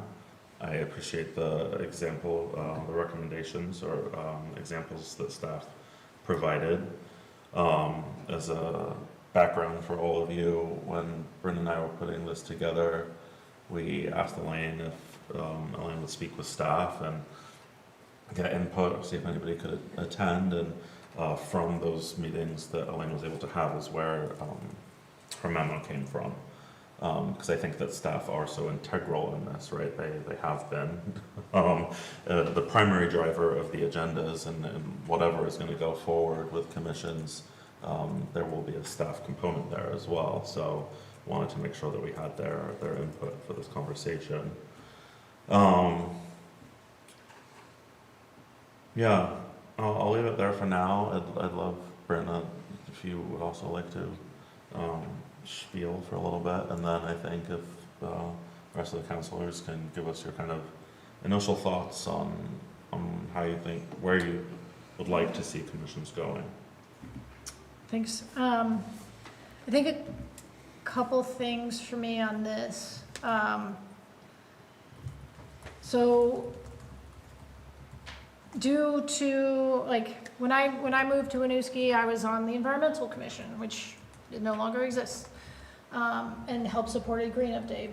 I appreciate the example, the recommendations or examples that staff provided. As a background for all of you, when Bryn and I were putting this together, we asked Elaine if Elaine would speak with staff and get input, see if anybody could attend, and from those meetings that Elaine was able to have is where her memo came from. Because I think that staff are so integral in this, right? They have been the primary driver of the agendas and whatever is going to go forward with commissions. There will be a staff component there as well. So wanted to make sure that we had their input for this conversation. Yeah, I'll leave it there for now. I'd love, Brenna, if you would also like to spiel for a little bit, and then I think if the rest of the councilors can give us your kind of initial thoughts on how you think, where you would like to see commissions going. Thanks. I think a couple things for me on this. So due to, like, when I moved to Winooski, I was on the Environmental Commission, which it no longer exists, and helped supported Green Update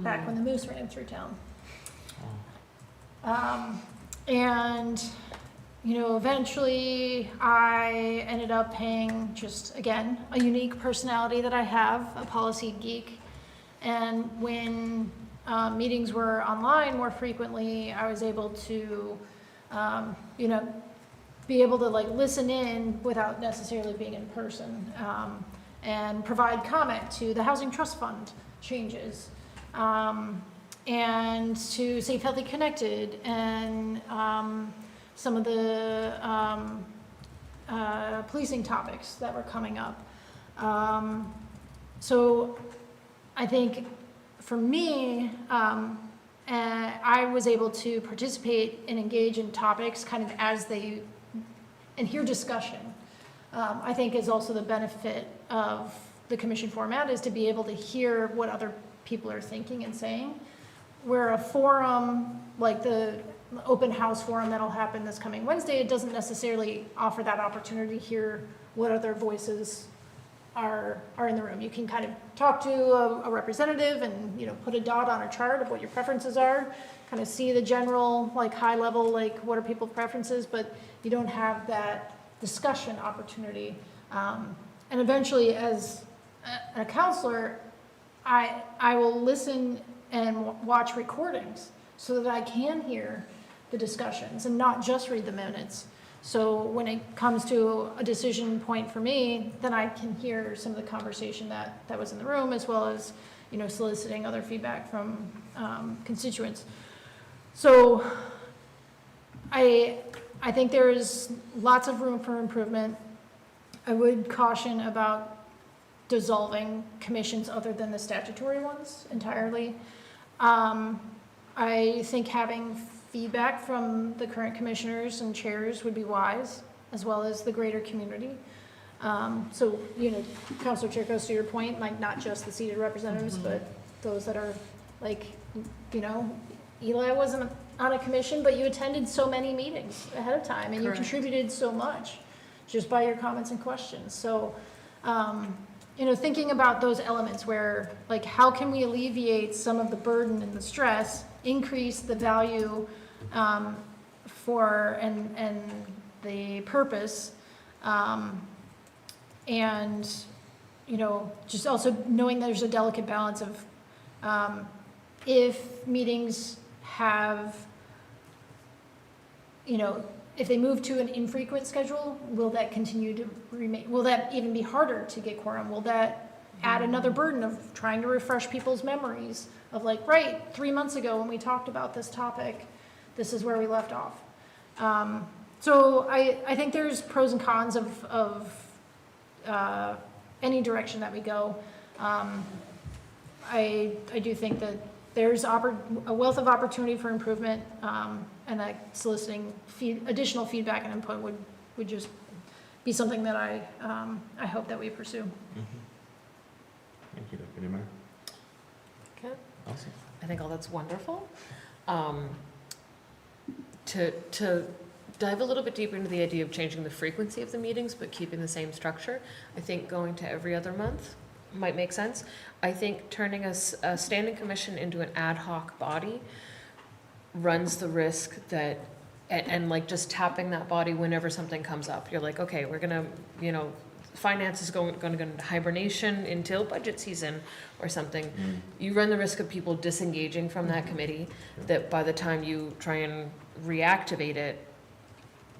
back when the moose ran through town. And, you know, eventually I ended up paying just, again, a unique personality that I have, a policy geek. And when meetings were online more frequently, I was able to, you know, be able to like listen in without necessarily being in person, and provide comment to the Housing Trust Fund changes, and to Safe, Healthy, Connected, and some of the policing topics that were coming up. So I think for me, I was able to participate and engage in topics kind of as they, and hear discussion. I think is also the benefit of the commission format, is to be able to hear what other people are thinking and saying. Where a forum, like the open house forum that'll happen this coming Wednesday, it doesn't necessarily offer that opportunity to hear what other voices are in the room. You can kind of talk to a representative and, you know, put a dot on a chart of what your preferences are, kind of see the general, like high level, like what are people's preferences, but you don't have that discussion opportunity. And eventually, as a counselor, I will listen and watch recordings so that I can hear the discussions and not just read the minutes. So when it comes to a decision point for me, then I can hear some of the conversation that was in the room, as well as, you know, soliciting other feedback from constituents. So I think there is lots of room for improvement. I would caution about dissolving commissions other than the statutory ones entirely. I think having feedback from the current commissioners and chairs would be wise, as well as the greater community. So, you know, Councilor Chirkos, to your point, like not just the seated representatives, but those that are like, you know, Eli wasn't on a commission, but you attended so many meetings ahead of time, and Correct. you contributed so much just by your comments and questions. So, you know, thinking about those elements where, like, how can we alleviate some of the burden and the stress, increase the value for and the purpose, and you know, just also knowing there's a delicate balance of, if meetings have, you know, if they move to an infrequent schedule, will that continue to remain, will that even be harder to get quorum? Will that add another burden of trying to refresh people's memories of like, right, 3 months ago when we talked about this topic, this is where we left off. So I think there's pros and cons of any direction that we go. I do think that there's a wealth of opportunity for improvement, and that soliciting additional feedback and input would just be something that I hope that we pursue. Thank you, Deputy Mayor. Okay. Awesome. I think all that's wonderful. To dive a little bit deeper into the idea of changing the frequency of the meetings, but keeping the same structure, I think going to every other month might make sense. I think turning a standing commission into an ad hoc body runs the risk that, and like just tapping that body whenever something comes up. You're like, okay, we're gonna, you know, finance is going to go into hibernation until budget season or something. You run the risk of people disengaging from that committee, that by the time you try and reactivate it,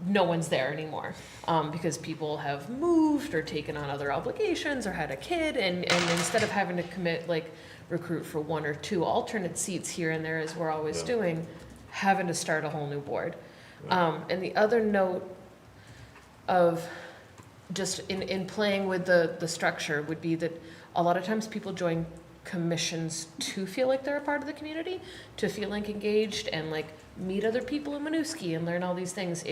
no one's there anymore, because people have moved or taken on other obligations or had a kid, and instead of having to recruit for 1 or 2 alternate seats here and there, as we're always doing, having to start a whole new board. And the other note of just in playing with the structure would be that a lot of times people join commissions to feel like they're a part of the community, to feel like engaged and like meet other people in Winooski and learn all these things.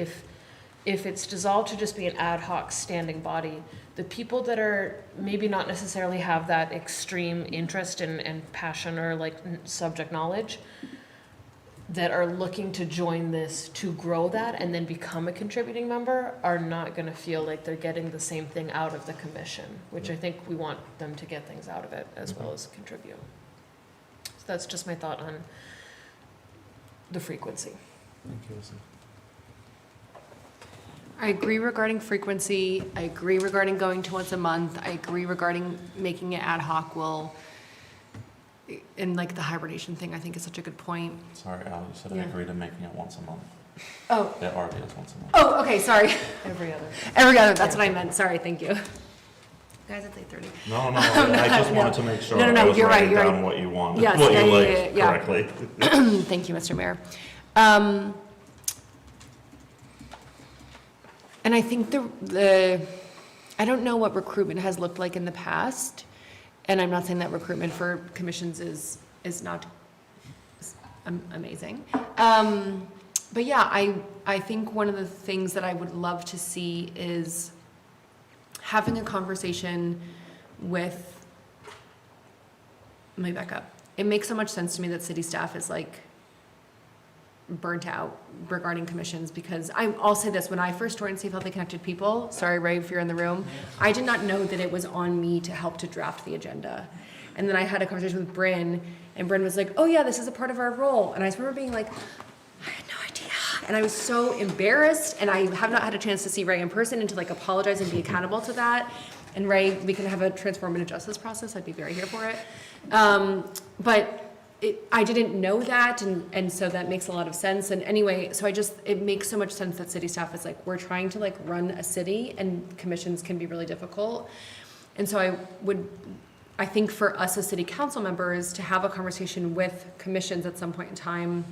If it's dissolved to just be an ad hoc standing body, the people that are maybe not necessarily have that extreme interest and passion or like subject knowledge, that are looking to join this to grow that and then become a contributing member, are not going to feel like they're getting the same thing out of the commission, which I think we want them to get things out of it as well as contribute. So that's just my thought on the frequency. Thank you, Lisa. I agree regarding frequency. I agree regarding going to once a month. I agree regarding making it ad hoc and like the hibernation thing, I think is such a good point. Sorry, Al, you said I Yeah. agreed to making it once a month. Oh, It already is once a month. oh, okay, sorry. Every other. Every other, that's what I meant. Sorry, thank you. Guys, it's 8:30. No, I just wanted to make sure No, I was you're right, writing you're down right. what you wanted, Yes, what yeah, you yeah, liked yeah. correctly. Thank you, Mr. Mayor. And I think I don't know what recruitment has looked like in the past, and I'm not saying that recruitment for commissions is not amazing. But yeah, I think one of the things that I would love to see is having a conversation with, let me back up. It makes so much sense to me that city staff is like burnt out regarding commissions, because I'll say this, when I first joined Safe Healthy Connected People, sorry Ray if you're in the room, I did not know that it was on me to help to draft the agenda. And then I had a conversation with Bryn, and Bryn was like, oh yeah, this is a part of our role. And I just remember being like, I had no idea. And I was so embarrassed, and I have not had a chance to see Ray in person and to like apologize and be accountable to that. And Ray, we can have a transformative justice process. I'd be very here for it. But I didn't know that, and so that makes a lot of sense. And anyway, so it makes so much sense that city staff is like, we're trying to like run a city, and commissions can be really difficult. And so I think for us as city council members to have a conversation with commissions at some point in time,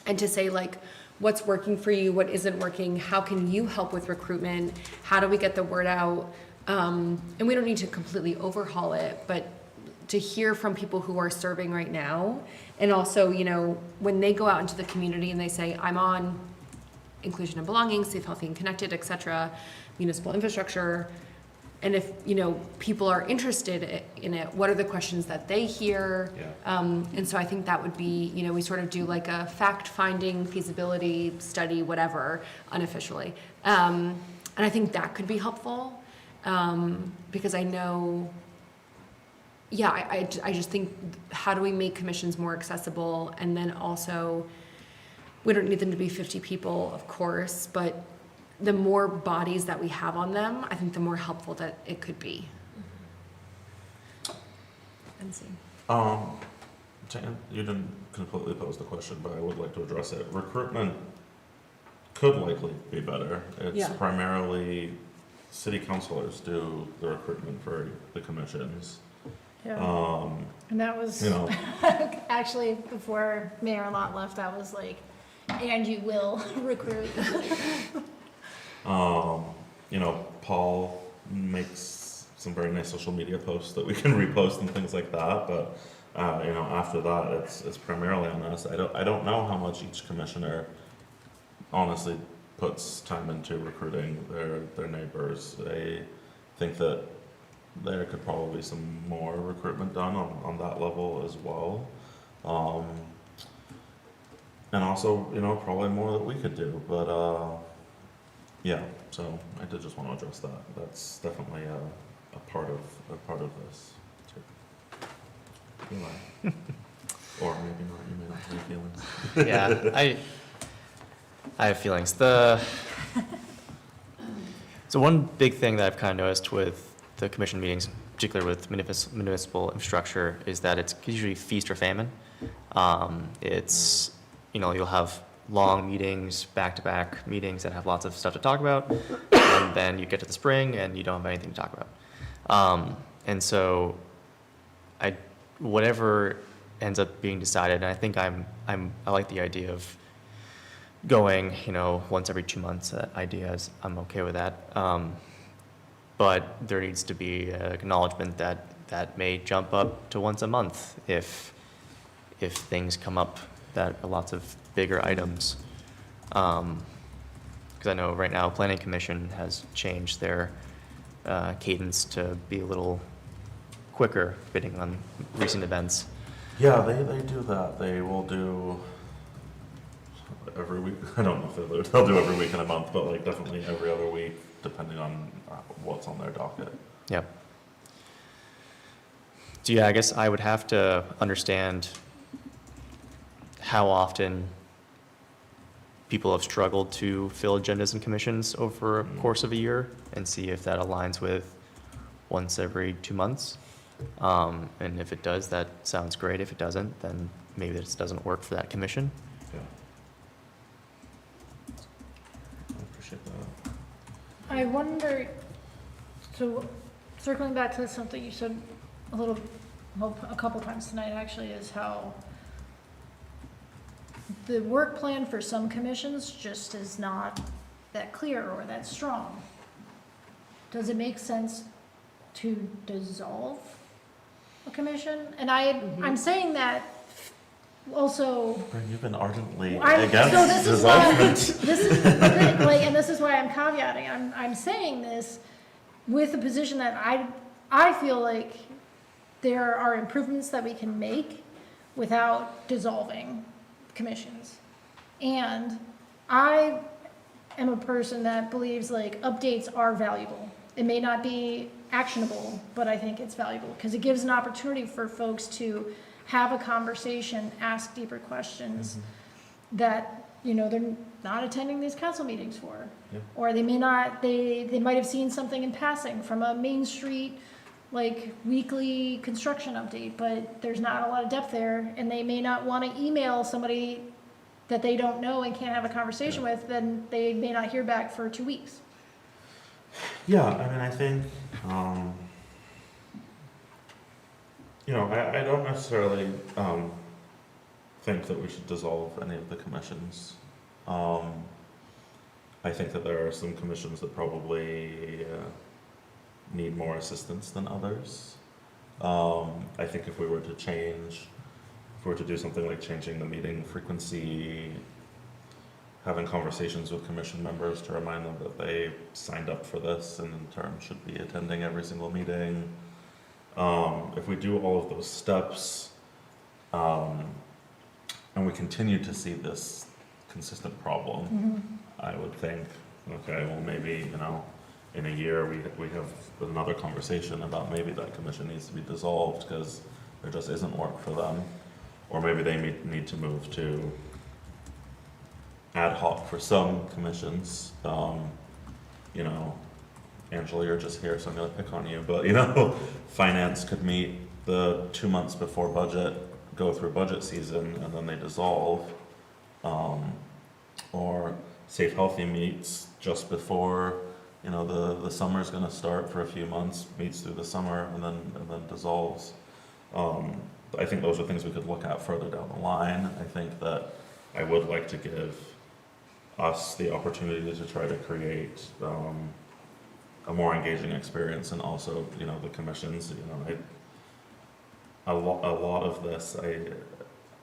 and to say like, what's working for you, what isn't working, how can you help with recruitment, how do we get the word out? And we don't need to completely overhaul it, but to hear from people who are serving right now, and also, you know, when they go out into the community and they say, I'm on inclusion and belonging, safe, healthy, and connected, et cetera, municipal infrastructure, and if, you know, people are interested in it, what are the questions that they hear? Yeah. And so I think that would be, you know, we sort of do like a fact-finding feasibility study, whatever, unofficially. And I think that could be helpful, because I know, yeah, I just think, how do we make commissions more accessible? And then also, we don't need them to be 50 people, of course, but the more bodies that we have on them, I think the more helpful that it could be. occupancy. You didn't completely pose the question, but I would like to address it. Recruitment could likely be better. It's Yeah. primarily city councilors do the recruitment for the commissions. Yeah. And that was, You know, actually, before Mayor Lot left, that was like, and you will recruit. you know, Paul makes some very nice social media posts that we can repost and things like that, but you know, after that, it's primarily on us. I don't know how much each commissioner honestly puts time into recruiting their neighbors. I think that there could probably be some more recruitment done on that level as well. And also, you know, probably more that we could do, but yeah, so I did just want to address that. That's definitely a part of this too. You might. Or maybe not, you may not have any feelings. Yeah, I have feelings. So one big thing that I've kind of noticed with the commission meetings, particularly with municipal infrastructure, is that it's usually feast or famine. It's, you know, you'll have long meetings, back-to-back meetings that have lots of stuff to talk about, and then you get to the spring and you don't have anything to talk about. And so whatever ends up being decided, and I think I like the idea of going, you know, once every 2 months. Ideas, I'm okay with that. But there needs to be an acknowledgement that may jump up to once a month if things come up that are lots of bigger items. Because I know right now Planning Commission has changed their cadence to be a little quicker, bidding on recent events. Yeah, they do that. They will do every week. I don't know if they'll do every week in a month, but like definitely every other week, depending on what's on their docket. Yep. So yeah, I guess I would have to understand how often people have struggled to fill agendas and commissions over a course of a year and see if that aligns with once every 2 months. And if it does, that sounds great. If it doesn't, then maybe this doesn't work for that commission. Yeah. I appreciate that. I wonder, so circling back to something you said a couple times tonight actually, is how the work plan for some commissions just is not that clear or that strong. Does it make sense to dissolve a commission? And I'm saying that also. Bryn, you've been ardently So against this is why, dissolvement. and this is why I'm caveating. I'm saying this with the position that I feel like there are improvements that we can make without dissolving commissions. And I am a person that believes like updates are valuable. It may not be actionable, but I think it's valuable because it gives an opportunity for folks to have a conversation, ask deeper questions that, you know, they're not attending these council meetings for. Yeah. Or they may not, they might have seen something in passing from a Main Street, like, weekly construction update, but there's not a lot of depth there, and they may not want to email somebody that they don't know and can't have a conversation with, then they may not hear back for 2 weeks. Yeah, I mean, I think, you know, I don't necessarily think that we should dissolve any of the commissions. I think that there are some commissions that probably need more assistance than others. I think if we were to do something like changing the meeting frequency, having conversations with commission members to remind them that they signed up for this and in turn should be attending every single meeting. If we do all of those steps, and we continue to see this consistent problem, I would think, okay, well, maybe, you know, in a year we have another conversation about maybe that commission needs to be dissolved because there just isn't work for them. Or maybe they need to move to ad hoc for some commissions. You know, Angela, you're just here, so I'm gonna pick on you, but you know, finance could meet the 2 months before budget go through budget season and then they dissolve, or Safe Healthy meets just before, you know, the summer's gonna start for a few months, meets through the summer and then dissolves. I think those are things we could look at further down the line. I think that I would like to give us the opportunity to try to create a more engaging experience, and also, you know, the commissions, you know, a lot of this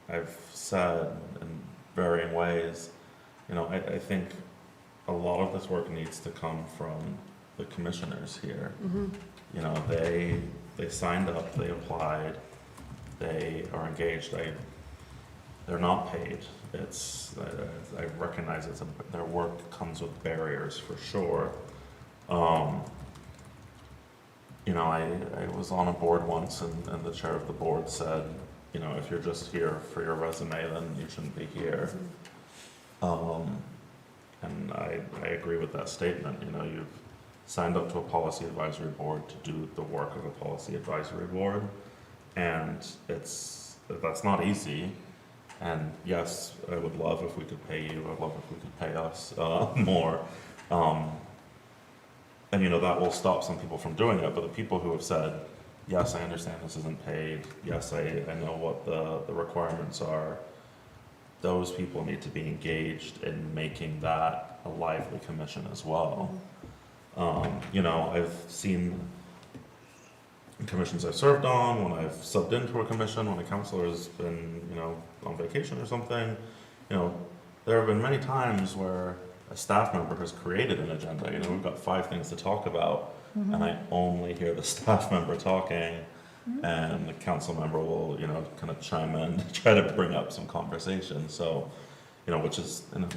I've said in varying ways. You know, I think a lot of this work needs to come from the commissioners here. You know, they signed up, they applied, they are engaged. They're not paid. I recognize their work comes with barriers for sure. You know, I was on a board once, and the chair of the board said, you know, if you're just here for your resume, then you shouldn't be here. And I agree with that statement. You know, you've signed up to a policy advisory board to do the work of a policy advisory board, and that's not easy. And yes, I would love if we could pay you. I'd love if we could pay us more. And you know, that will stop some people from doing it. But the people who have said, yes, I understand this isn't paid. Yes, I know what the requirements are. Those people need to be engaged in making that a lively commission as well. You know, I've seen commissions I've served on, when I've subbed into a commission, when a counselor has been, you know, on vacation or something, you know, there have been many times where a staff member has created an agenda. You know, we've got 5 things to talk about, and I only hear the staff member talking, and the council member will, you know, kind of chime in to try to bring up some conversation. So, you know, which is, you know,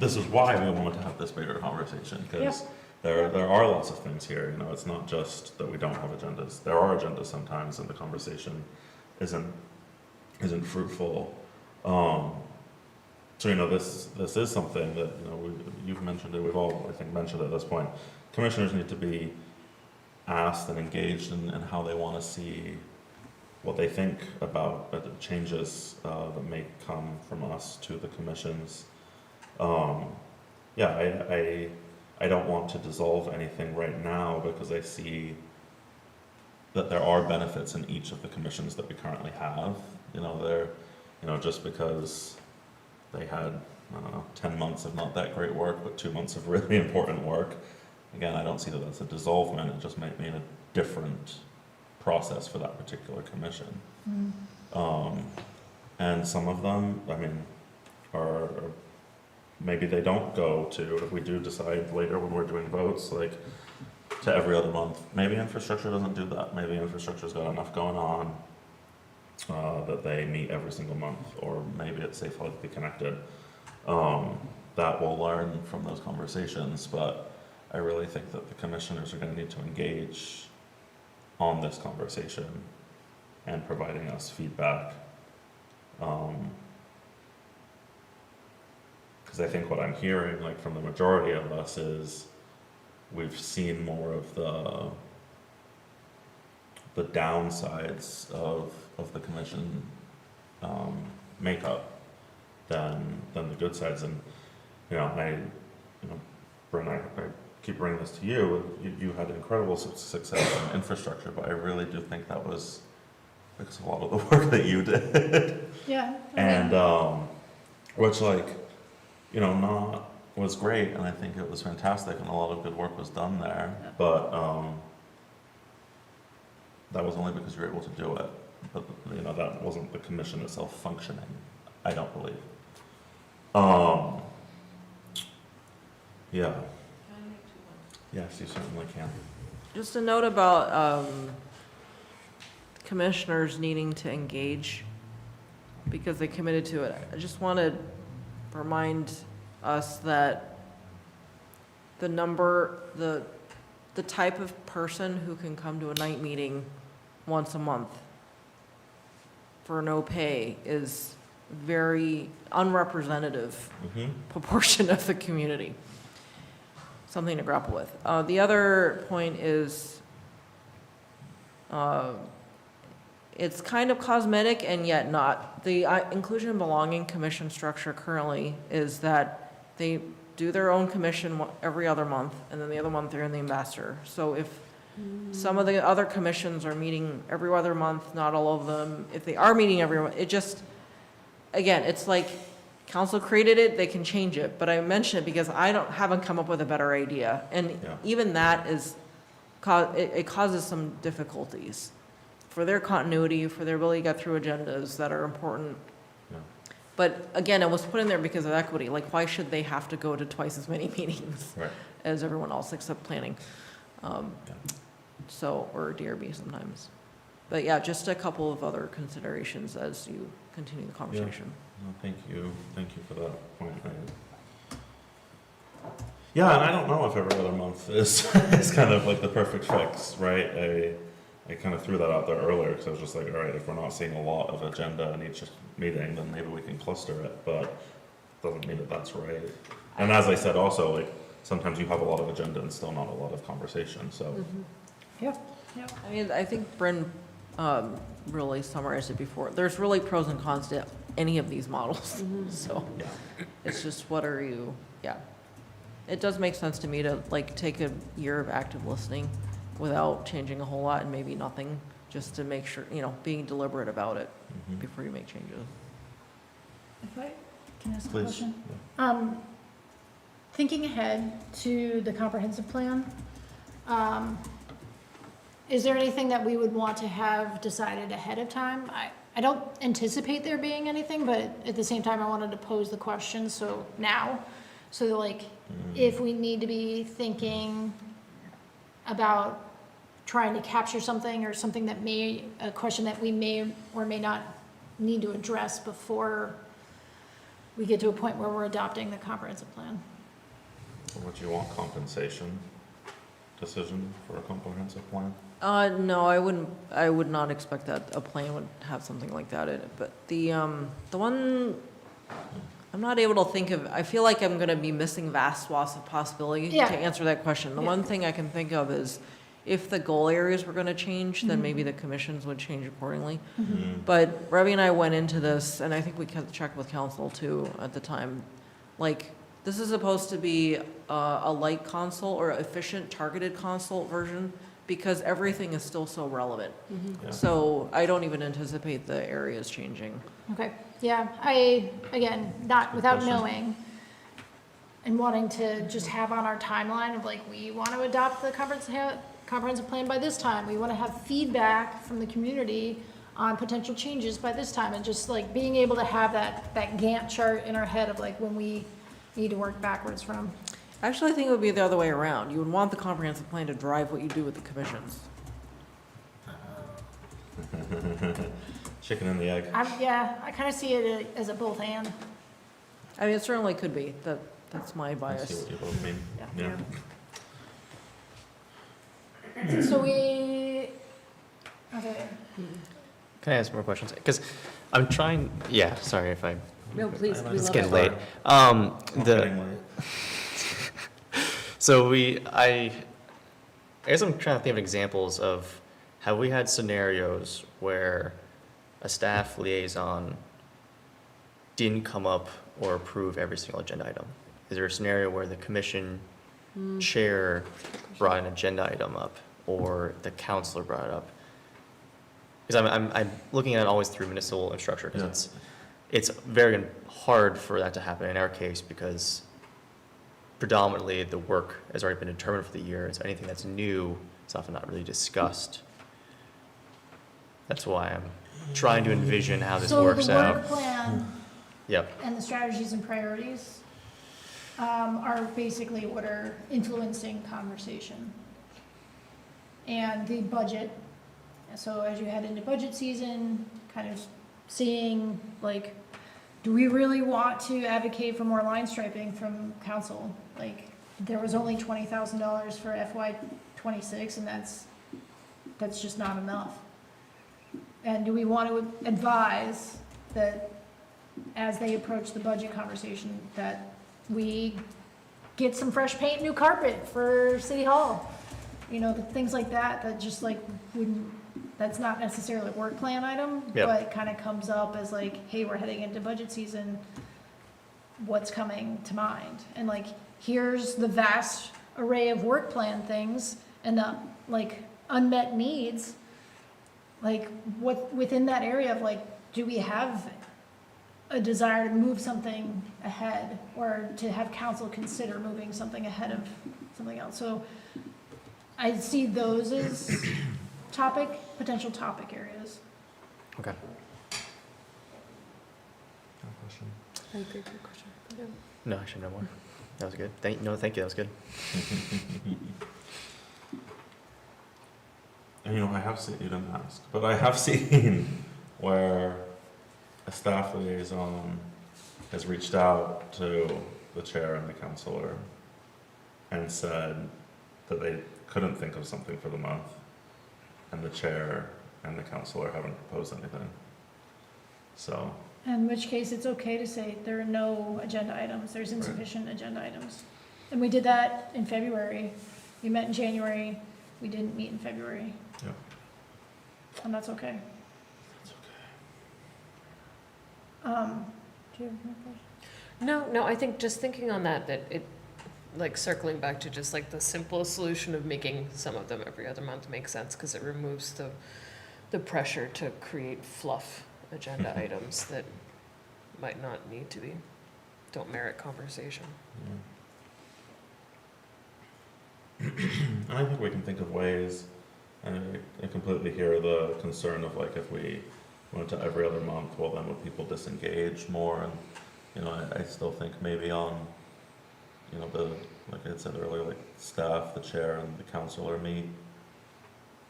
this is why we wanted to have this bigger conversation, because there are lots of things here. You know, it's not just that we don't have agendas. There are agendas sometimes, and the conversation isn't fruitful. So, you know, this is something that, you know, you've mentioned it, we've all, I think, mentioned it at this point. Commissioners need to be asked and engaged in how they want to see what they think about the changes that may come from us to the commissions. Yeah, I don't want to dissolve anything right now, because I see that there are benefits in each of the commissions that we currently have. You know, just because they had, I don't know, 10 months of not that great work, but 2 months of really important work. Again, I don't see that that's a dissolvement. It just might mean a different process for that particular commission. And some of them, I mean, are maybe they don't go to, if we do decide later when we're doing votes, like, to every other month. Maybe infrastructure doesn't do that. Maybe infrastructure's got enough going on that they meet every single month, or maybe it's Safe Healthy Connected. That we'll learn from those conversations, but I really think that the commissioners are going to need to engage on this conversation and providing us feedback. Because I think what I'm hearing, like, from the majority of us is we've seen more of the downsides of the commission makeup than the good sides. And you know, Brent, I keep bringing this to you. You had incredible success in infrastructure, but I really do think that was because of a lot of the work that you did. Yeah. And which, like, you know, not was great, and I think it was fantastic, and a lot of good work was done there. But that was only because you were able to do it. But you know, that wasn't the commission itself functioning, I don't believe. Yeah. Yes, you certainly can. Just a note about commissioners needing to engage because they committed to it. I just want to remind us that the type of person who can come to a night meeting once a month for no pay is very unrepresentative proportion of the community. Something to grapple with. The other point is it's kind of cosmetic and yet not. The Inclusion and Belonging Commission structure currently is that they do their own commission every other month, and then the other month they're in the ambassador. So if some of the other commissions are meeting every other month, not all of them, if they are meeting every month, it just, again, it's like council created it, they can change it. But I mention it because haven't come up with a better idea. And Yeah. even that is, it causes some difficulties for their continuity, for their ability to get through agendas that are important. Yeah. But again, it was put in there because of equity. Like, why should they have to go to twice as many meetings Right. as everyone else except planning? Yeah. So, or DRB sometimes. But yeah, just a couple of other considerations as you continue the conversation. No, thank you for that point. Yeah, and I don't know if every other month is kind of like the perfect fix, right? I kind of threw that out there earlier because I was just like, all right, if we're not seeing a lot of agenda in each meeting, then maybe we can cluster it, but it doesn't mean that that's right. And as I said also, like, sometimes you have a lot of agenda and still not a lot of conversation, so. Yeah. I mean, I think Bryn really summarized it before. There's really pros and cons to any of these models. So Yeah. it's just yeah. It does make sense to me to like take a year of active listening without changing a whole lot and maybe nothing, just to make sure, being deliberate about it Mhm. before you make changes. If I can ask a Please. question? Thinking ahead to the comprehensive plan, is there anything that we would want to have decided ahead of time? I don't anticipate there being anything, but at the same time, I wanted to pose the question, so that like, if we need to be thinking about trying to capture something or something that a question that we may or may not need to address before we get to a point where we're adopting the comprehensive plan. Would you want compensation decision for a comprehensive plan? No, I wouldn't. I would not expect that a plan would have something like that in it. But the one I'm not able to think of, I feel like I'm going to be missing vast swaths of possibility Yeah. to answer that question. The Yeah. one thing I can think of is if the goal areas were going to change, then maybe the commissions would change accordingly. But Ravi and I went into this, and I think we checked with council too at the time. Like, this is supposed to be a light consult or efficient targeted consult version because everything is still so relevant. Yeah. So I don't even anticipate the areas changing. Okay, yeah, again, not without question. knowing and wanting to just have on our timeline of like, we want to adopt the comprehensive plan by this time. We want to have feedback from the community on potential changes by this time, and just like being able to have that Gantt chart in our head of like when we need to work backwards from. Actually, I think it would be the other way around. You would want the comprehensive plan to drive what you do with the commissions. Chicken and the egg. I kind of see it as a both and. I mean, it certainly could be. That's my I see bias. what you both mean. Yeah. Yeah. So okay. Can I ask more questions? Because I'm trying, yeah, sorry if I, No, please, we it's love getting it. late. Not getting late. So I guess I'm trying to think of examples of, have we had scenarios where a staff liaison didn't come up or approve every single agenda item? Is there a scenario where the commission chair brought an agenda item up, or the counselor brought it up? Because I'm looking at it always through municipal infrastructure, because it's very hard for that to happen in our case, because predominantly the work has already been determined for the year, so anything that's new is often not really discussed. That's why I'm trying to envision how this works So the out. work plan Yep. and the strategies and priorities are basically what are influencing conversation. And the budget, so as you head into budget season, kind of seeing like, do we really want to advocate for more line striping from council? Like, there was only $20,000 for FY '26, and that's just not enough. And do we want to advise that as they approach the budget conversation, that we get some fresh paint, new carpet for City Hall? You know, things like that, that just like that's not necessarily a work plan item, Yep. but kind of comes up as like, hey, we're heading into budget season, what's coming to mind? And like, here's the vast array of work plan things and the like unmet needs. Like what, within that area of like, do we have a desire to move something ahead or to have council consider moving something ahead of something else? So I see those as potential topic areas. Okay. Question? I agree with your question. No, I should know more. That was good. Thank you, that was good. And I have seen, you didn't ask, but I have seen where a staff liaison has reached out to the chair and the counselor and said that they couldn't think of something for the month, and the chair and the counselor haven't proposed anything. So, In which case, it's okay to say there are no agenda items, there's insufficient agenda items. And we did that in February. We met in January, we didn't meet in February. yeah, And that's okay. that's okay. Do you have more questions? No, I think just thinking on that it, like circling back to just like the simplest solution of making some of them every other month makes sense, because it removes the pressure to create fluff agenda items that might not need to be, don't merit conversation. Yeah. And I think we can think of ways, and I completely hear the concern of like, if we went to every other month, well then would people disengage more? And I still think maybe on like I said earlier, like staff, the chair and the counselor meet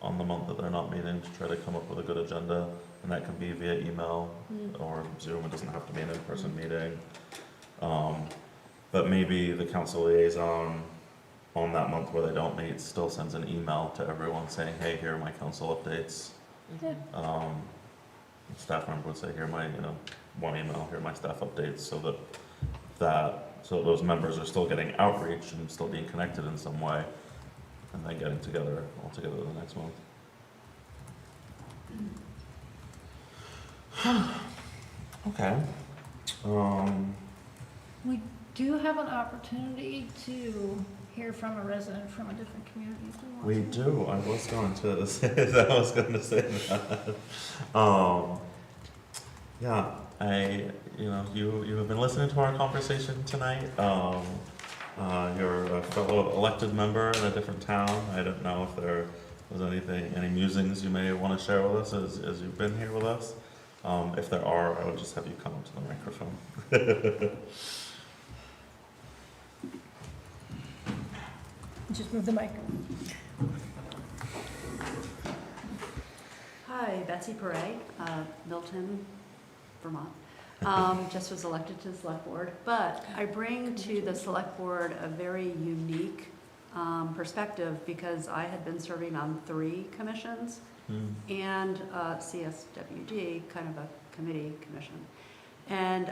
on the month that they're not meeting to try to come up with a good agenda, and that can be via email or Zoom. It doesn't have to be an in-person meeting. But maybe the council liaison on that month where they don't meet still sends an email to everyone saying, hey, here are my council updates. Yeah. Staff member would say, here are my, one email, here are my staff updates, so so those members are still getting outreach and still being connected in some way, and then getting all together the next month. Okay. We do have an opportunity to hear from a resident from a different community if we want We to. do. I was going to say that. Yeah, you have been listening to our conversation tonight. You're a fellow elected member in a different town. I don't know if there was any musings you may want to share with us as you've been here with us. If there are, I would just have you come to the microphone. Just move the mic. Hi, Betsy Perret, Milton, Vermont. Just was elected to the select board, but I bring to the select board a very unique perspective, because I had been serving on 3 commissions and CSWD, kind of a committee commission. And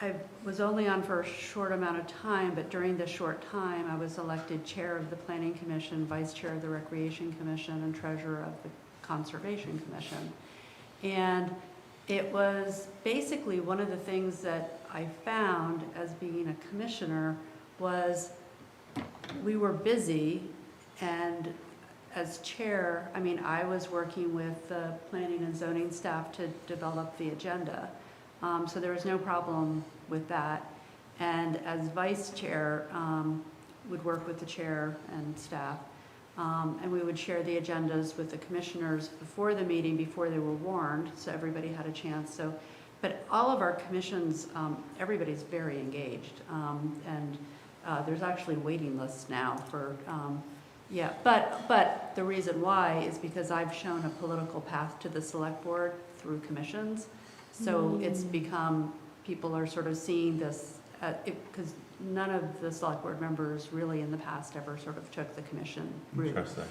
I was only on for a short amount of time, but during this short time, I was elected chair of the Planning Commission, vice chair of the Recreation Commission, and treasurer of the Conservation Commission. And it was basically one of the things that I found as being a commissioner was we were busy, and as chair, I was working with the planning and zoning staff to develop the agenda. So there was no problem with that. And as vice chair, would work with the chair and staff. And we would share the agendas with the commissioners before the meeting, before they were warned, so everybody had a chance. But all of our commissions, everybody's very engaged. And there's actually waiting lists now for, but the reason why is because I've shown a political path to the select board through commissions. So it's become, people are sort of seeing this, because none of the select board members really in the past ever sort of took the commission route. Interesting.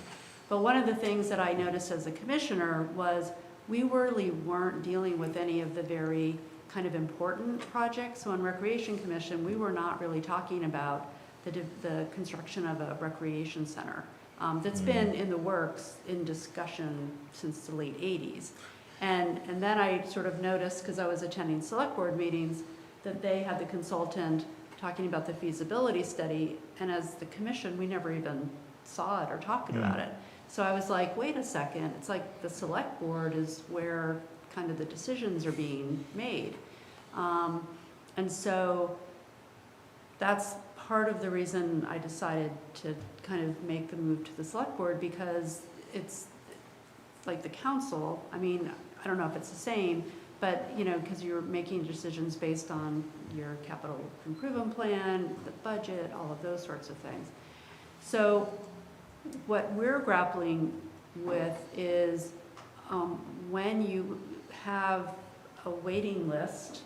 But one of the things that I noticed as a commissioner was we really weren't dealing with any of the very kind of important projects. So on Recreation Commission, we were not really talking about the construction of a recreation center. that's been in the works, in discussion since the late 80s. And then I sort of noticed, because I was attending select board meetings, that they had the consultant talking about the feasibility study, and as the commission, we never even saw it or talked about it. So I was like, wait a second, it's like the select board is where kind of the decisions are being made. And so that's part of the reason I decided to kind of make the move to the select board, because it's like the council, I mean, I don't know if it's the same, but, you know, because you're making decisions based on your capital improvement plan, the budget, all of those sorts of things. So what we're grappling with is when you have a waiting list,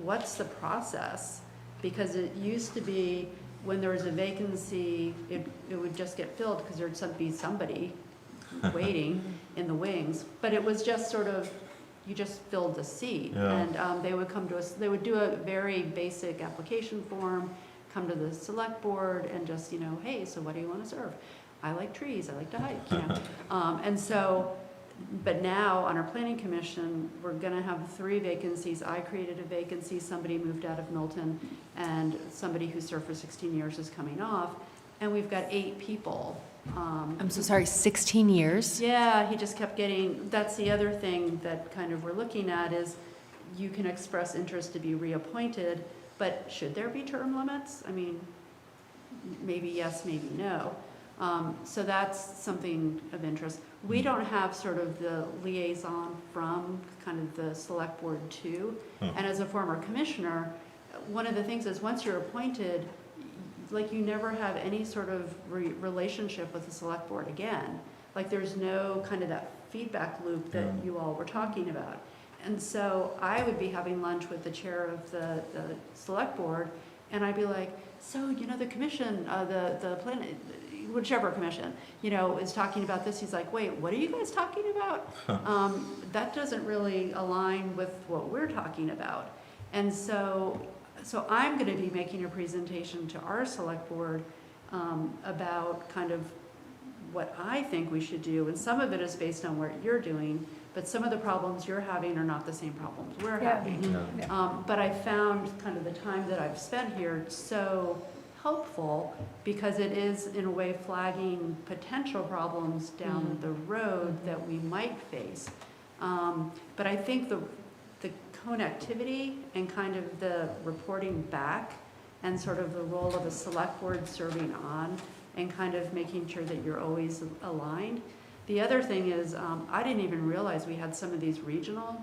what's the process? Because it used to be when there was a vacancy, it would just get filled because there'd be somebody waiting in the wings. But it was just sort of, you just filled the seat. Yeah. And they would come to us, they would do a very basic application form, come to the select board and just, you know, hey, so what do you want to serve? I like trees, I like to hike, you know. And so, but now on our planning commission, we're gonna have 3 vacancies. I created a vacancy, somebody moved out of Milton, and somebody who served for 16 years is coming off. And we've got 8 people. I'm so sorry, 16 years? Yeah, he just kept getting, that's the other thing that kind of we're looking at is you can express interest to be reappointed, but should there be term limits? I mean, maybe yes, maybe no. So that's something of interest. We don't have sort of the liaison from kind of the select board too. And as a former commissioner, one of the things is once you're appointed, like you never have any sort of relationship with the select board again. Like there's no kind of that feedback loop that you all were talking about. And so I would be having lunch with the chair of the select board, and I'd be like, so, you know, the commission, the plan, whichever commission, you know, is talking about this. He's like, wait, what are you guys talking about? That doesn't really align with what we're talking about. And so I'm going to be making a presentation to our select board about kind of what I think we should do. And some of it is based on what you're doing, but some of the problems you're having are not the same problems we're having. But I found kind of the time that I've spent here so helpful because it is in a way flagging potential problems down the road that we might face. But I think the connectivity and kind of the reporting back and sort of the role of a select board serving on and kind of making sure that you're always aligned. The other thing is, I didn't even realize we had some of these regional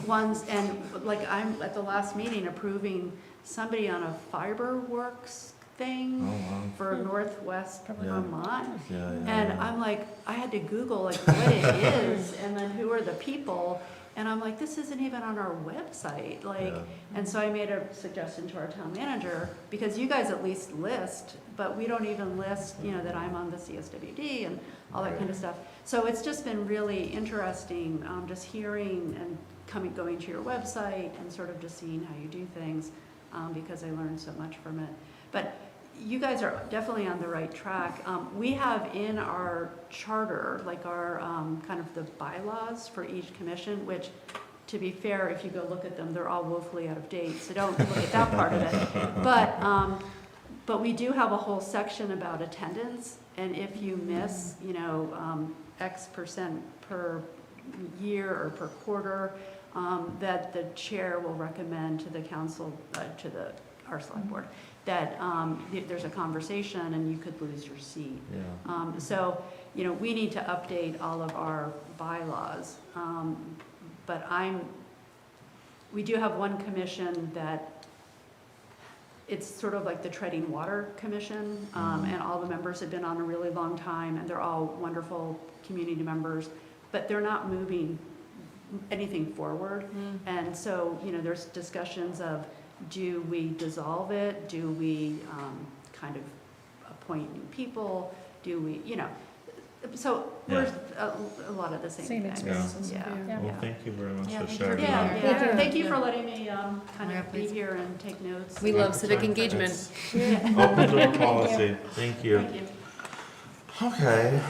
ones, and like I'm at the last meeting approving somebody on a fiber works thing for Northwest Vermont. And I'm like, I had to Google like what it is and then who are the people. And I'm like, this isn't even on our website. Like, and so I made a suggestion to our town manager, because you guys at least list, but we don't even list, you know, that I'm on the CSWD and all that kind of stuff. So it's just been really interesting, just hearing and going to your website and sort of just seeing how you do things, because I learned so much from it. But you guys are definitely on the right track. We have in our charter, like our kind of the bylaws for each commission, which, to be fair, if you go look at them, they're all woefully out of date, so don't look at that part of it. But we do have a whole section about attendance, and if you miss, you know, X% per year or per quarter, that the chair will recommend to the council, to our select board, that there's a conversation and you could lose your seat. So, you know, we need to update all of our bylaws. But we do have one commission that it's sort of like the Treading Water Commission, and all the members have been on a really long time, and they're all wonderful community members, but they're not moving anything forward. And so, you know, there's discussions of, do we dissolve it? Do we kind of appoint new people? Do we, you know, So we're a lot of the Same same things. experiences. Yeah. Yeah. Well, thank you very much Yeah, for thank you. sharing Yeah, that. yeah. Thank you for letting me kind Yeah, of be please. here and take notes. We love civic engagement. Open door policy, thank you. Thank you. Okay,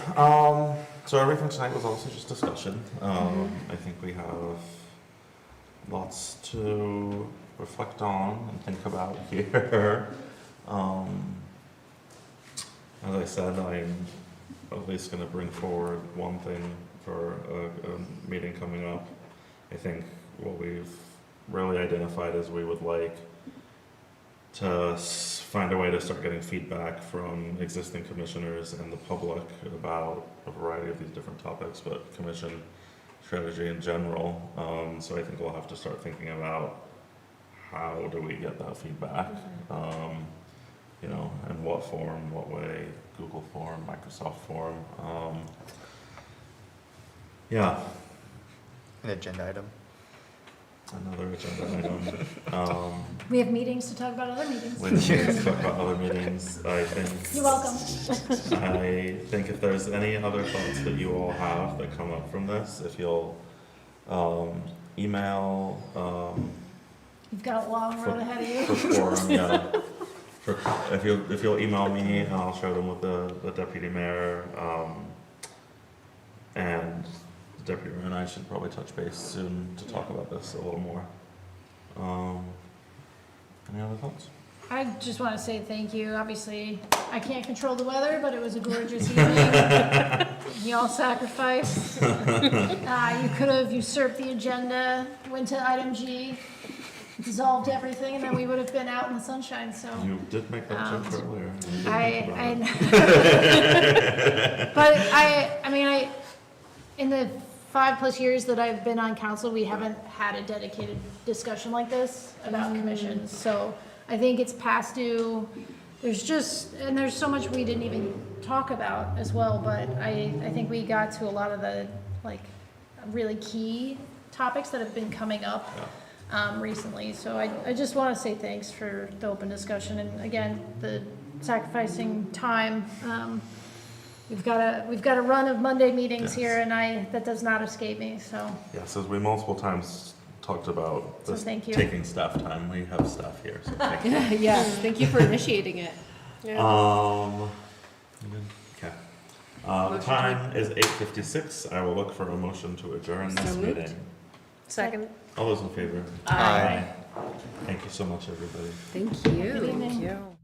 so everything tonight was also just discussion. I think we have lots to reflect on and think about here. As I said, I'm at least gonna bring forward one thing for a meeting coming up. I think what we've really identified is we would like to find a way to start getting feedback from existing commissioners and the public about a variety of these different topics, but commission strategy in general. So I think we'll have to start thinking about how do we get that feedback? You know, in what form, what way, Google form, Microsoft form. Yeah, An agenda item. another agenda item. We have meetings to talk about other meetings. When we talk about other meetings, I think. You're welcome. I think if there's any other thoughts that you all have that come up from this, if you'll email You've got a long road ahead of you. for forum, yeah. If you'll email me, and I'll share them with the deputy mayor, and the deputy mayor and I should probably touch base soon to talk about this a little more. Any other thoughts? I just want to say thank you. Obviously, I can't control the weather, but it was a gorgeous evening. You all sacrificed. You could have usurped the agenda, went to item G, dissolved everything, and then we would have been out in the sunshine, so. You did make that joke earlier. But I mean, in the 5+ years that I've been on council, we haven't had a dedicated discussion like this about commissions. So I think it's past due. There's so much we didn't even talk about as well, but I think we got to a lot of the, like, really key topics that have been coming up recently. So I just want to say thanks for the open discussion, and again, the sacrificing time. We've got a run of Monday meetings here, and that does not escape me, so. Yes, as we multiple times talked about So this thank you. taking staff time, we have staff here, so thank you. Yes, thank you for initiating it. Okay. The time is 8:56. I will look for a motion to adjourn this So moved. meeting. Second. All those in favor? Aye. Thank you so much, everybody. Thank you. Good evening. Thank you.